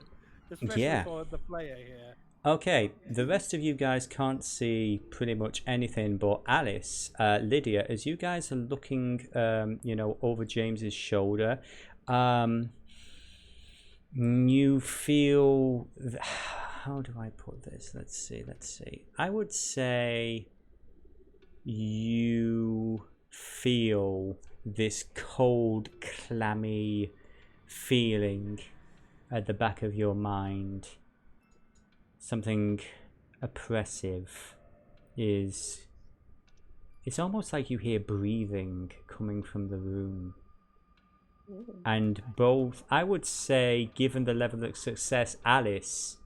Especially Yeah. for the player here. Okay, the rest of you guys can't see pretty much anything, but Alice, Lydia, as you guys are looking, over James's shoulder, you feel. How do I put this? Let's see. I would say you feel this cold, clammy feeling at the back of your mind. Something oppressive is. It's almost like you hear breathing coming from the room. And both, I would say, given the level of success, Alice,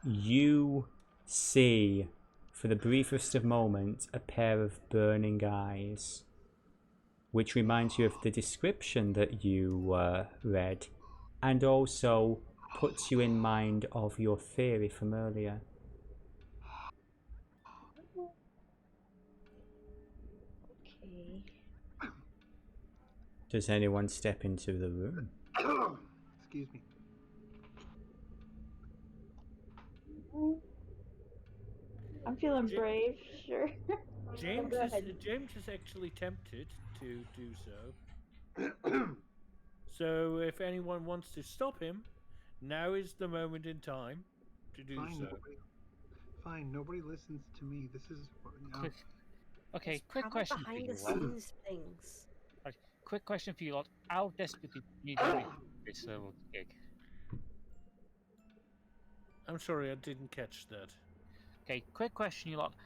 you see, for the briefest of moments, a pair of burning eyes, which reminds you of the description that you read, and also puts you in mind of your theory from earlier. Okay. Does anyone step into the room? Excuse me. I'm feeling Ja- brave, sure. James Go is, ahead. James is actually tempted to do so. So if anyone wants to stop him, now is the moment in time to do Fine, so. nobody listens to me. This is Quick. Okay, It's quick probably question for behind you the lot. scenes things. Quick question for you lot. How desperate do you need this gig? I'm sorry, I didn't catch that. Okay, quick question, you lot.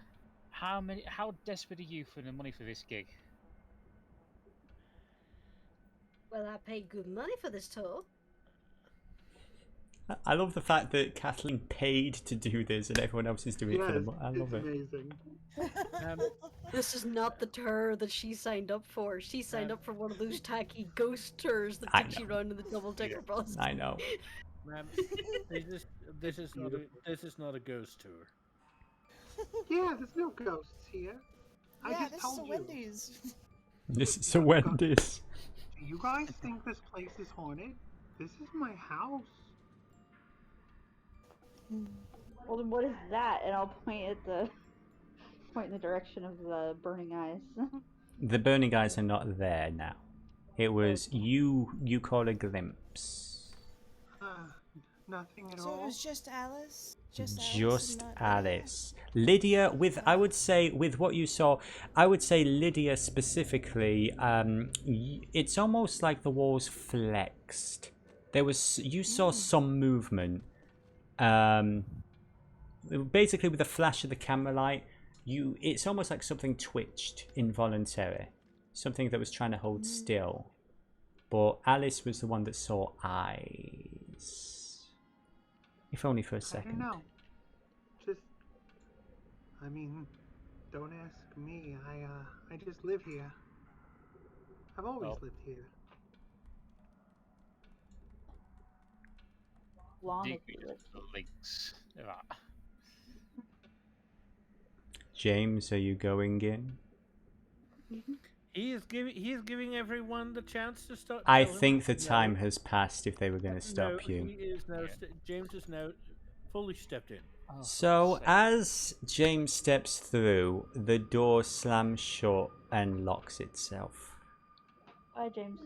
How desperate are you for the money for this gig? Well, I paid good money for this tour. I love the fact that Kathleen paid to do this and everyone else is doing it for the money. I love it's it. amazing. This is not the tour that she signed up for. She signed up for one of those tacky ghost tours that I takes you know. around in the double decker bus. I know. Ma'am, this is not a ghost tour. Yeah, there's no ghosts here. I Yeah, just this is told a you. Wendy's. This is a Wendy's. Do you guys think this place is haunted? This is my house. Well, then what is that? And I'll point in the direction of the burning eyes. The burning eyes are not there now. It was you caught a glimpse. Nothing at So all. it was just Alice? Just Alice? Just and not Alice. Lydia, with I would say with what you saw, I would say Lydia specifically. It's almost like the walls flexed. You saw some movement. Basically, with the flash of the camera light, it's almost like something twitched involuntarily, something that was trying to hold still. But Alice was the one that saw eyes, if only for a I second. don't know. I mean, don't ask me. I just live here. I've always lived here. Long as Degree we live. of links. That. James, are you going in? He is giving everyone the chance to stop. I tell him think the no. time has passed if they were going to stop No, you. He is now. James has now fully stepped in. Oh, So, for as James steps through, the door slams shut and locks itself. Bye, James.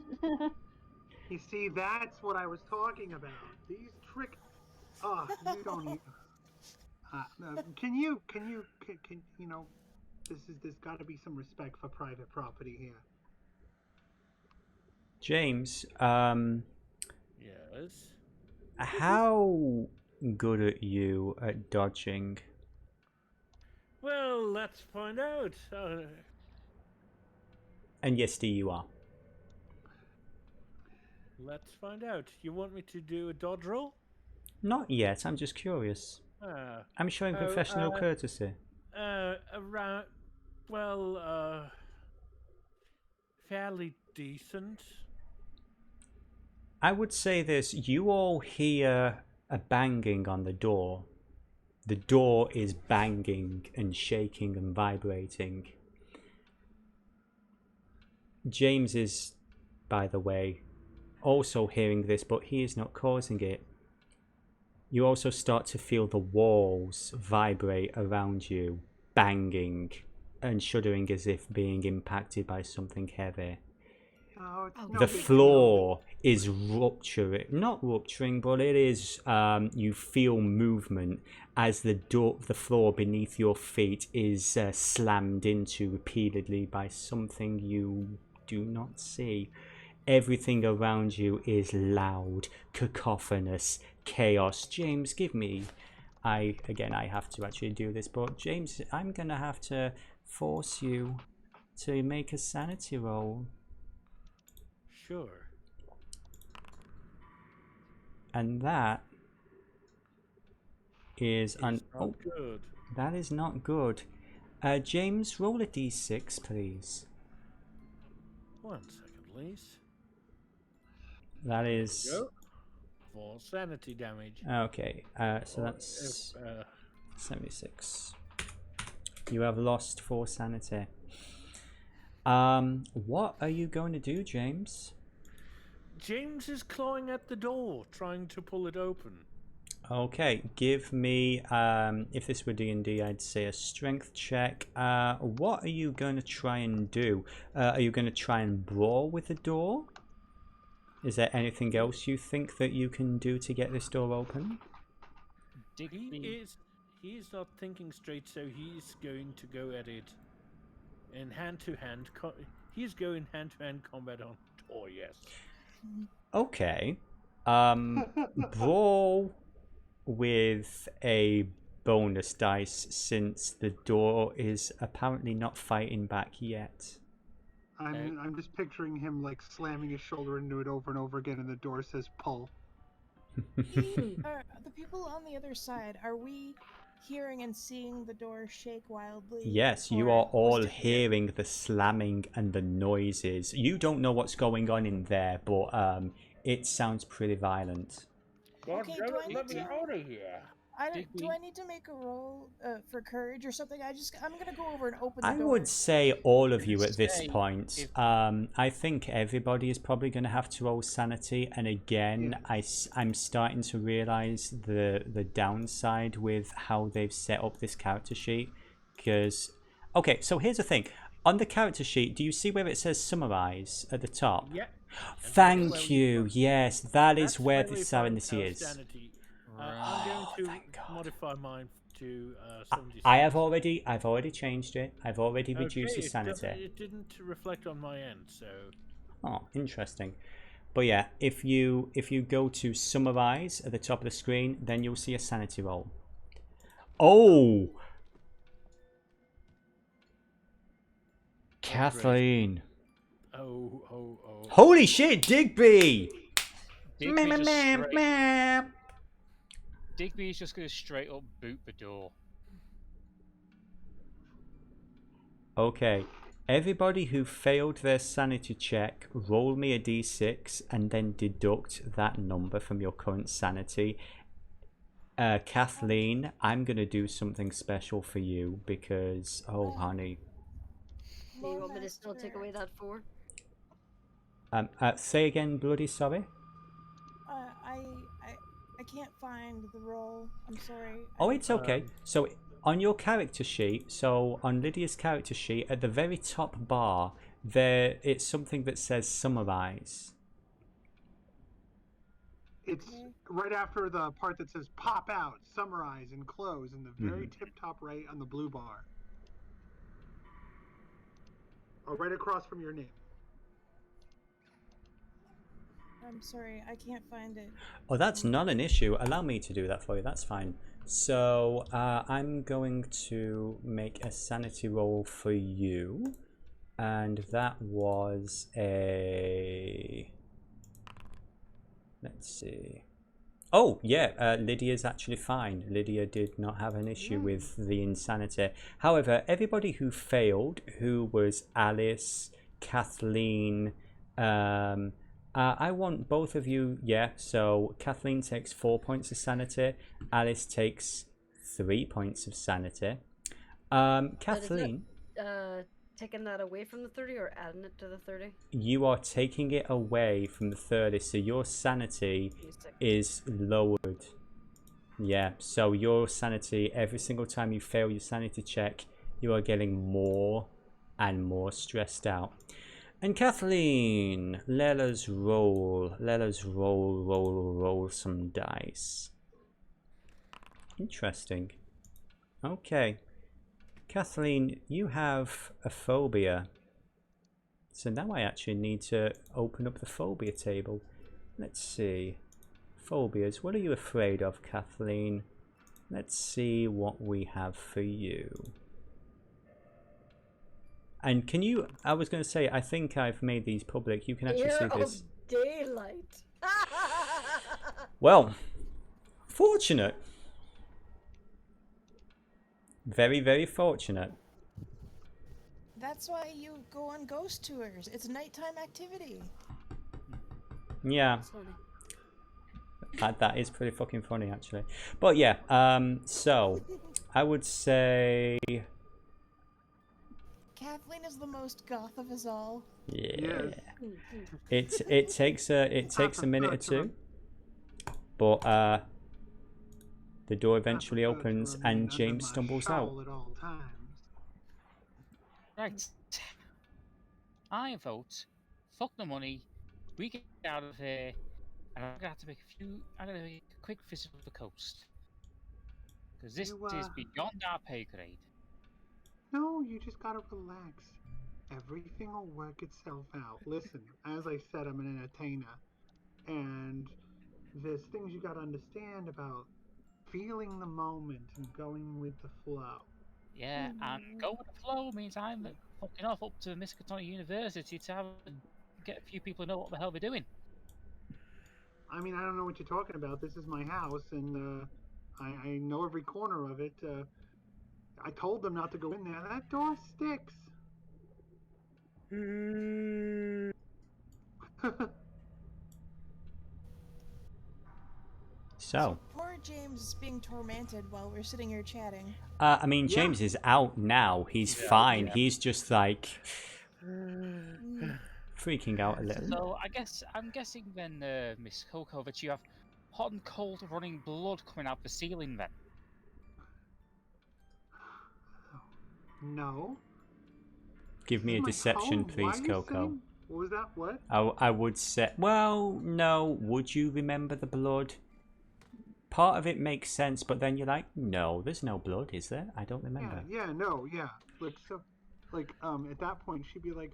You see, that's what I was talking about. These trick. You don't even. Can you know? There's got to be some respect for private property here. James, Yes. how good are you at dodging? Well, let's find out. And yes, Steve, you are. Let's find out. You want me to do a dodge roll? Not yet, I'm just curious. I'm showing professional courtesy. Around. Well, fairly decent. I would say this, you all hear a banging on the door. The door is banging and shaking and vibrating. James is, by the way, also hearing this, but he is not causing it. You also start to feel the walls vibrate around you, banging and shuddering as if being impacted by something heavy. Oh, it's no The big floor is rupturing, not rupturing, but it is, you feel movement as the floor beneath your feet is slammed into repeatedly by something you do not see. Everything around you is loud, cacophonous, chaos. James, give me... I have to actually do this, but James, I'm going to have to force you to make a sanity roll. Sure. And that is... It's not good. That is not good. James, roll a d6, please. 1 second, please. That is... Go. 4 sanity damage. Okay, so that's 76. You have lost 4 sanity. What are you going to do, James? James is clawing at the door, trying to pull it open. Okay, give me, if this were D&D, I'd say a strength check. What are you going to try and do? Are you going to try and brawl with the door? Is there anything else you think that you can do to get this door open? He is not thinking straight, so he's going to go at it in hand-to-hand. He's going hand-to-hand combat on door, yes. Okay. Brawl with a bonus dice since the door is apparently not fighting back yet. I'm just picturing him like slamming his shoulder into it over and over again, and the door says pull. Are the people on the other side, are we hearing and seeing the door shake wildly? Yes, you are all hearing the slamming and the noises. You don't know what's going on in there, but it sounds pretty violent. Okay, do I need let me to... out of here. Digby. Do I need to make a roll for courage or something? I'm gonna go over and open the I door. would say all of you Gonna at this say, point. if- I think everybody is probably going to have to roll sanity. And again, I'm starting to realize the downside with how they've set up this character sheet. Because, okay, so here's the thing. On the character sheet, do you see where it says summarize at the top? Yeah. And Thank you. Yes, that is that's where when the we find sanity our is. sanity. I'm Right. going to thank God. modify mine to 76. I've already changed it. I've already Okay, reduced your sanity. it didn't reflect on my end, so Oh, interesting. But yeah, if you go to summarize at the top of the screen, then you'll see a sanity roll. Oh, Kathleen! oh. Holy shit, Digby! Digby's just gonna straight up boot the door. Okay, everybody who failed their sanity check, roll me a d6 and then deduct that number from your current sanity. Kathleen, I'm gonna do something special for you because, oh honey. Do you want me to still take away that 4? Say again, bloody sorry. I can't find the roll. I'm sorry. Oh, it's okay. So on your character sheet, so on Lydia's character sheet, at the very top bar, it's something that says summarize. It's right after the part that says pop out, summarize, and close in the very tip top right on the blue bar. Or right across from your name. I'm sorry, I can't find it. Oh, that's not an issue. Allow me to do that for you. That's fine. So I'm going to make a sanity roll for you. And that was a... Let's see. Oh, yeah, Lydia's actually fine. Lydia did not have an issue with the insanity. However, everybody who failed, who was Alice, Kathleen, I want both of you, so Kathleen takes 4 points of sanity, Alice takes 3 points of sanity. Kathleen... Taking that away from the 30 or adding it to the 30? You are taking it away from the 30, so your sanity is lowered. Yeah, so your sanity, every single time you fail your sanity check, you are getting more and more stressed out. And Kathleen, let us roll. Let us roll some dice. Interesting. Okay. Kathleen, you have a phobia. So now I actually need to open up the phobia table. Let's see. Phobias. What are you afraid of, Kathleen? Let's see what we have for you. And can you... I was going to say, I think I've made these public. You can actually see this. Daylight. Well, fortunate. Very, very fortunate. That's why you go on ghost tours. It's nighttime activity. Yeah. That is pretty fucking funny, actually. But yeah, so I would say... Kathleen is the most goth of us all. Yeah. It takes a minute or two. But the door eventually opens and James stumbles out. Right. I vote. Fuck the money. We get out of here, and I'm gonna have to make a quick visit of the coast because this is beyond our pay grade. No, you just gotta relax. Everything will work itself out. Listen, as I said, I'm an entertainer, and there's things you gotta understand about feeling the moment and going with the flow. Yeah, and go with the flow means I'm fucking off up to Miskatonic University to get a few people to know what the hell they're doing. I mean, I don't know what you're talking about. This is my house, and I know every corner of it. I told them not to go in there. That door sticks. So, poor James is being tormented while we're sitting here chatting. I mean, James is out now. He's fine. yeah. He's just like freaking out a little. So I'm guessing then, Miss Coco, that you have hot and cold running blood coming out the ceiling then. No. Give me a This is my deception, phone. Why please, are you Coco. saying- What was that? What? I would say, well, no. Would you remember the blood? Part of it makes sense, but then you're like, no, there's no blood, is there? I don't remember. Yeah. Like, so, like, at that point, she'd be like,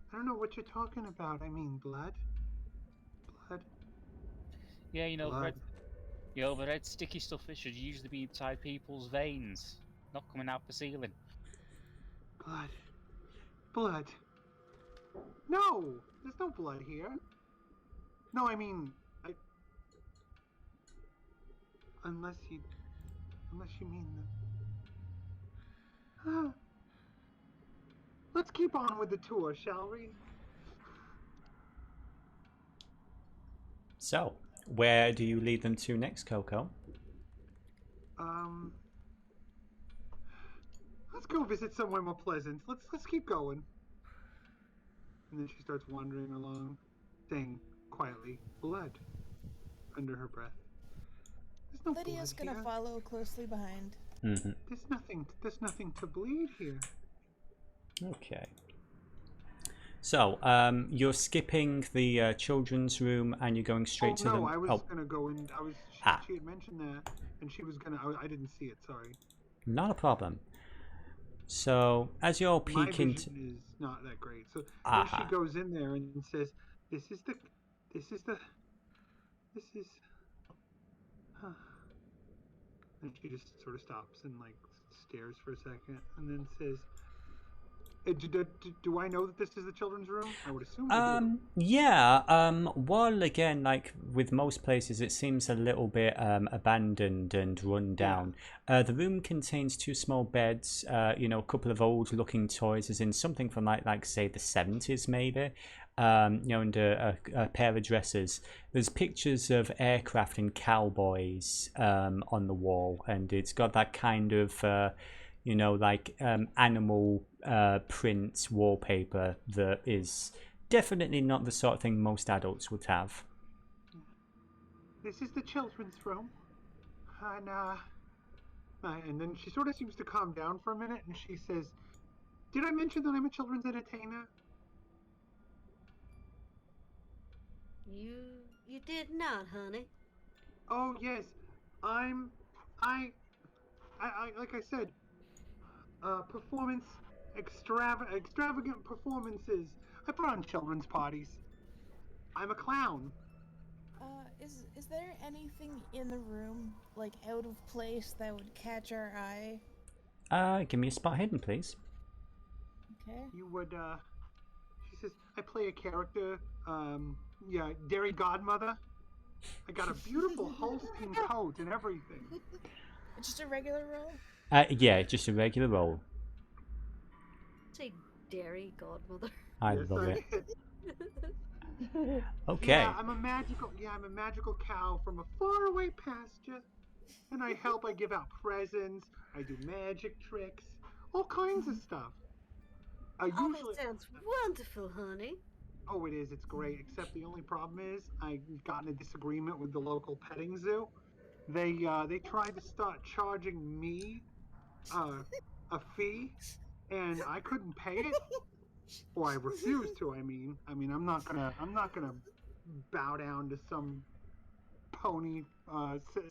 I don't know what you're talking about. I mean, blood? Blood? Yeah, you know, Blood. the red sticky stuff that should usually be inside people's veins, not coming out the ceiling. Blood. Blood. No! There's no blood here. No, I mean, unless you mean the... Let's keep on with the tour, shall we? So, where do you lead them to next, Coco? Let's go visit somewhere more pleasant. Let's keep going. And then she starts wandering along, saying quietly, blood, under her breath. There's no Lydia's blood gonna here. follow closely behind. Mm-hmm. There's nothing to bleed here. Okay. So, you're skipping the children's room and you're going straight to the... I was gonna go in. She had mentioned that, and she was gonna. I didn't see it. Sorry. Not a problem. So, as you're My peeking... vision is not that great. So then she goes in there and says, "This is. Huh." And she just sort of stops and like stares for a second, and then says, "Do I know that this is the children's room? I would assume I do." Yeah, while again, like with most places, it seems a little bit abandoned and run down. The room contains 2 small beds, a couple of old-looking toys, as in something from like say the 70s maybe, and a pair of dressers. There's pictures of aircraft and cowboys on the wall, and it's got that kind of animal print wallpaper that is definitely not the sort of thing most adults would have. This is the children's room, and then she sort of seems to calm down for a minute, and she says, "Did I mention that I'm a children's entertainer?" You did not, honey. Oh yes, I like I said, extravagant performances. I put on children's parties. I'm a clown. Is there anything in the room, like, out of place that would catch our eye? Give me a spot hidden, please. Okay. You would, she says, I play a character, Dairy Godmother. I got a beautiful Holstein coat and everything. Just a regular roll? Yeah, just a regular roll. Say dairy godmother. I love it. Okay. Yeah, I'm a magical cow from a faraway pasture. And I give out presents, I do magic tricks, all kinds of stuff. Usually... sounds wonderful, honey. Oh, it is. It's great. Except the only problem is I got in a disagreement with the local petting zoo. They tried to start charging me a fee, and I couldn't pay it. Or I refused to. I mean, I'm not gonna bow down to some pony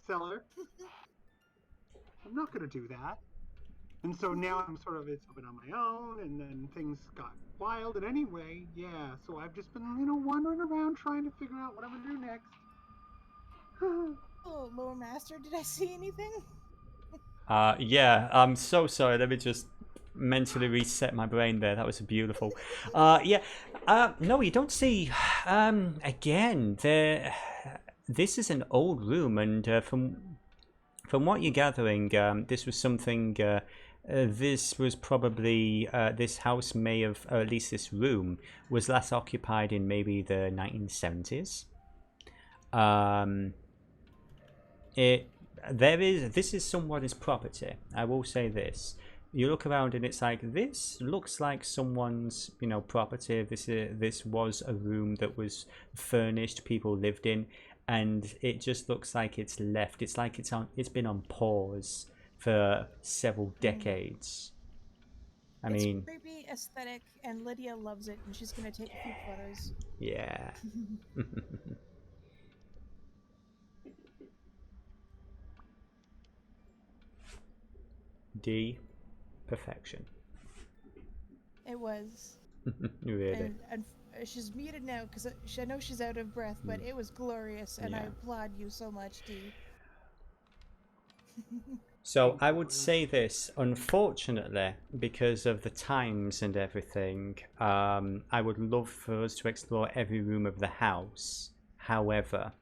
seller. I'm not gonna do that. And so now I'm sort of, it's been on my own, and then things got wild. And anyway, yeah, so I've just been, wandering around trying to figure out what I'm gonna do next. Oh, Lower Master, did I see anything? Yeah, I'm so sorry. Let me just mentally reset my brain there. That was beautiful. No, you don't see. Again, this is an old room, and from what you're gathering, this was something. This was probably this house may have, or at least this room was last occupied in maybe the 1970s. This is someone's property. I will say this. You look around and it's like, this looks like someone's, property. This was a room that was furnished, people lived in, and it just looks like it's left. It's like it's been on pause for several decades. It's creepy, aesthetic, and Lydia loves it, and she's gonna take a few photos. Yeah. D, perfection. It was. Really. And she's muted now because I know she's out of breath, but it was glorious, and I applaud you so much, Dee. So I would say this, unfortunately, because of the times and everything, I would love for us to explore every room of the house. However,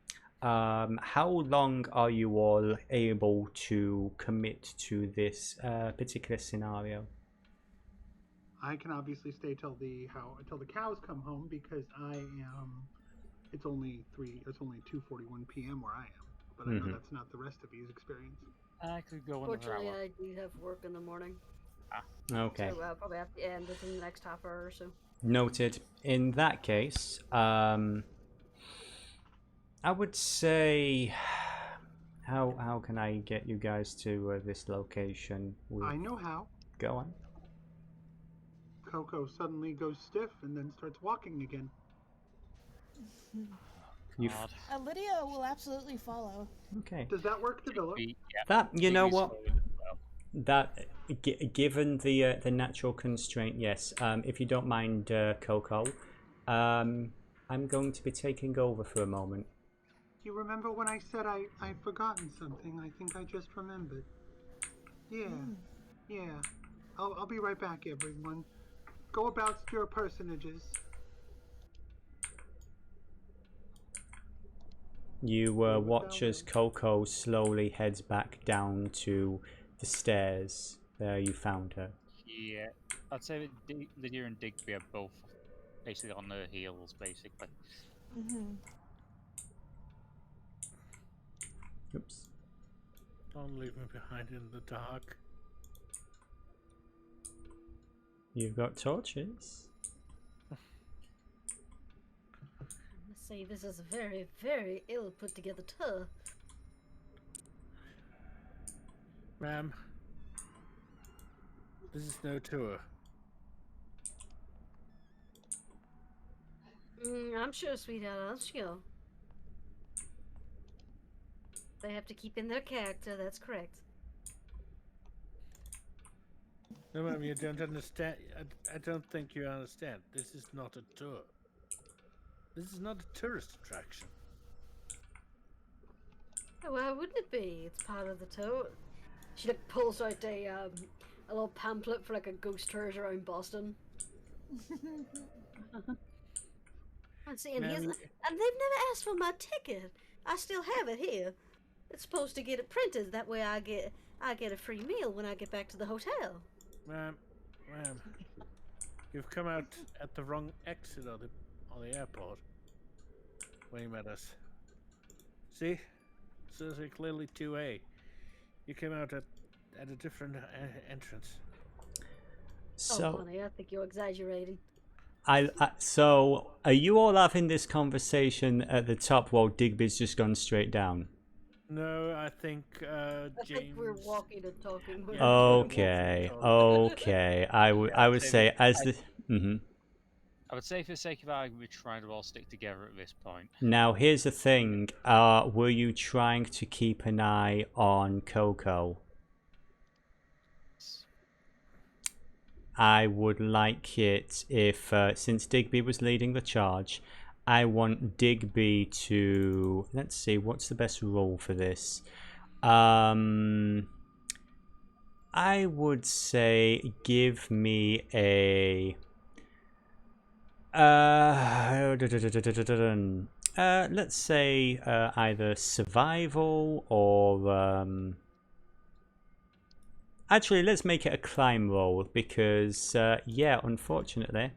how long are you all able to commit to this particular scenario? I can obviously stay till the cows come home because it's only 2:41 p.m. where I am, but I know that's not the rest of you's experience. I could go another Fortunately, hour. I do have work in the morning. Okay. So I'll probably have to end within the next half hour or so. Noted. In that case, I would say, how can I get you guys to this location? I know how. Go on. Coco suddenly goes stiff and then starts walking again. Lydia will absolutely follow. Okay. Does that work, Devilla? That, you know what? That, given the natural constraint, yes. If you don't mind, Coco, I'm going to be taking over for a moment. You remember when I said I'd forgotten something? I think I just remembered. Yeah. I'll be right back, everyone. Go about your personages. You watch as Coco slowly heads back down to the stairs. There you found her. Yeah, I'd say that Lydia and Digby are both basically on their heels, basically. Oops. Don't leave me behind in the dark. You've got torches. Say this is a very, very ill put together tour. Ma'am, this is no tour. I'm sure, sweetheart, I'm sure. They have to keep in their character, that's correct. No, ma'am, you don't understand. I don't think you understand. This is not a tour. This is not a tourist attraction. Oh, why wouldn't it be? It's part of the tour. She pulls out a little pamphlet for like a ghost tours around Boston. And see, and they've never asked for my ticket. I still have it here. It's supposed to get it printed. That way, I get a free meal when I get back to the hotel. Ma'am, you've come out at the wrong exit of the airport when you met us. See? So it's clearly 2A. You came out at a different entrance. So, oh, honey, I think you're exaggerating. So, are you all having this conversation at the top while Digby's just gone straight down? No, I think I James. think we're walking and talking. Okay. I would say as the. I would say, for the sake of argument, we're trying to all stick together at this point. Now, here's the thing. Were you trying to keep an eye on Coco? I would like it if, since Digby was leading the charge, I want Digby to... Let's see, what's the best role for this? I would say give me a... let's say either survival or... Actually, let's make it a climb roll because, yeah, unfortunately...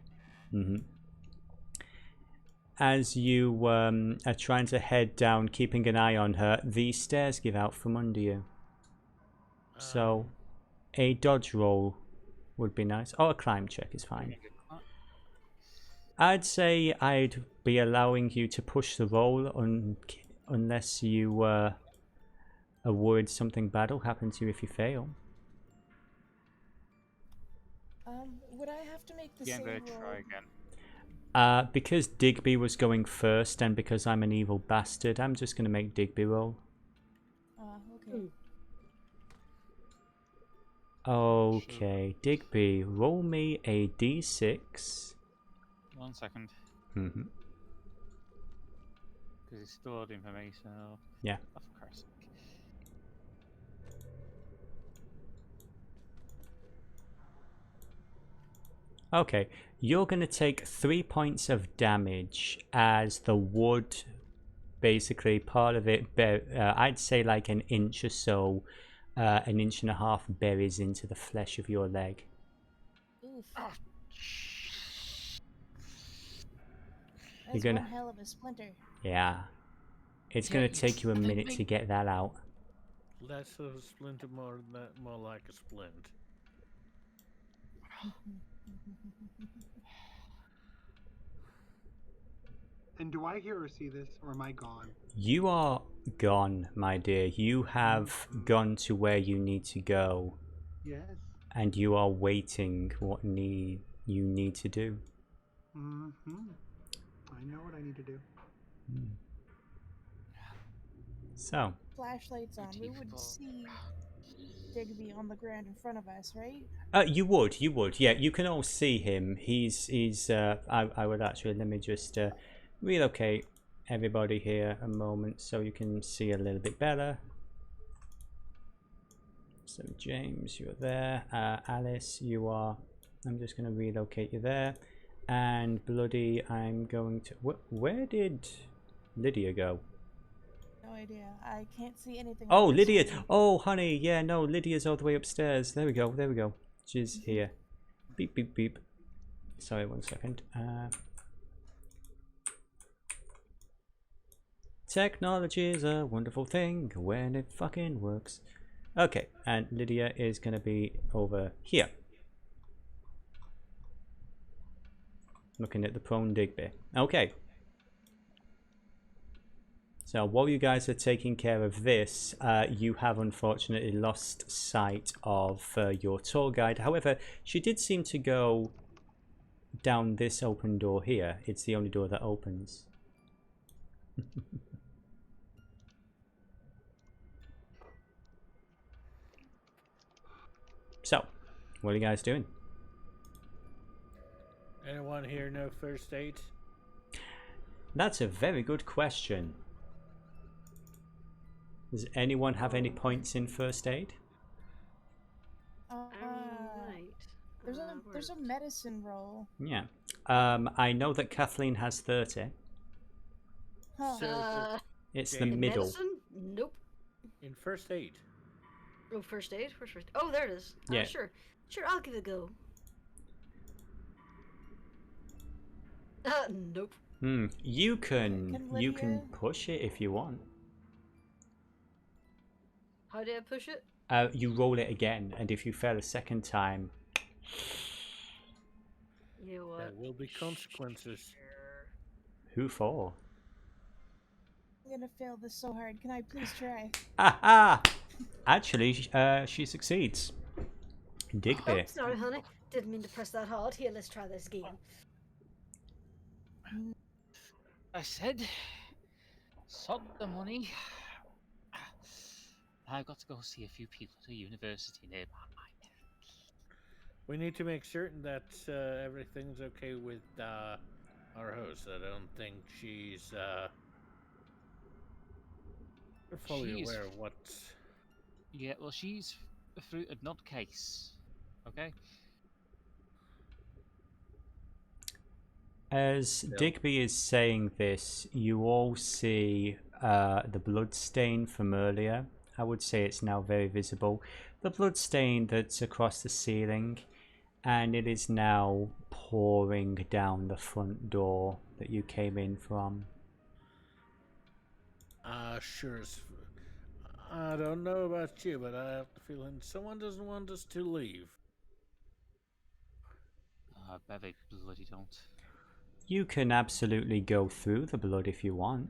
as you are trying to head down, keeping an eye on her, the stairs give out from under you. So a dodge roll would be nice. Or a climb check is fine. I'd say I'd be allowing you to push the roll unless you are worried something bad will happen to you if you fail. Would I have to make the Yeah, I'm same going to roll? try again. Because Digby was going first and because I'm an evil bastard, I'm just going to make Digby roll. Okay. Okay, Digby, roll me a d6. 1 second. Mm-hmm. Because it's stored information. Yeah. Oh, for Christ's sake. Okay, you're going to take 3 points of damage as the wood, basically part of it, I'd say like an inch or so, an inch and a half buries into the flesh of your leg. Oof. Oh, That's gonna- one hell of a splinter. Yeah. It's going to take you a minute to get that out. Less of a splinter, more like a splint. And do I hear or see this, or am I gone? You are gone, my dear. You have gone to where you need to go, Yes. and you are waiting what you need to do. Mm-hmm. I know what I need to do. So, Flashlights on. We would see Digby on the ground in front of us, right? you would, yeah. You can all see him. He's. I would actually let me just relocate everybody here a moment so you can see a little bit better. So James, you're there. Alice, you are. I'm just going to relocate you there. And Bloody, I'm going to. Where did Lydia go? No idea. I can't see anything. Oh, on this Lydia. screen. Oh, honey. Yeah, no, Lydia's all the way upstairs. There we go. There we go. She's here. Beep, beep, beep. Sorry, 1 second. Technology is a wonderful thing when it fucking works. Okay, and Lydia is going to be over here. Looking at the prone Digby. Okay. So while you guys are taking care of this, you have unfortunately lost sight of your tour guide. However, she did seem to go down this open door here. It's the only door that opens. So, what are you guys doing? Anyone here know first aid? That's a very good question. Does anyone have any points in first aid? Right. There's a medicine roll. Yeah. I know that Kathleen has 30. Huh. So It's Okay. the in middle. medicine? Nope. in first aid. Oh, first aid? Where's first? Oh, there it is. Yeah. Sure. Sure, I'll give it a go. Nope. You can Can you can Lydia- push it if you want. How do I push it? You roll it again, and if you fail a second time, You know what? There will be consequences. Sure. who for? I'm gonna fail this so hard. Can I please try? Aha! Actually, she succeeds. Digby. Oh, sorry, honey. Didn't mean to press that hard. Here, let's try this again. I said, sod the money. I've got to go see a few people at a university nearby. We need to make certain that everything's okay with our host. I don't think she's fully She's- aware of what. Yeah, well, she's a fruited nutcase. Okay? As Yeah. Digby is saying this, you all see the blood stain from earlier. I would say it's now very visible. The blood stain that's across the ceiling, and it is now pouring down the front door that you came in from? Sure. I don't know about you, but I have the feeling someone doesn't want us to leave. I bet they bloody don't. You can absolutely go through the blood if you want.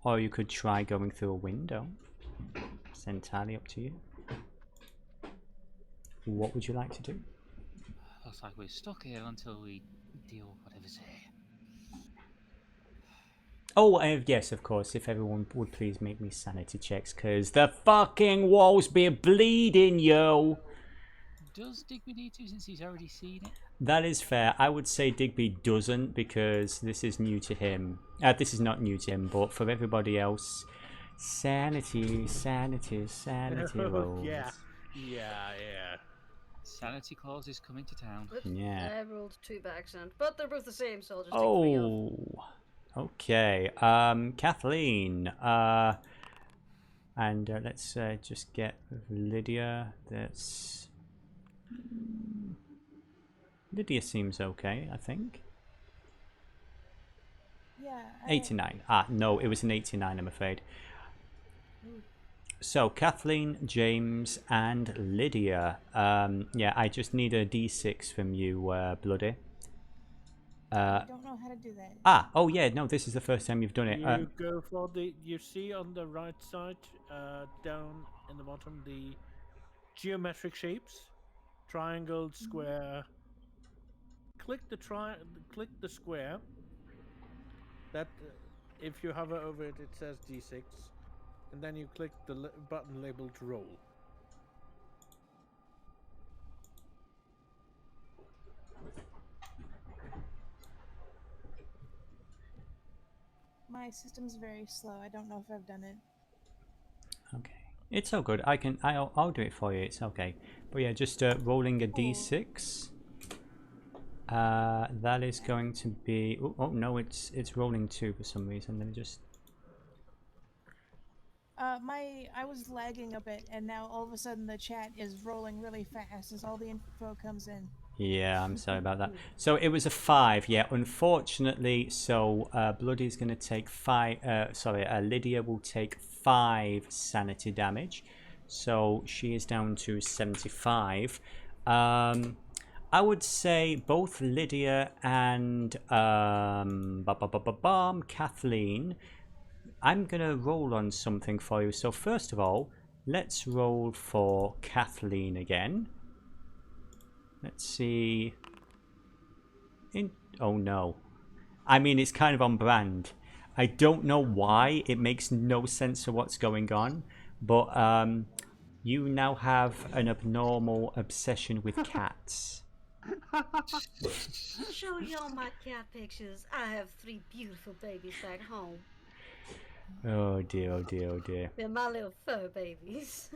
Or you could try going through a window. It's entirely up to you. What would you like to do? Looks like we're stuck here until we deal with whatever's here. Oh, yes, of course, if everyone would please make me sanity checks, because the fucking walls be bleeding, yo! Does Digby need to, since he's already seen it? That is fair. I would say Digby doesn't, because this is new to him. This is not new to him, but for everybody else, sanity rolls. Yeah. Sanity clause is coming to town. Yeah. I rolled 2 by accident, but they're both the same, so I'll just take 3 off. Okay. Kathleen. And let's just get Lydia. Lydia seems okay, I think. Yeah. 89. No, it was an 89, I'm afraid. So, Kathleen, James, and Lydia. Yeah, I just need a d6 from you, Bloody. I don't know how to do that. Oh yeah, no, this is the first time you've done it. You go for you see on the right side, down in the bottom, the geometric shapes, triangle, square. Click the square. That, if you hover over it, it says D6, and then you click the button labeled roll. My system's very slow. I don't know if I've done it. Okay, it's all good. I'll do it for you. It's okay. But yeah, just rolling a d6. That is going to be. Oh no, it's rolling 2 for some reason. Let me just. I was lagging a bit, and now all of a sudden the chat is rolling really fast as all the info comes in. Yeah, I'm sorry about that. So it was a 5, yeah, unfortunately. So Bloody's going to take 5, Lydia will take 5 sanity damage. So she is down to 75. I would say both Lydia and Kathleen, I'm going to roll on something for you. So first of all, let's roll for Kathleen again. Let's see. Oh no. I mean, it's kind of on brand. I don't know why. It makes no sense to what's going on. But you now have an abnormal obsession with cats. I'll show you all my cat pictures. I have 3 beautiful babies back home. Oh dear, oh dear, oh dear. They're my little fur babies.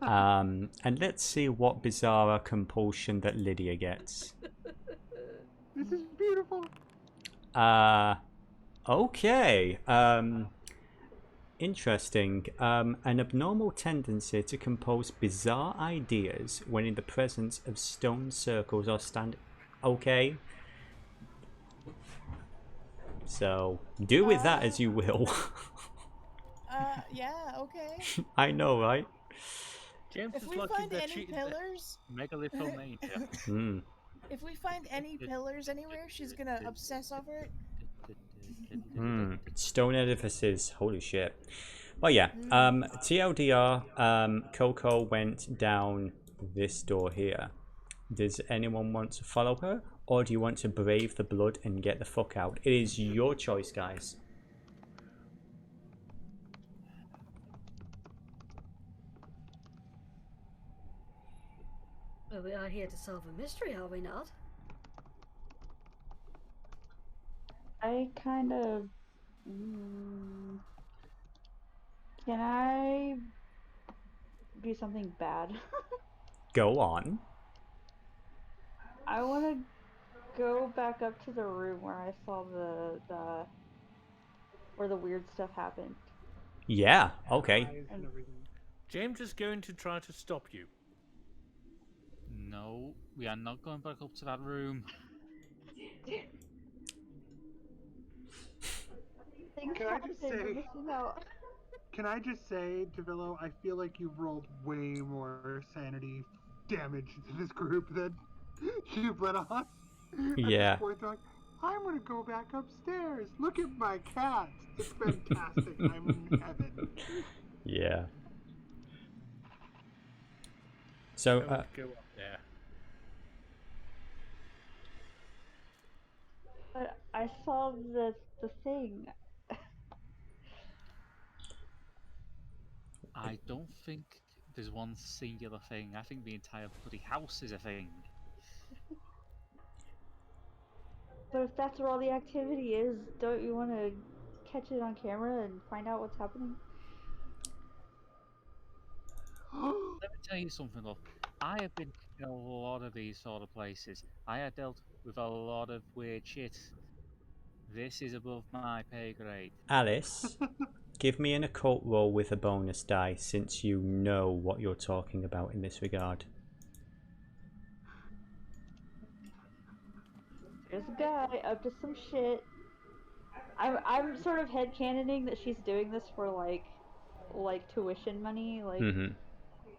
And let's see what bizarre compulsion that Lydia gets. This is beautiful. Okay. Interesting. An abnormal tendency to compose bizarre ideas when in the presence of stone circles or stand. Okay. So do with that as you will. Yeah, okay. I know, right? James If is we lucky find that any pillars, Megalithomania. if we find any pillars anywhere, she's gonna obsess over it. Stone edifices. Holy shit. Well, yeah. TLDR, Coco went down this door here. Does anyone want to follow her? Or do you want to brave the blood and get the fuck out? It is your choice, guys. Well, we are here to solve a mystery, are we not? I kind of. Can I do something bad? Go on. I want to go back up to the room where I saw where the weird stuff happened. Yeah, okay. James is going to try to stop you. No, we are not going back up to that room. Things Can I happen, just you're say- missing out. Can I just say, Devillo, I feel like you've rolled way more sanity damage to this group than you've let on. At Yeah. this point, they're like, I'm gonna go back upstairs. Look at my cat. It's fantastic. I'm in heaven. Yeah. So, Don't go up there. But I saw the thing. I don't think there's one singular thing. I think the entire bloody house is a thing. But if that's where all the activity is, don't you want to catch it on camera and find out what's happening? Let me tell you something, though. I have been in a lot of these sort of places. I have dealt with a lot of weird shit. This is above my pay grade. Alice, give me an occult roll with a bonus die, since you know what you're talking about in this regard. There's a guy up to some shit. I'm sort of headcanoning that she's doing this for like tuition money, like Mm-hmm.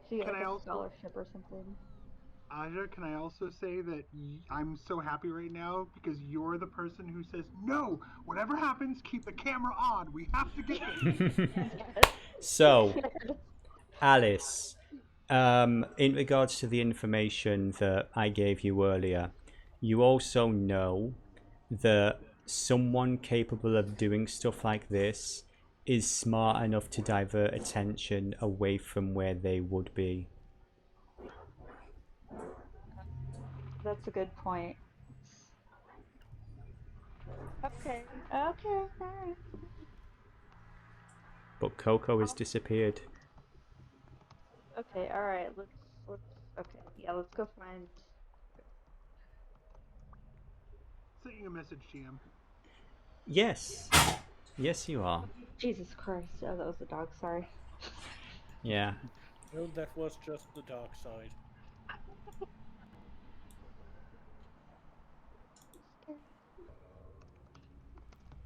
she get Can like I a also- scholarship or something. Aja, can I also say that I'm so happy right now because you're the person who says, no, whatever happens, keep the camera on. We have to get this. So, Alice, in regards to the information that I gave you earlier, you also know that someone capable of doing stuff like this is smart enough to divert attention away from where they would be. That's a good point. Okay. Okay. Alright. But Coco has disappeared. Okay. All right. Let's. Okay. Yeah. Let's go find. Send you a message, GM. Yes. Yes, you are. Jesus Christ! Oh, that was the dog. Sorry. Yeah. No, that was just the dark side.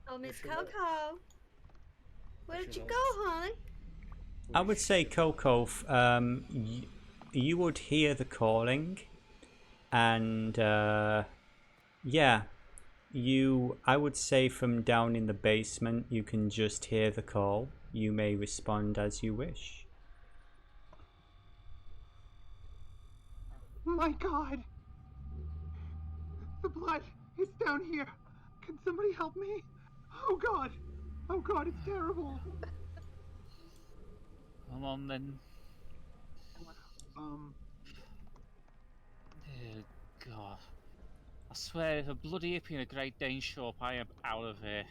Oh, Miss Wish you luck. Coco. Where Wish did you you luck. go, honey? I would say, Coco, you would hear the calling, and yeah, I would say from down in the basement, you can just hear the call. You may respond as you wish. My God! The blood! It's down here! Can somebody help me? Oh God! Oh God, it's terrible! Come on then. Dear God. I swear, if a bloody hippie and a Great Dane show up, I am out of here.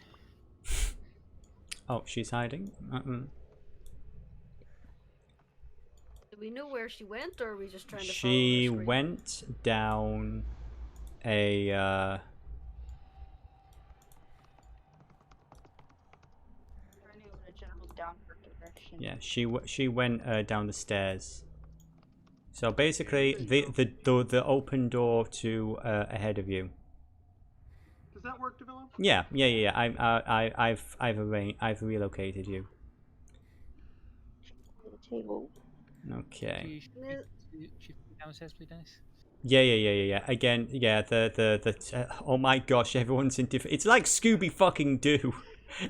Oh, she's hiding? Do we know where she went, or are we just trying to follow She her scream? went down a Turning in a general downward direction. yeah, she went down the stairs. So basically, the open door to ahead of you. Does that work, Develop? Yeah. I've relocated you. The table. Okay. She downstairs, please, Dennis. Yeah. Again, yeah. Oh my gosh, everyone's in different. It's like Scooby fucking Doo.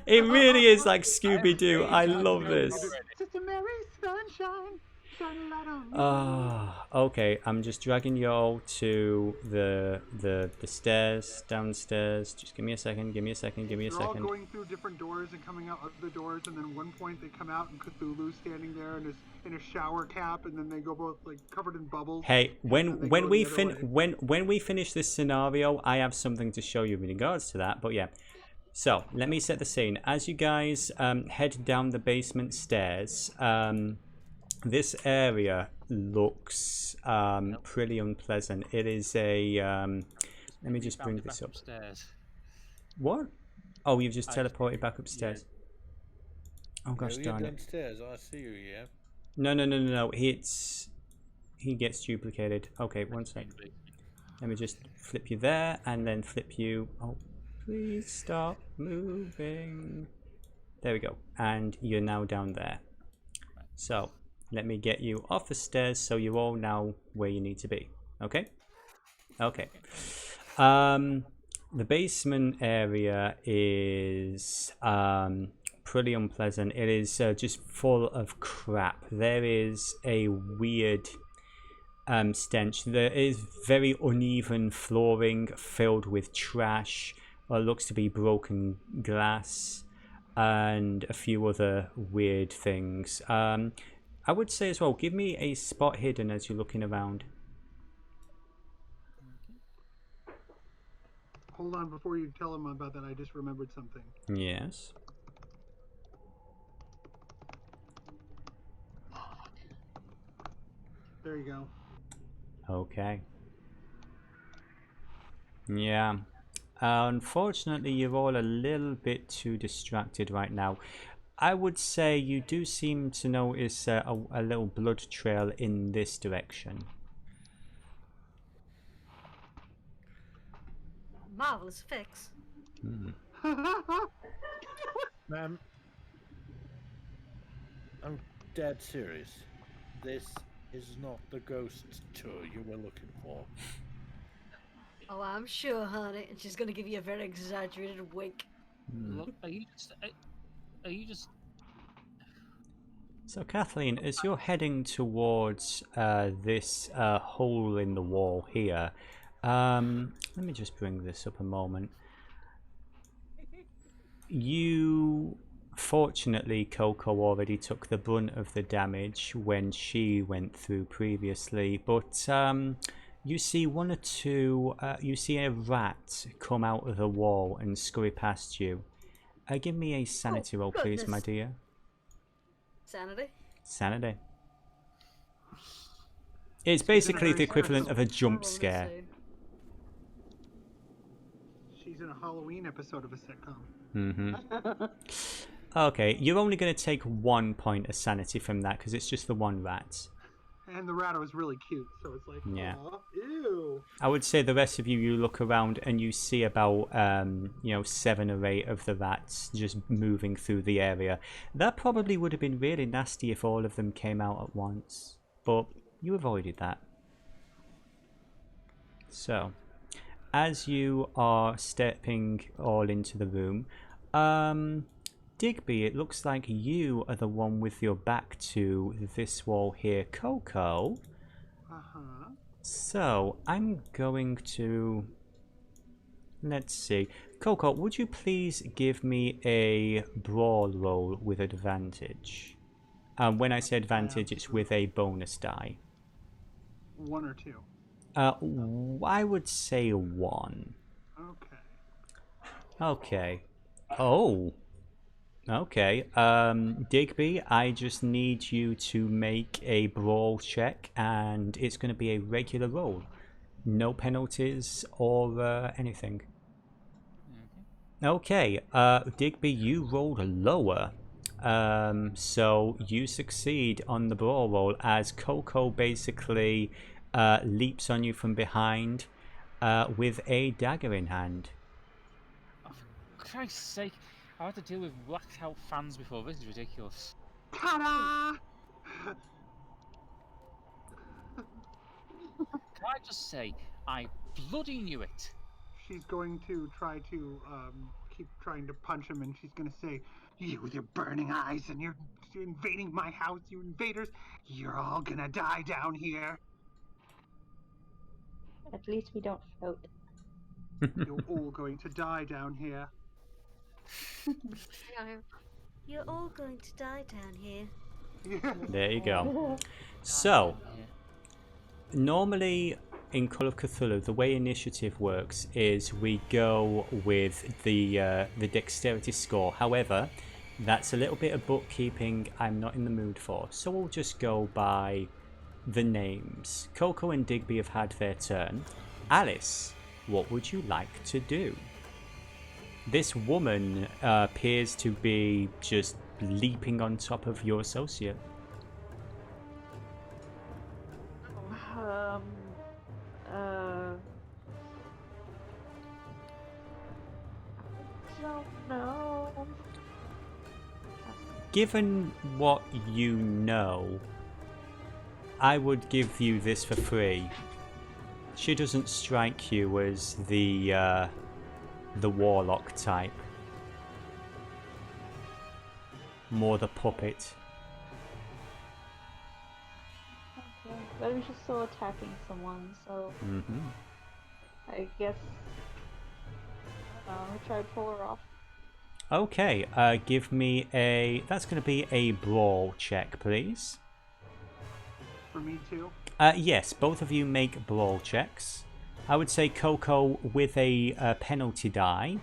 It really is like Scooby Doo. I love this. Sister Mary, sunshine, shine a light on me. Okay. I'm just dragging you all to the stairs downstairs. Just give me a second. Give me a second. They're all going through different doors and coming out other doors, and then one point they come out and Cthulhu's standing there in a shower cap, and then they go both like covered in bubbles. Hey, when we way. when we finish this scenario, I have something to show you in regards to that. But yeah, so let me set the scene. As you guys head down the basement stairs, this area looks pretty unpleasant. It is a let me just bring this up. Upstairs. What? Oh, you've just teleported back upstairs. Oh gosh, No, darn you're it! downstairs. I see you. Yeah. No. He gets duplicated. Okay, one sec. Let me just flip you there, and then flip you. Oh, please stop moving. There we go. And you're now down there. So let me get you off the stairs so you're all now where you need to be. Okay? Okay. The basement area is pretty unpleasant. It is just full of crap. There is a weird stench. There is very uneven flooring filled with trash. What looks to be broken glass and a few other weird things. I would say as well, give me a spot hidden as you're looking around. Hold on, before you tell him about that, I just remembered something. Yes. There you go. Okay. Yeah. Unfortunately, you're all a little bit too distracted right now. I would say you do seem to notice a little blood trail in this direction. Marvelous effects. Ma'am, I'm dead serious. This is not the ghost tour you were looking for. Oh, I'm sure, honey. And she's gonna give you a very exaggerated wink. Look, are you just? So Kathleen, as you're heading towards this hole in the wall here, let me just bring this up a moment. You, fortunately, Coco already took the brunt of the damage when she went through previously, but you see one or two, you see a rat come out of the wall and scurry past you. Give me a sanity roll, please, my goodness. dear. Sanity? Sanity. It's basically the very equivalent of a jump Horrible to scare. say. She's in a Halloween episode of a sitcom. Okay, you're only going to take 1 point of sanity from that because it's just the one rat. And the rat was really cute, so it's like, Yeah. aw, ew. I would say the rest of you look around and you see about 7 or 8 of the rats just moving through the area. That probably would have been really nasty if all of them came out at once, but you avoided that. So, as you are stepping all into the room, Digby, it looks like you are the one with your back to this wall here. Coco. Uh-huh. So, I'm going to... Let's see. Coco, would you please give me a brawl roll with advantage? When I say advantage, it's with a bonus die. 1 or 2. I would say 1. Okay. Okay. Oh. Okay. Digby, I just need you to make a brawl check, and it's going to be a regular roll. No penalties or anything. Okay. Digby, you rolled lower. So you succeed on the brawl roll as Coco basically leaps on you from behind with a dagger in hand. Oh, for Christ's sake! I had to deal with whacked out fans before. This is ridiculous. Ta-da! Can I just say, I bloody knew it. She's going to try to keep trying to punch him, and she's going to say, "You with your burning eyes, and you're invading my house, you invaders! You're all gonna die down here. At least we don't float. You're all going to die down here." You're all going to die down here. There you go. So, normally in Call of Cthulhu, the way initiative works is we go with the dexterity score. However, that's a little bit of bookkeeping I'm not in the mood for. So we'll just go by the names. Coco and Digby have had their turn. Alice, what would you like to do? This woman appears to be just leaping on top of your associate. Don't know. given what you know, I would give you this for free. She doesn't strike you as the warlock type. More the puppet. Okay, but I'm just still attacking someone, so I guess I'll try to pull her off. Okay, give me a... That's going to be a brawl check, please. For me too. Yes, both of you make brawl checks. I would say Coco with a penalty die.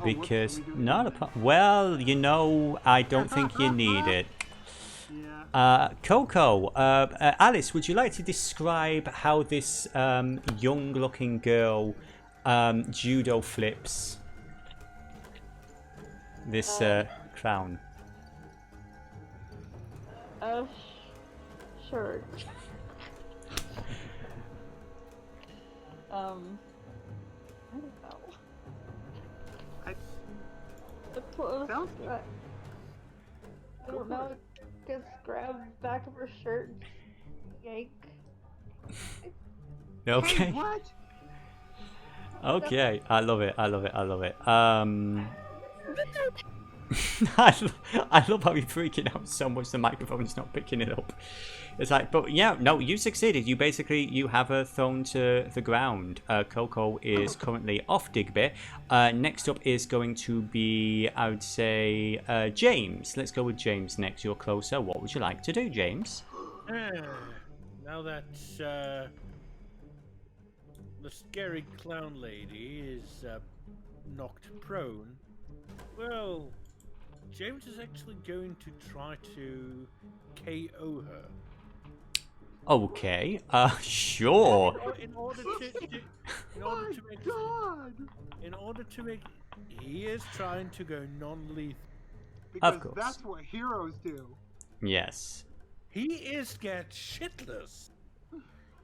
Because... Well, you know, I don't think you need it. Yeah. Coco, Alice, would you like to describe how this young-looking girl judo flips this crown? Sure. I don't know. Sounds I don't know. Just grab the back of her shirt and yank. Okay. Hey, what? Okay, I love it. I love it. I love how you're freaking out so much the microphone's not picking it up. It's like, but yeah, no, you succeeded. You have her thrown to the ground. Coco is currently off Digby. Next up is going to be, I would say, James. Let's go with James next. You're closer. What would you like to do, James? Now that the scary clown lady is knocked prone, well, James is actually going to try to KO her. Okay, sure. In order to make, he is trying to go non-lethal. Because Of course. that's what heroes do. Yes. He is scared shitless.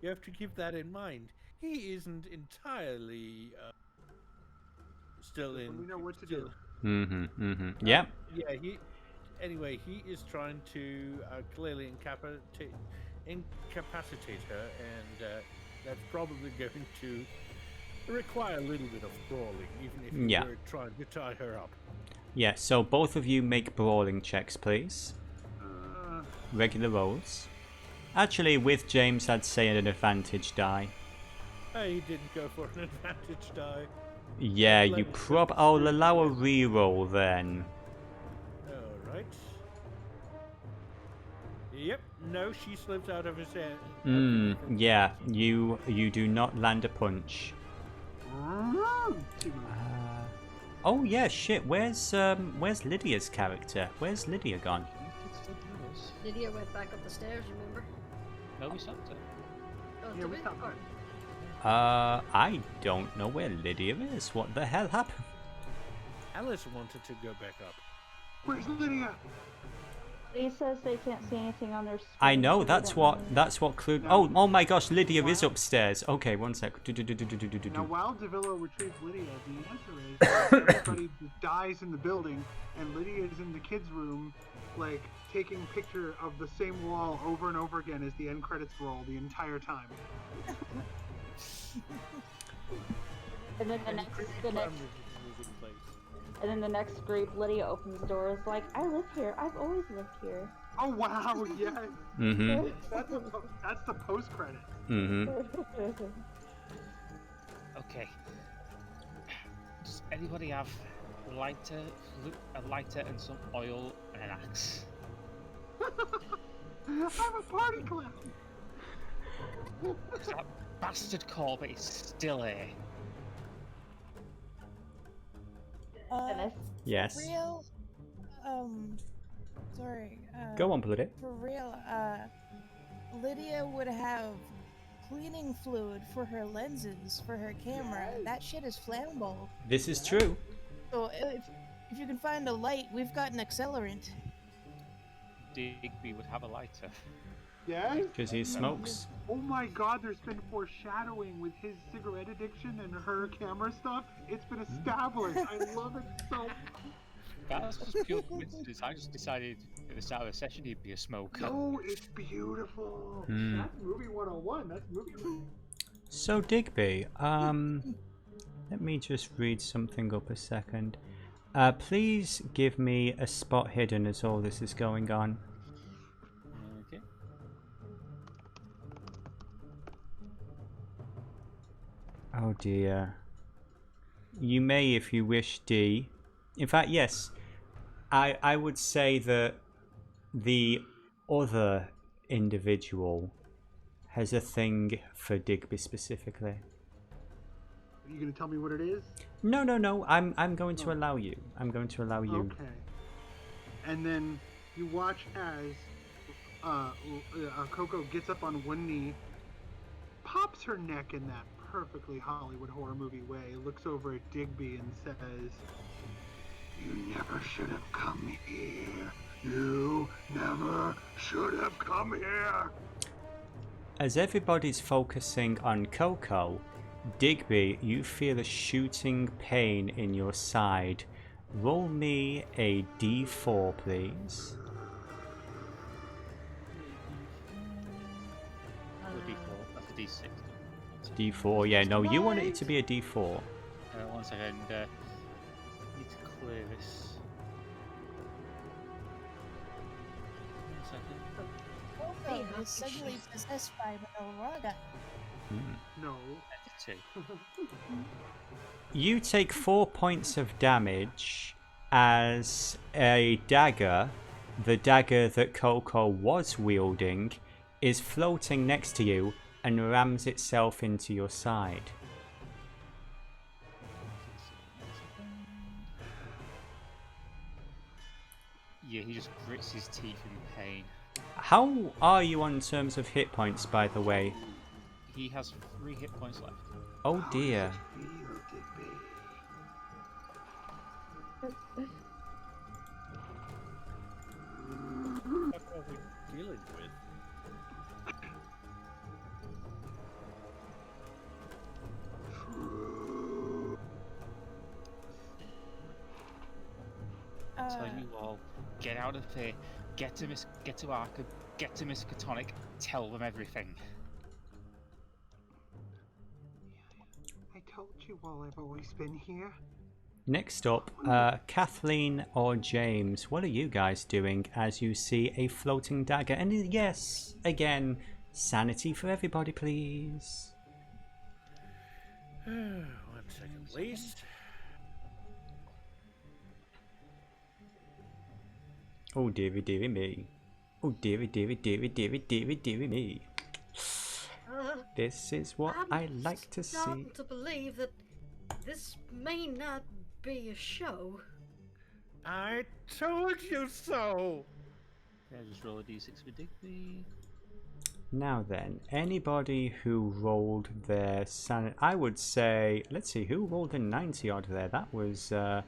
You have to keep that in mind. He isn't entirely still in. We know what to do. Yeah. Yeah. He is trying to clearly incapacitate her, and that's probably going to require a little bit of brawling, even if you were trying to tie her up. Yeah, so both of you make brawling checks, please. Regular rolls. Actually, with James, I'd say an advantage die. He didn't go for an advantage die. Yeah, you I'll allow a reroll then. Alright. Yep, no, she slips out of his hand. Yeah, you do not land a punch. Oh yeah, shit. Where's Lydia's character? Where's Lydia gone? Lydia went back up the stairs, remember? No, we stopped it. Oh, Yeah, did we we? stopped her. I don't know where Lydia is. What the hell happened? Alice wanted to go back up. Where's Lydia? He says they can't see anything on their screen. I know, so that's they don't what clue. No. Oh my gosh, Lydia is Wow. upstairs. Okay, one sec. Now, while DeVillo retrieves Lydia, the answer is everybody dies in the building, and Lydia is in the kids' room, like, taking a picture of the same wall over and over again as the end credits roll the entire time. And then the next group, Lydia opens the door. Is like, I live here. I've always lived here. Oh wow, yes. That's the post credit. Okay. Does anybody have a lighter and some oil and an axe? I'm a party clown. That bastard Corbett is still here. Yes. For real? Sorry. Go on, Bloody. For real, Lydia would have cleaning fluid for her lenses for her camera. That shit is flammable. This is true. So if you can find a light, we've got an accelerant. Digby would have a lighter. Yeah? Because he smokes. Oh my god, there's been foreshadowing with his cigarette addiction and her camera stuff. It's been established. I love it so much. That's just pure coincidence. I just decided at the start of the session he'd be a smoker. No, it's beautiful. Hmm. That's movie 101. That's movie writing. So Digby, let me just read something up a second. Please give me a spot hidden as all this is going on. Okay. Oh dear. You may if you wish, D. In fact, yes. I would say that the other individual has a thing for Digby specifically. Are you gonna tell me what it is? No. I'm going to allow you. I'm going to allow you. Okay. And then you watch as Coco gets up on one knee, pops her neck in that perfectly Hollywood horror movie way, looks over at Digby and says, "You never should have come here. You never should have come here." As everybody's focusing on Coco, Digby, you feel a shooting pain in your side. Roll me a d4, please. D4. That's a D6. D4, yeah, no, you wanted it to be a d4. 1 second. Need to clear this. 1 second. Coco is suddenly possessed by Raga. No. Two. You take 4 points of damage as a dagger, the dagger that Coco was wielding, is floating next to you and rams itself into your side. Yeah, he just grits his teeth in pain. How are you on terms of hit points, by the way? He has 3 hit points left. Oh dear. That's what we're dealing with. Tell you all, get out of here. Get to Arkham. Get to Miss Catonic. Tell them everything. I told you all I've always been here. Next up, Kathleen or James, what are you guys doing as you see a floating dagger? And yes, again, sanity for everybody, please. 1 second, please. Oh, dearie me. Oh, dearie me. This is what I like to see. Starting to believe that this may not be a show. I told you so. Yeah, just roll a d6 for Digby. Now then, anybody who rolled their sanity, I would say, let's see, who rolled a 90 odd there? That was, so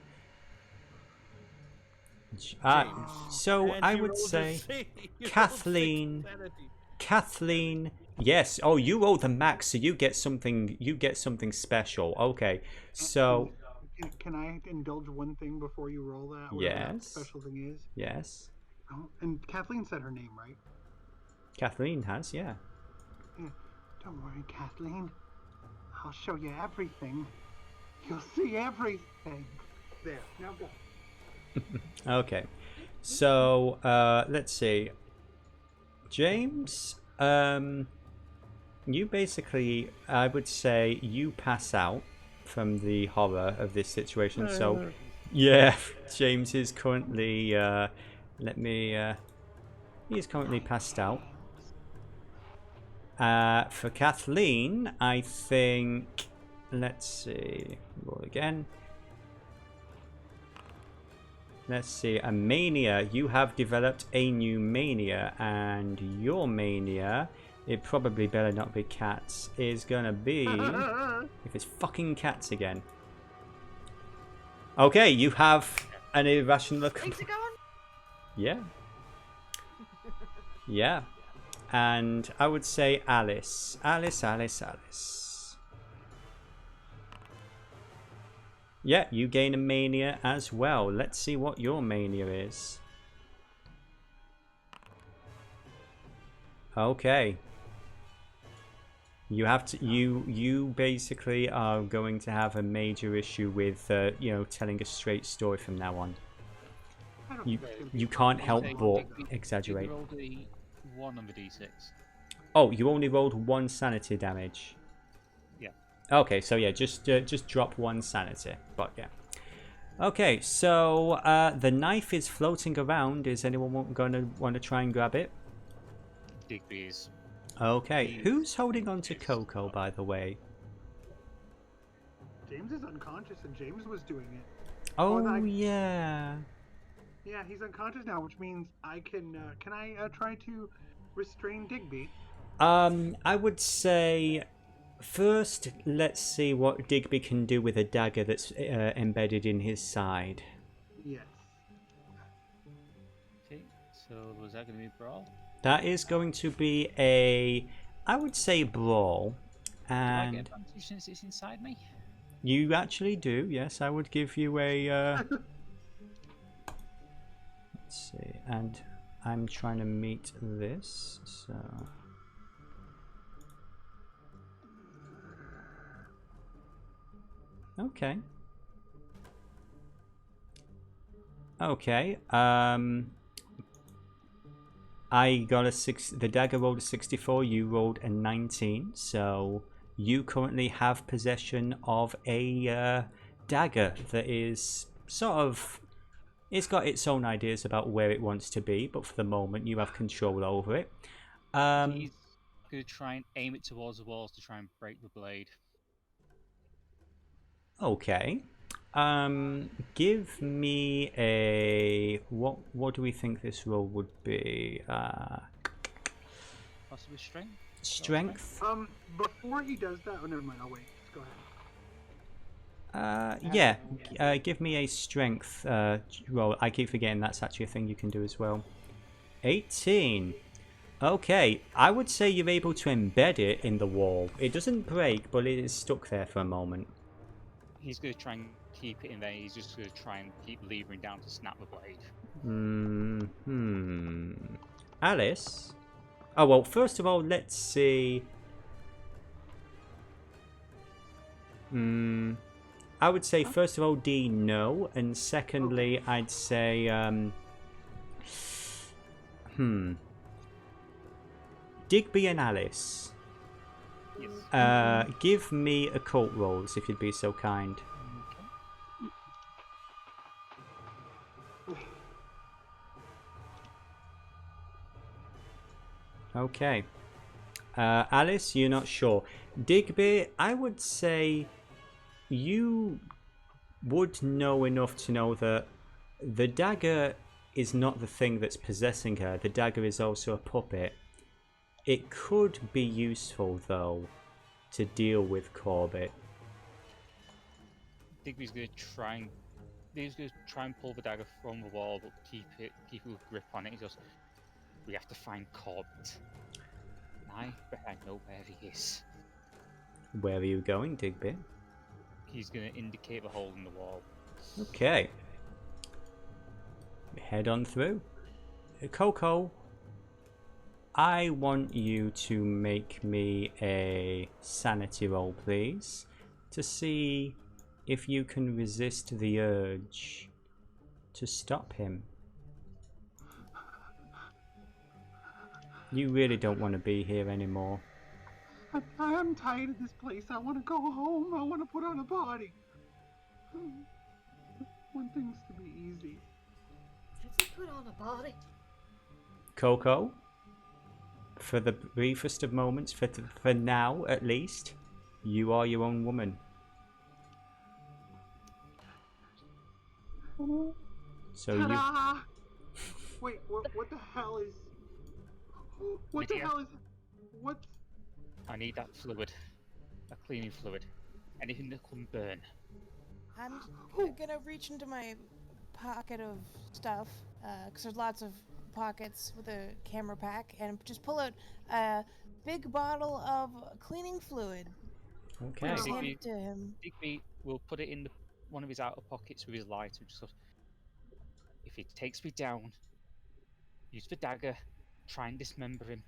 And I you would rolled a say C. You rolled Kathleen. 6 sanity. Kathleen, yes. Oh, you rolled the max, so you get something. You get something special. Okay, so Can I indulge one thing before you roll that? Whatever that yes, special thing is. yes. Oh, and Kathleen said her name, right? Kathleen has, yeah. Yeah. Don't worry, Kathleen. I'll show you everything. You'll see everything. There. Now go. Okay, so let's see. James, you basically, I would say, you pass out from the horror of this situation. So, yeah, James is currently. He's currently passed out. For Kathleen, I think. Let's see. Roll again. Let's see, a mania. You have developed a new mania, and your mania, it probably better not be cats, is gonna be if it's fucking cats again. Okay, you have an irrational. Things are going. Yeah. Yeah. And I would say Alice. Alice. Yeah, you gain a mania as well. Let's see what your mania is. Okay. You have to. You basically are going to have a major issue with telling a straight story from now on. I don't You think it's gonna be you a can't problem. help but Did exaggerate. you roll the 1 on the d6? Oh, you only rolled 1 sanity damage. Yeah. Okay, so yeah, just drop 1 sanity. But yeah. Okay, so the knife is floating around. Is anyone gonna want to try and grab it? Digby is. Okay, He's who's holding on to pissed Coco, off. by the way? James is unconscious, and James was doing it. Oh, that- yeah. Yeah, he's unconscious now, which means I can. Can I try to restrain Digby? I would say first, let's see what Digby can do with a dagger that's embedded in his side. Yes. Okay, so was that going to be brawl? That is going to be a, I would say, brawl. Do I get And advantage since it's inside me? you actually do, yes. I would give you a. Let's see, and I'm trying to meet this, so. Okay. Okay. I got a 6. The dagger rolled a 64. You rolled a 19. So you currently have possession of a dagger that is sort of. It's got its own ideas about where it wants to be, but for the moment you have control over it. He's going to try and aim it towards the walls to try and break the blade. Okay. Give me a what do we think this roll would be? Possibly strength? Strength? Before he does that, oh, never mind. I'll wait. Just go ahead. Yeah. Give me a strength roll. I keep forgetting that's actually a thing you can do as well. 18. Okay, I would say you're able to embed it in the wall. It doesn't break, but it is stuck there for a moment. He's going to try and keep it in there. He's just going to try and keep levering down to snap the blade. Alice? Oh, well, first of all, let's see. I would say, first of all, D, no. And secondly, I'd say, Digby and Alice. Yes. Give me occult rolls, if you'd be so kind. Okay. Alice, you're not sure. Digby, I would say you would know enough to know that the dagger is not the thing that's possessing her. The dagger is also a puppet. It could be useful, though, to deal with Corbett. Digby's going to try and pull the dagger from the wall, but keep it with grip on it. He goes, "We have to find Corbett. I bet I know where he is." Where are you going, Digby? He's going to indicate the hole in the wall. Okay. Head on through. Coco, I want you to make me a sanity roll, please, to see if you can resist the urge to stop him. You really don't want to be here anymore. I'm tired of this place. I want to go home. I want to put on a party. Want things to be easy. Did you put on a body? Coco, for the briefest of moments, for now at least, you are your own woman. So Ta-da! Wait, what the hell is... What the Lydia. hell is... What? I need that fluid, a cleaning fluid, anything that can burn. I'm gonna reach into my pocket of stuff, because there's lots of pockets with a camera pack, and just pull out a big bottle of cleaning fluid. okay. Just hand it to him. Digby will put it in one of his outer pockets with his lighter and just goes, if he takes me down, use the dagger, try and dismember him,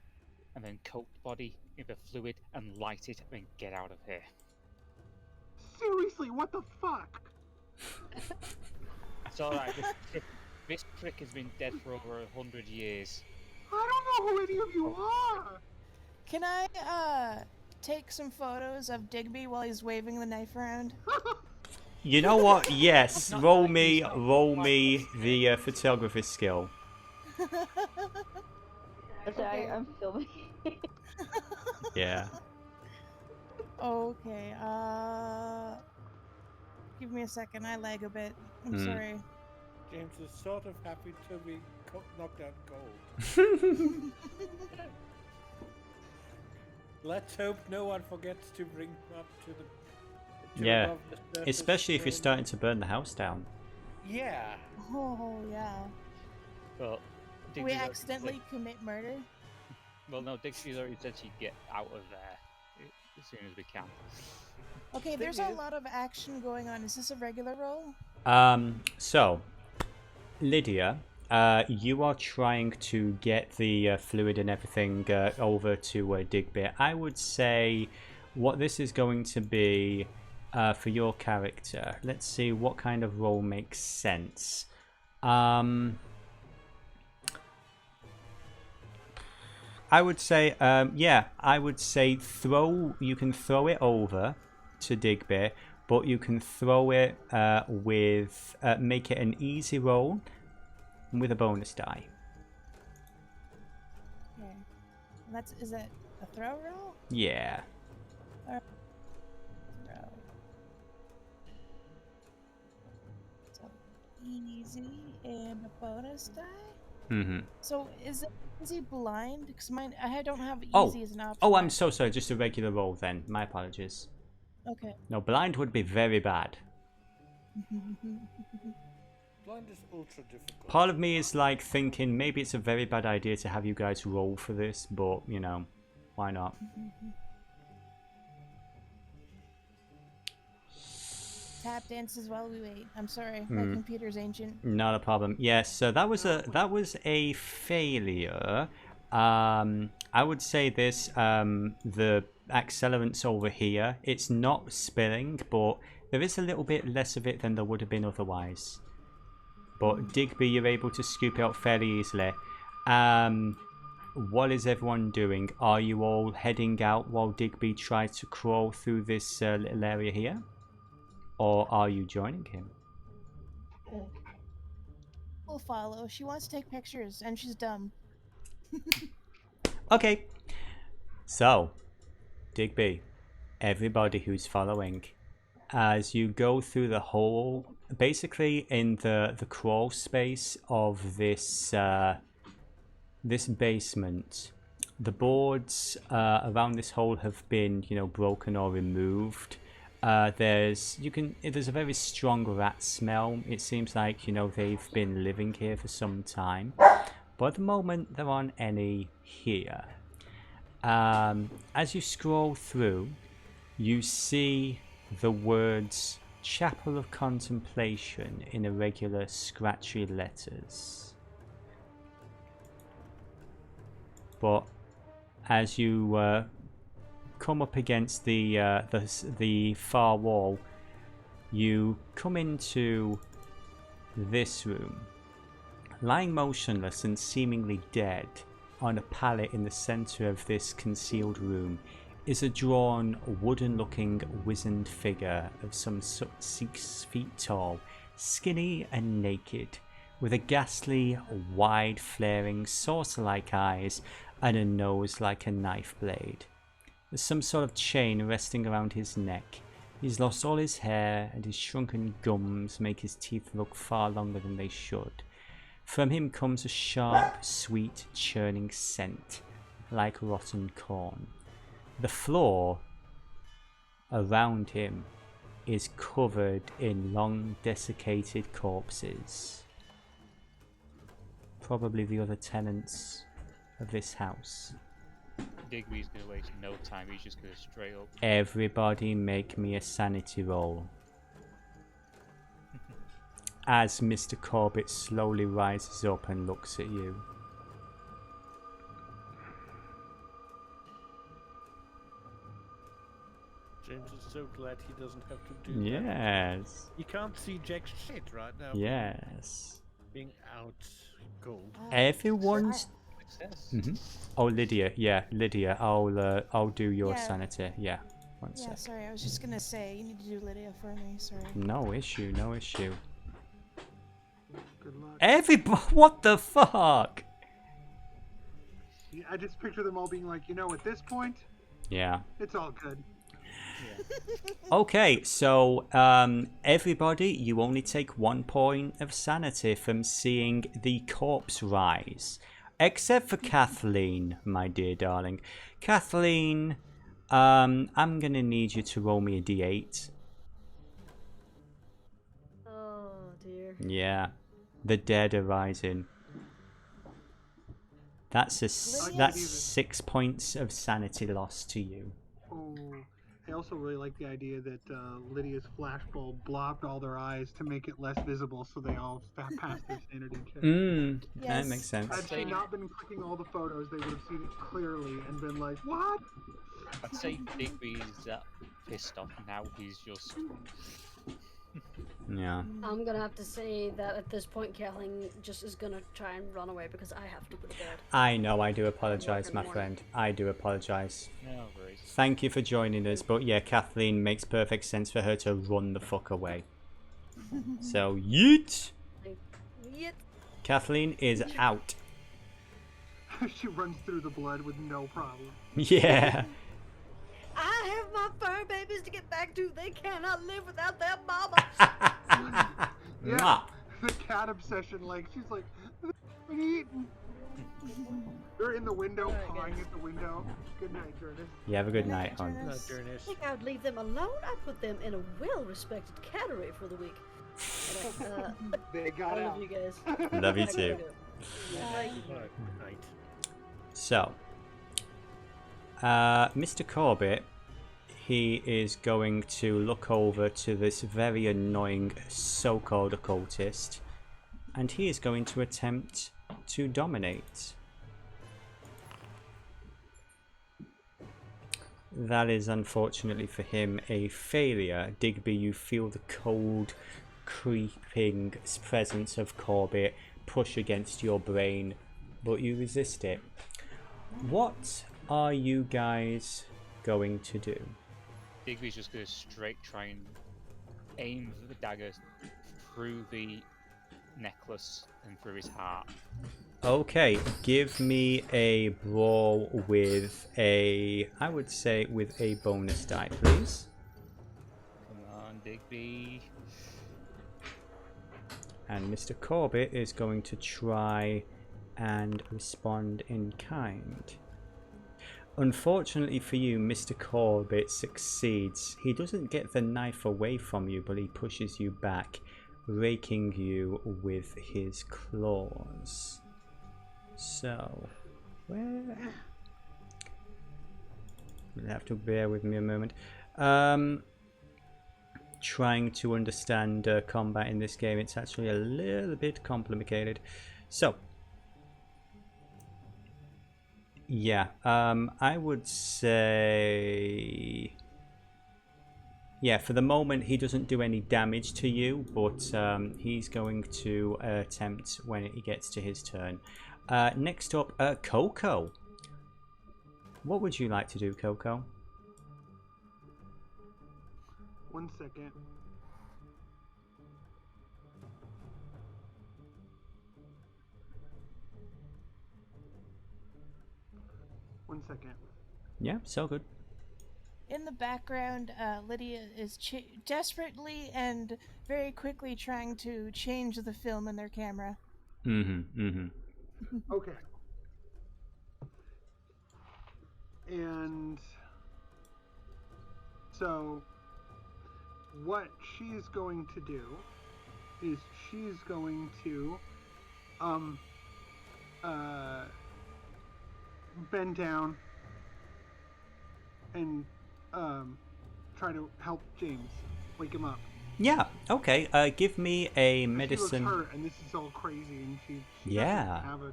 and then coat the body in the fluid and light it and get out of here. Seriously, what the fuck? It's alright, this prick has been dead for over 100 years. I don't know who any of you are. Can I take some photos of Digby while he's waving the knife around? You know what? Yes, Not roll like me he's not the photography skill. Okay. I'm filming. Yeah. Okay, give me a second, I lag a bit. I'm sorry. James is sort of happy to be knocked out cold. Let's hope no one forgets to bring him up to the... Yeah. above the surface Especially if you're when- starting to burn the house down. Yeah. Oh, yeah. Well, We Digby's already accidentally commit murder? said- Well, no, Digby's already said she'd get out of there as soon as we can. Okay, Thing there's a is- lot of action going on. Is this a regular roll? So, Lydia, you are trying to get the fluid and everything over to Digby. I would say what this is going to be for your character. Let's see what kind of role makes sense. I would say, I would say you can throw it over to Digby, but you can throw it with, make it an easy roll with a bonus die. Okay. Is that a throw roll? Yeah. Throw. So, easy and a bonus die? Mm-hmm. So, is he blind? Because I don't have easy Oh. as an option. Oh, I'm so sorry. Just a regular roll then. My apologies. Okay. No, blind would be very bad. Blind is ultra difficult. Part of me is like thinking maybe it's a very bad idea to have you guys roll for this, but you know, why not? Tap dances while we wait. I'm sorry, my computer's ancient. Not a problem. Yes, so that was a failure. I would say this, the accelerant's over here. It's not spilling, but there is a little bit less of it than there would have been otherwise. But Digby, you're able to scoop it out fairly easily. What is everyone doing? Are you all heading out while Digby tries to crawl through this little area here? Or are you joining him? We'll follow. She wants to take pictures, and she's dumb. Okay. So, Digby, everybody who's following, as you go through the hole, basically in the crawl space of this this basement, the boards around this hole have been, broken or removed. There's a very strong rat smell. It seems like they've been living here for some time, but at the moment there aren't any here. As you scroll through, you see the words Chapel of Contemplation in irregular scratchy letters. But as you come up against the far wall, you come into this room. Lying motionless and seemingly dead on a pallet in the center of this concealed room is a drawn, wooden-looking, wizened figure of some 6 feet tall, skinny and naked, with a ghastly, wide, flaring, saucer-like eyes and a nose like a knife blade. There's some sort of chain resting around his neck. He's lost all his hair, and his shrunken gums make his teeth look far longer than they should. From him comes a sharp, sweet, churning scent, like rotten corn. The floor around him is covered in long, desiccated corpses. Probably the other tenants of this house. Digby's gonna waste no time, he's just gonna straight up. Everybody make me a sanity roll. as Mr. Corbett slowly rises up and looks at you. James is so glad he doesn't have to do that. Yes. He can't see jack shit right now. Yes. Being out cold. Everyone's. Success. Oh, Lydia. Yeah, Lydia. I'll do your Yeah. sanity. Yeah. One Yeah, sec. sorry, I was just gonna say, you need to do Lydia for me, sorry. No issue. No issue. Good luck. Everybody. What the fuck? Yeah, I just picture them all being like, at this point, Yeah. it's all good. Okay, so everybody, you only take 1 point of sanity from seeing the corpse rise. Except for Kathleen, my dear darling. Kathleen, I'm gonna need you to roll me a d8. Oh dear. Yeah, the dead are rising. That's that's 6 points of sanity lost to you. Oh, I also really like the idea that Lydia's flashbulb blocked all their eyes to make it less visible, so they all passed their sanity check. That Yes. makes sense. Had she not been clicking all the photos, they would have seen it clearly and been like, "What?" I'd say Digby's that pissed off now. He's just. Yeah. I'm gonna have to say that at this point, Kathleen just is gonna try and run away because I have to go to bed. I know, I do apologise, my friend. I do apologise. No worries. Thank you for joining us, but yeah, Kathleen makes perfect sense for her to run the fuck away. So, yeet! Yet. Kathleen is out. She runs through the blood with no problem. Yeah. I have my fur babies to get back to. They cannot live without their mama. Yeah, Mwah. the cat obsession. Like she's like, "I'm eating." They're in the window, pawing at the window. Good night, Jurnus. You have a good night, hon. Not I Jurnus. think I would leave them alone. I put them in a well-respected cattery for the week. They got I out. love you guys. Love you I gotta too. go. Bye. Right, night. So, Mr. Corbett, he is going to look over to this very annoying so-called occultist, and he is going to attempt to dominate. That is unfortunately for him a failure. Digby, you feel the cold, creeping presence of Corbett push against your brain, but you resist it. What are you guys going to do? Digby's just going to straight try and aim the dagger through the necklace and through his heart. Okay, give me a brawl with a, I would say with a bonus die, please. Come on, Digby. And Mr. Corbett is going to try and respond in kind. Unfortunately for you, Mr. Corbett succeeds. He doesn't get the knife away from you, but he pushes you back, raking you with his claws. So, where? You'll have to bear with me a moment. Trying to understand combat in this game, it's actually a little bit complicated. So, yeah, I would say, yeah, for the moment he doesn't do any damage to you, but he's going to attempt when he gets to his turn. Next up, Coco. What would you like to do, Coco? 1 second. One second. Yeah, so good. In the background, Lydia is desperately and very quickly trying to change the film in their camera. Okay. And so what she's going to do is she's going to bend down and try to help James, wake him up. Yeah. Okay. Give me a medicine. She looks hurt, and this is all crazy, and she Yeah. doesn't have a.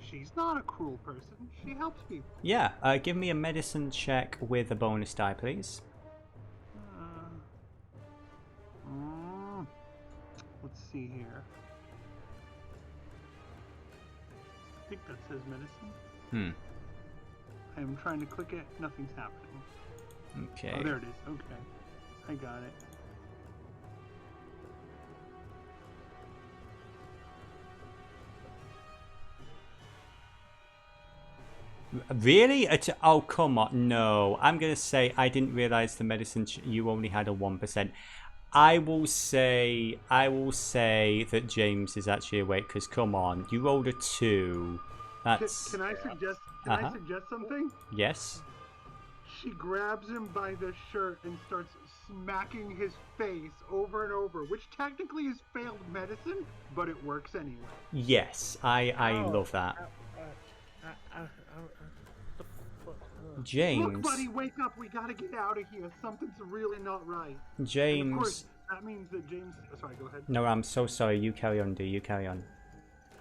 She's not a cruel person. She helps people. Yeah. Give me a medicine check with a bonus die, please. Let's see here. I think that says medicine. I am trying to click it. Nothing's happening. Okay. Oh, there it is. Okay. I got it. Really? Oh, come on. No. I'm going to say I didn't realize the medicine you only had a 1%. I will say that James is actually awake because come on, you rolled a 2. That's Can I suggest I suggest something? Yes. She grabs him by the shirt and starts smacking his face over and over, which technically is failed medicine, but it works anyway. Yes, I love that. James. Look, buddy, wake up. We gotta get out of here. Something's really not right. James. And of course, that means that James... Sorry, go ahead. No, I'm so sorry. You carry on, you carry on.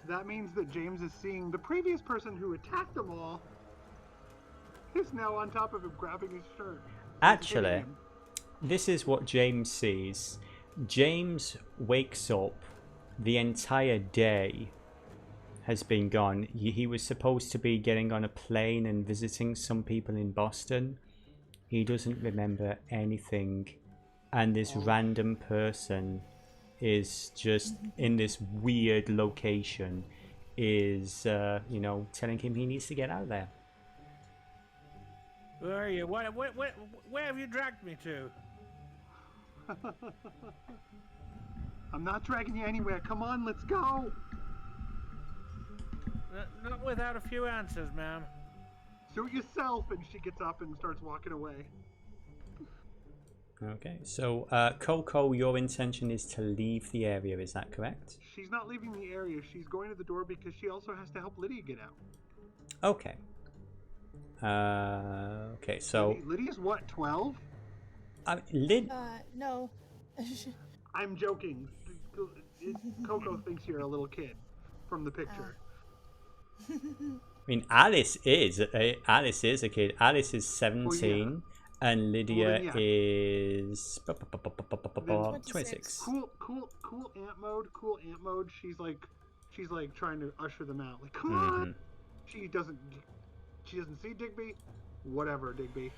That means that James is seeing the previous person who attacked them all is now on top of him, grabbing his shirt. Actually, this is what James sees. James wakes up. The entire day has been gone. He was supposed to be getting on a plane and visiting some people in Boston. He doesn't remember anything. And this random person is just in this weird location is, telling him he needs to get out of there. Where are you? Where have you dragged me to? I'm not dragging you anywhere. Come on, let's go. Not without a few answers, ma'am. Suit yourself. And she gets up and starts walking away. Okay, so Coco, your intention is to leave the area, is that correct? She's not leaving the area. She's going to the door because she also has to help Lydia get out. Okay. Okay, so... Lydia's what, 12? No. I'm joking. Coco thinks you're a little kid from the picture. I mean, Alice is a kid. Alice is 17, and Lydia is 26. Cool ant mode. She's like trying to usher them out. Like, come on. She doesn't see Digby. Whatever, Digby.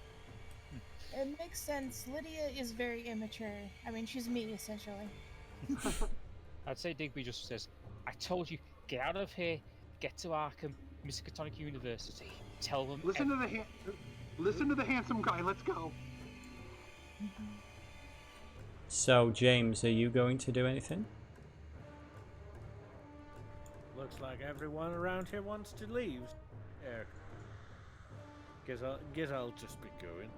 It makes sense. Lydia is very immature. I mean, she's me, essentially. I'd say Digby just says, I told you, get out of here, get to Arkham, Miskatonic University, tell them... Listen to the handsome guy, let's go. So, James, are you going to do anything? Looks like everyone around here wants to leave. There. Guess I'll just be going.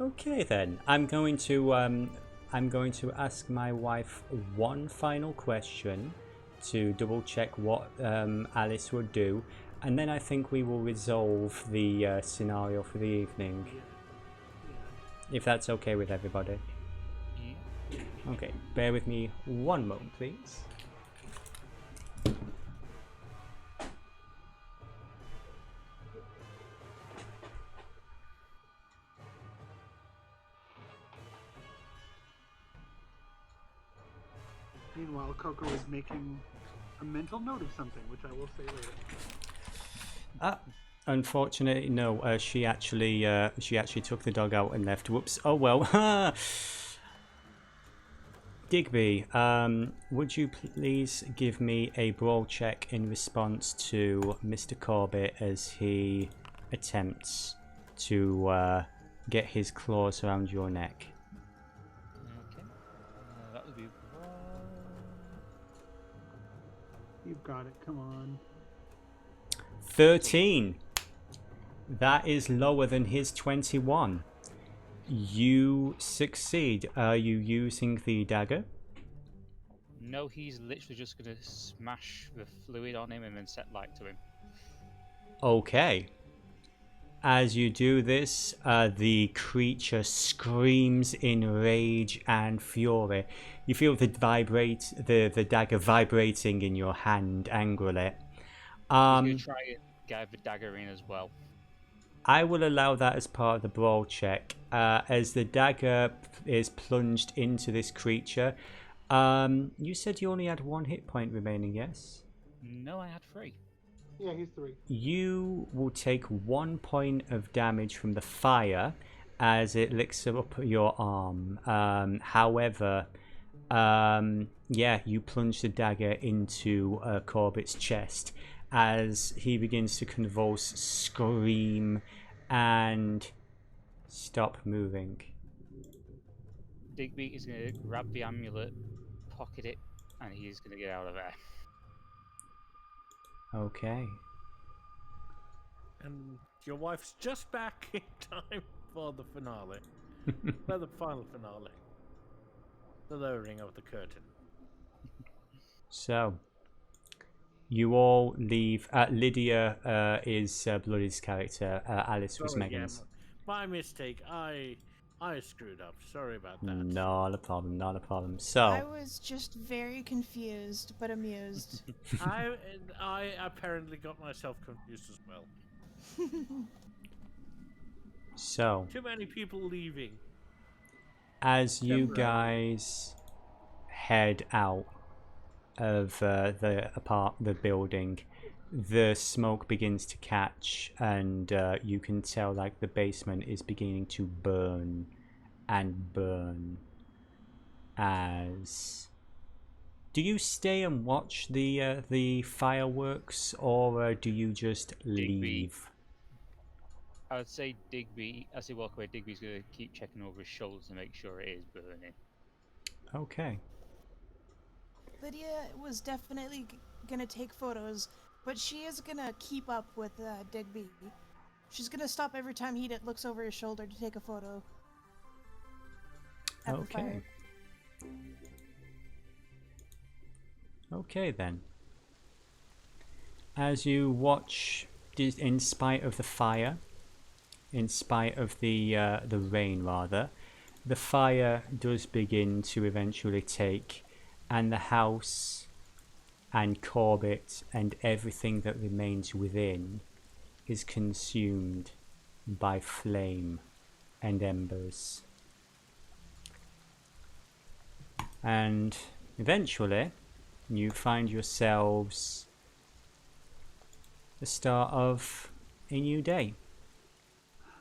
Okay then, I'm going to ask my wife one final question to double check what Alice would do, and then I think we will resolve the scenario for the evening. If that's okay with everybody. Okay, bear with me one moment, please. Meanwhile, Coco is making a mental note of something, which I will say later. Unfortunately, no. She actually took the dog out and left. Whoops. Oh well. Digby, would you please give me a brawl check in response to Mr. Corbett as he attempts to get his claws around your neck? Okay. That would be 1. You've got it, come on. 13. That is lower than his 21. You succeed. Are you using the dagger? No, he's literally just going to smash the fluid on him and then set light to him. Okay. As you do this, the creature screams in rage and fury. You feel the dagger vibrating in your hand angrily. He's going to try and get the dagger in as well. I will allow that as part of the brawl check. As the dagger is plunged into this creature, you said you only had 1 hit point remaining, yes? No, I had 3. Yeah, he's 3. You will take 1 point of damage from the fire as it licks up your arm. However, you plunge the dagger into Corbett's chest as he begins to convulse, scream, and stop moving. Digby is going to grab the amulet, pocket it, and he is going to get out of there. Okay. And your wife's just back in time for the finale. For the final finale. The lowering of the curtain. So, you all leave. Lydia is Bloody's character. Alice was Sorry, Megan's. yeah, my mistake. I screwed up. Sorry about that. Not a problem, not a problem. So, I was just very confused, but amused. I apparently got myself confused as well. so Too many people leaving. as you guys head out of the building, the smoke begins to catch, and you can tell like the basement is beginning to burn and burn. As do you stay and watch the fireworks, or do you just leave? I would say Digby, as they walk away, Digby's going to keep checking over his shoulder to make sure it is burning. Okay. Lydia was definitely gonna take photos, but she is gonna keep up with Digby. She's gonna stop every time he looks over his shoulder to take a photo. At the fire. Okay then. As you watch, in spite of the fire, in spite of the rain rather, the fire does begin to eventually take, and the house and Corbett and everything that remains within is consumed by flame and embers. And eventually you find yourselves the start of a new day,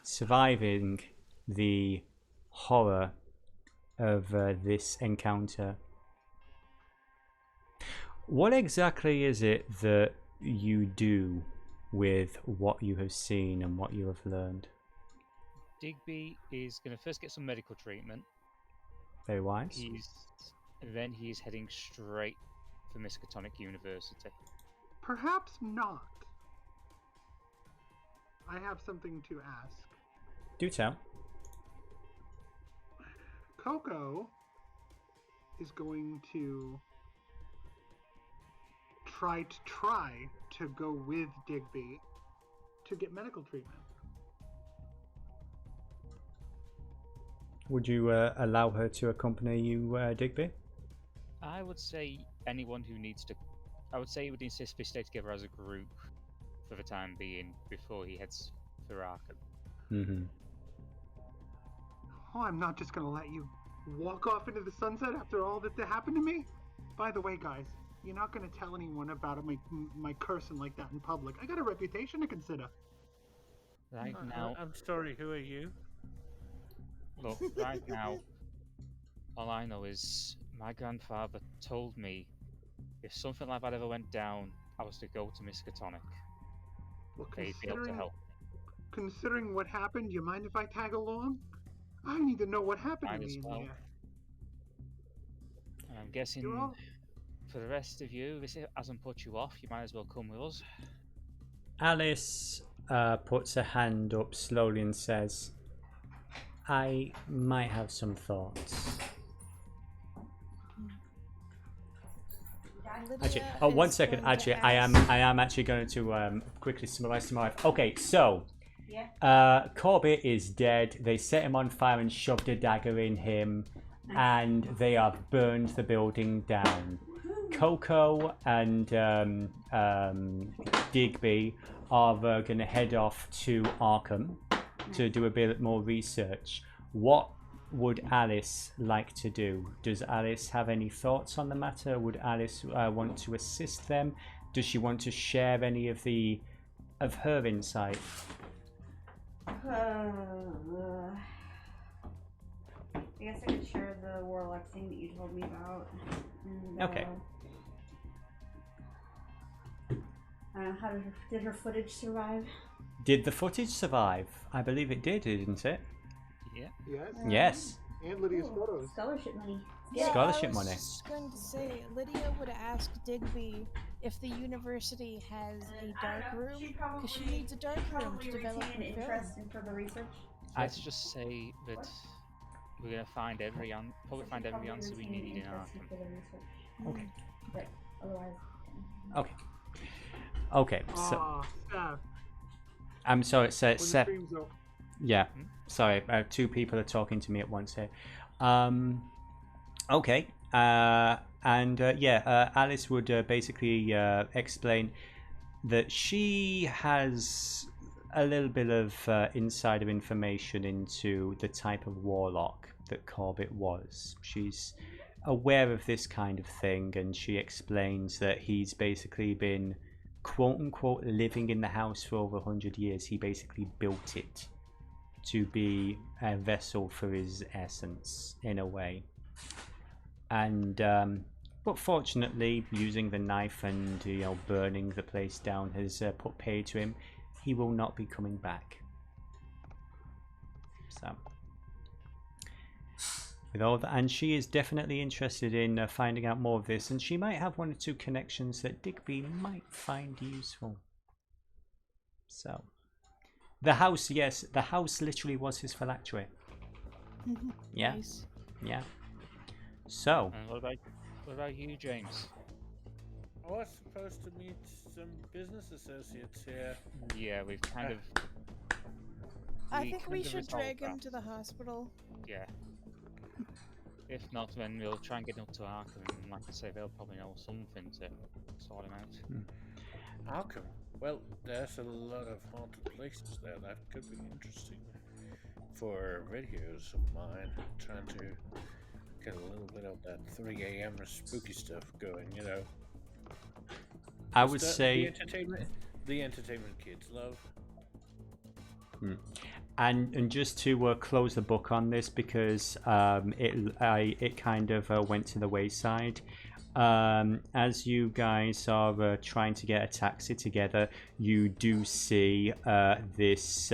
surviving the horror of this encounter. What exactly is it that you do with what you have seen and what you have learned? Digby is going to first get some medical treatment. Very wise. Then he is heading straight for Miskatonic University. Perhaps not. I have something to ask. Do tell. Coco is going to try to go with Digby to get medical treatment. Would you allow her to accompany you, Digby? I would say anyone who needs to... I would say he would insist they stay together as a group for the time being before he heads for Arkham. Mm-hmm. Oh, I'm not just gonna let you walk off into the sunset after all that happened to me. By the way, guys, you're not gonna tell anyone about my cursing like that in public. I got a reputation to consider. Right now... I'm sorry, who are you? Look, right now, all I know is my grandfather told me if something like that ever went down, I was to go to Miskatonic. Well, They'd be able to help. Considering what happened, do you mind if I tag along? I need to know what happened Might to as me well. in there. And I'm guessing for the rest of you, this hasn't put you off. You might as well come with us. Alice puts her hand up slowly and says, I might have some thoughts. Actually, oh, 1 second. Actually, I am actually going to quickly summarize to my wife. Okay, so Corbett is dead. They set him on fire and shoved a dagger in him, and they have burned the building down. Coco and Digby are going to head off to Arkham to do a bit more research. What would Alice like to do? Does Alice have any thoughts on the matter? Would Alice want to assist them? Does she want to share any of her insight? I guess I could share the warlock thing that you told me about. And, Okay. How did her footage survive? Did the footage survive? I believe it did, didn't it? Yeah. Yes. Yes. And Lydia's photos. Scholarship money. Scholarship money. I was going to say, Lydia would ask Digby if the university has a dark room, because she needs a dark room to develop her interest film. in further research. Let's just say that we're gonna find probably find every answer we need in Arkham. Okay. Right. Otherwise. Okay. Okay. So Steph. I'm sorry. So When the Seth. stream's over. Yeah. Sorry. Two people are talking to me at once here. Okay. Alice would basically explain that she has a little bit of insider information into the type of warlock that Corbett was. She's aware of this kind of thing, and she explains that he's basically been quote-unquote living in the house for over 100 years. He basically built it to be a vessel for his essence, in a way. And but fortunately, using the knife and burning the place down has put pay to him. He will not be coming back. So, with all that, and she is definitely interested in finding out more of this, and she might have 1 or 2 connections that Digby might find useful. So, the house, yes, the house literally was his phylactery. Yeah, Nice. yeah. So, And what about you, James? I was supposed to meet some business associates here. Yeah, we've kind of. I think we kind of should resolved drag him that. to the hospital. Yeah. If not, then we'll try and get him up to Arkham, and like I say, they'll probably know something to sort him out. Arkham. Well, there's a lot of haunted places there. That could be interesting for videos of mine. Trying to get a little bit of that 3 a.m. spooky stuff going, you know. I would The say, entertainment kids love. and just to close the book on this, because it kind of went to the wayside. As you guys are trying to get a taxi together, you do see this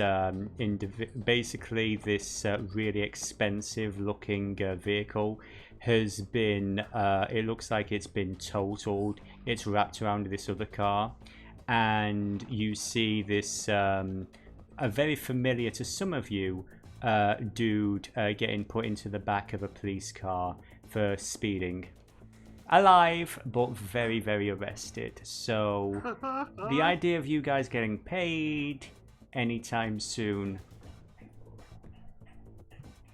basically this really expensive looking vehicle has been it looks like it's been totaled. It's wrapped around this other car, and you see this a very familiar to some of you dude getting put into the back of a police car for speeding. Alive, but very, very arrested. So the idea of you guys getting paid anytime soon,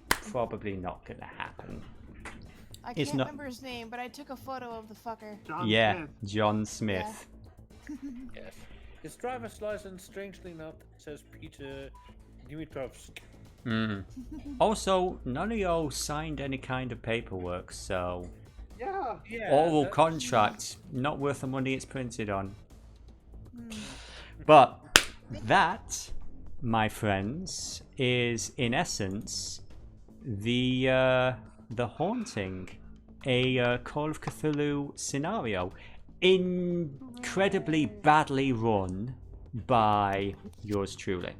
probably not gonna happen. I It's can't not- remember his name, but I took a photo of the fucker. John Yeah, Smith. John Smith. Yes. His driver's license, strangely enough, says Peter Dimitrovsk. Also, none of y'all signed any kind of paperwork, so Yeah. Yeah. oral that- contract, not worth the money it's printed on. But that, my friends, is in essence the haunting, a Call of Cthulhu scenario, incredibly badly run by yours truly.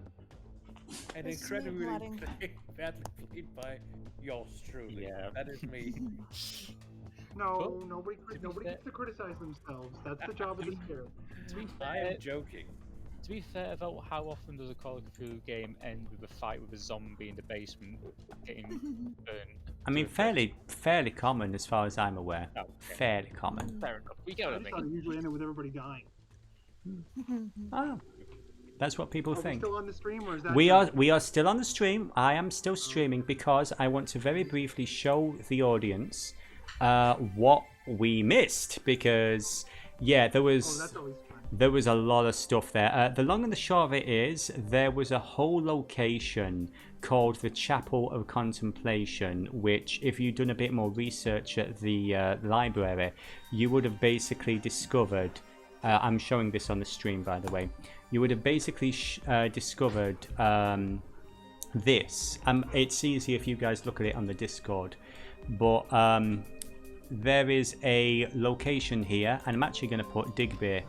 And This is me incredibly plotting. badly played by yours truly. Yeah. That is me. No, Well, nobody gets to criticize themselves. That's the job of the spirit. To be I fair, am joking. to be fair, about how often does a Call of Cthulhu game end with a fight with a zombie in the basement getting burned? I mean, to a crisp? fairly common as far as I'm aware. Oh, okay. Fairly common. Fair enough. We get I what I just thought it mean. usually ended with everybody dying. Oh, That's what people Are we think. still on the stream, or is that We are still on the stream. I am still streaming because I want to very briefly show the audience what we missed, because there was that's always fun. there was a lot of stuff there. The long and the short of it is there was a whole location called the Chapel of Contemplation, which if you'd done a bit more research at the library, you would have basically discovered. I'm showing this on the stream, by the way. You would have basically discovered this. It's easy if you guys look at it on the Discord. But there is a location here, and I'm actually going to put Digby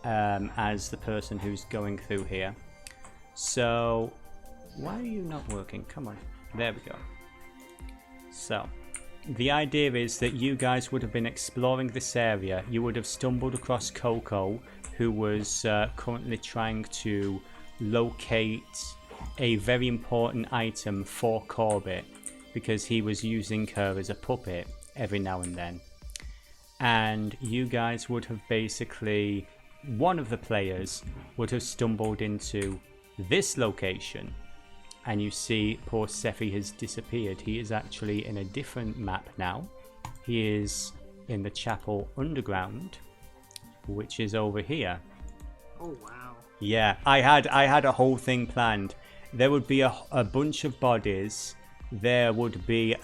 as the person who's going through here. So, why are you not working? Come on. There we go. So, the idea is that you guys would have been exploring this area. You would have stumbled across Coco, who was currently trying to locate a very important item for Corbett, because he was using her as a puppet every now and then. And you guys would have basically, one of the players would have stumbled into this location, and you see poor Sephi has disappeared. He is actually in a different map now. He is in the chapel underground, which is over here. Oh wow. Yeah, I had a whole thing planned. There would be a bunch of bodies. There were two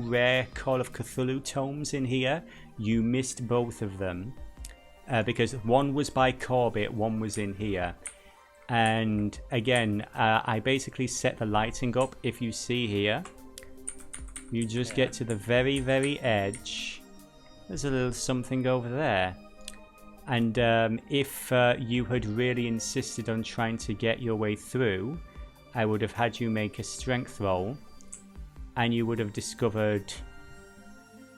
rare Call of Cthulhu tomes in here. You missed both of them because one was by Corbett, one was in here. And again, I basically set the lighting up. If you see here, you just get to the very, very edge. There's a little something over there. And if you had really insisted on trying to get your way through, I would have had you make a strength roll, and you would have discovered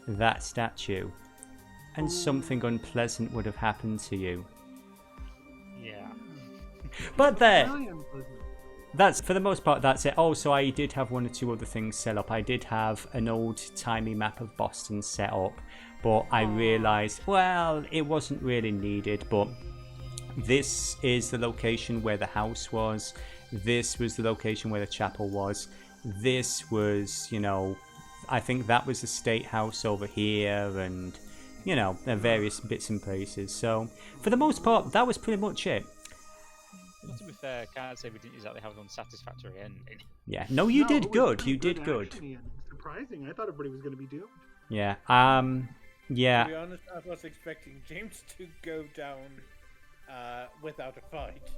that statue. And something unpleasant would have happened to you. Yeah. But there! Really unpleasant. That's, for the most part, that's it. Oh, so I did have one or two other things set up. I did have an old-timey map of Boston set up, but I realised, well, it wasn't really needed, but this is the location where the house was. This was the location where the chapel was. This was, I think that was the state house over here, and, various bits and places. So, for the most part, that was pretty much it. Well, to be fair, I can't say we didn't exactly have an unsatisfactory ending. Yeah. No, you did it was good. pretty You did good. actually, and surprising. I thought everybody was going to be doomed. Yeah. To be honest, I was expecting James to go down without a fight.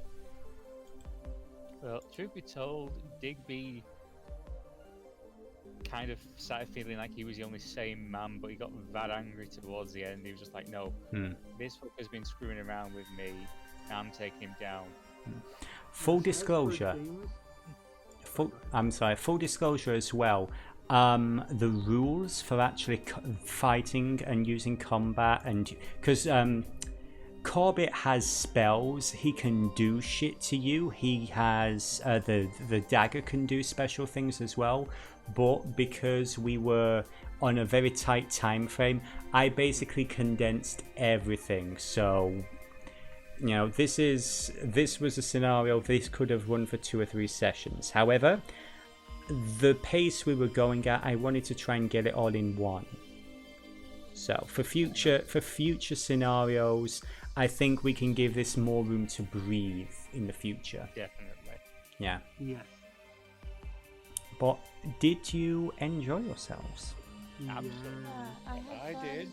Well, truth be told, Digby kind of started feeling like he was the only sane man, but he got that angry towards the end. He was just like, no, this fucker's been screwing around with me, and I'm taking him down. Full disclosure. Full disclosure as well. The rules for actually fighting and using combat, and because Corbett has spells, he can do shit to you. He has the dagger can do special things as well. But because we were on a very tight time frame, I basically condensed everything. So, this was a scenario. This could have run for 2 or 3 sessions. However, the pace we were going at, I wanted to try and get it all in one. So for future scenarios, I think we can give this more room to breathe in the future. Definitely. Yeah. Yes. But did you enjoy yourselves? Absolutely. I had I fun. did.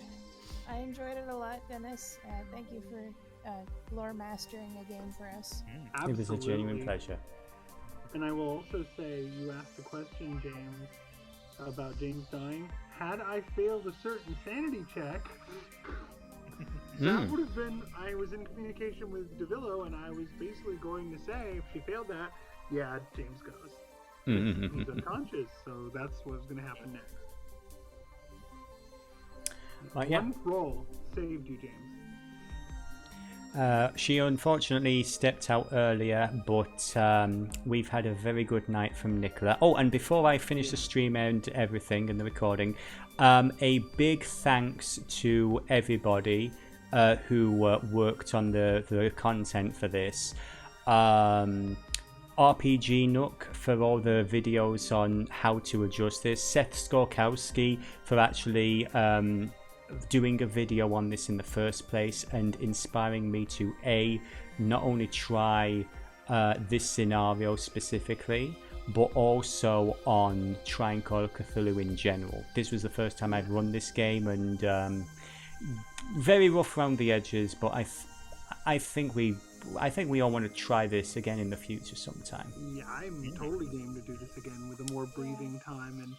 I enjoyed it a lot, Dennis. Thank you for lore mastering a game for us. Absolutely. It was a genuine pleasure. And I will also say, you asked the question, James, about James dying. Had I failed a certain sanity check, that would have been, I was in communication with DeVillo, and I was basically going to say, if she failed that, yeah, James goes. He's unconscious, so that's what's going to happen next. One roll saved you, James. She unfortunately stepped out earlier, but we've had a very good night from Nicola. Oh, and before I finish the stream and everything and the recording, a big thanks to everybody who worked on the content for this. RPG Nook for all the videos on how to adjust this. Seth Skorkowski for actually doing a video on this in the first place and inspiring me to not only try this scenario specifically, but also on trying Call of Cthulhu in general. This was the first time I'd run this game, and very rough around the edges, but I think we all want to try this again in the future sometime. Yeah, I'm totally game to do this again with a more breathing time and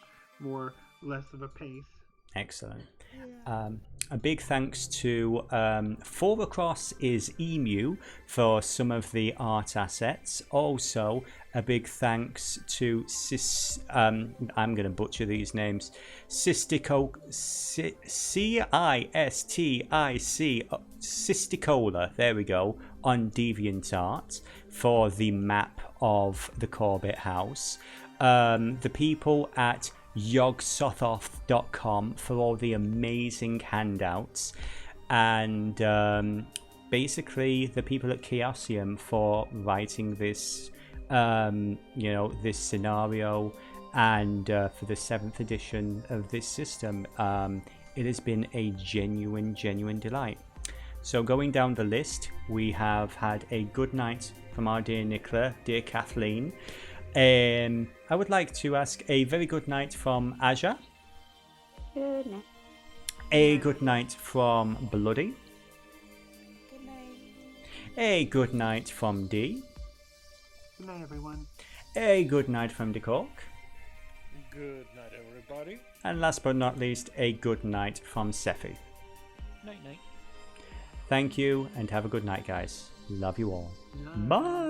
less of a pace. Excellent. A big thanks to Four Across is Emu for some of the art assets. Also, a big thanks to I'm going to butcher these names. Cisticola, Cisticola, there we go, on DeviantArt for the map of the Corbett house. The people at yogsothoth.com for all the amazing handouts, and basically the people at Chaosium for writing this this scenario, and for the 7th edition of this system. It has been a genuine delight. So going down the list, we have had a good night from our dear Nicola, dear Kathleen. I would like to ask a very good night from Aja. Good night. A good night from Bloody. Good night. A good night from D. Good night, everyone. A good night from DeCork. Good night, everybody. And last but not least, a good night from Sephi. Night night. Thank you and have a good night, guys. Love you all. Bye.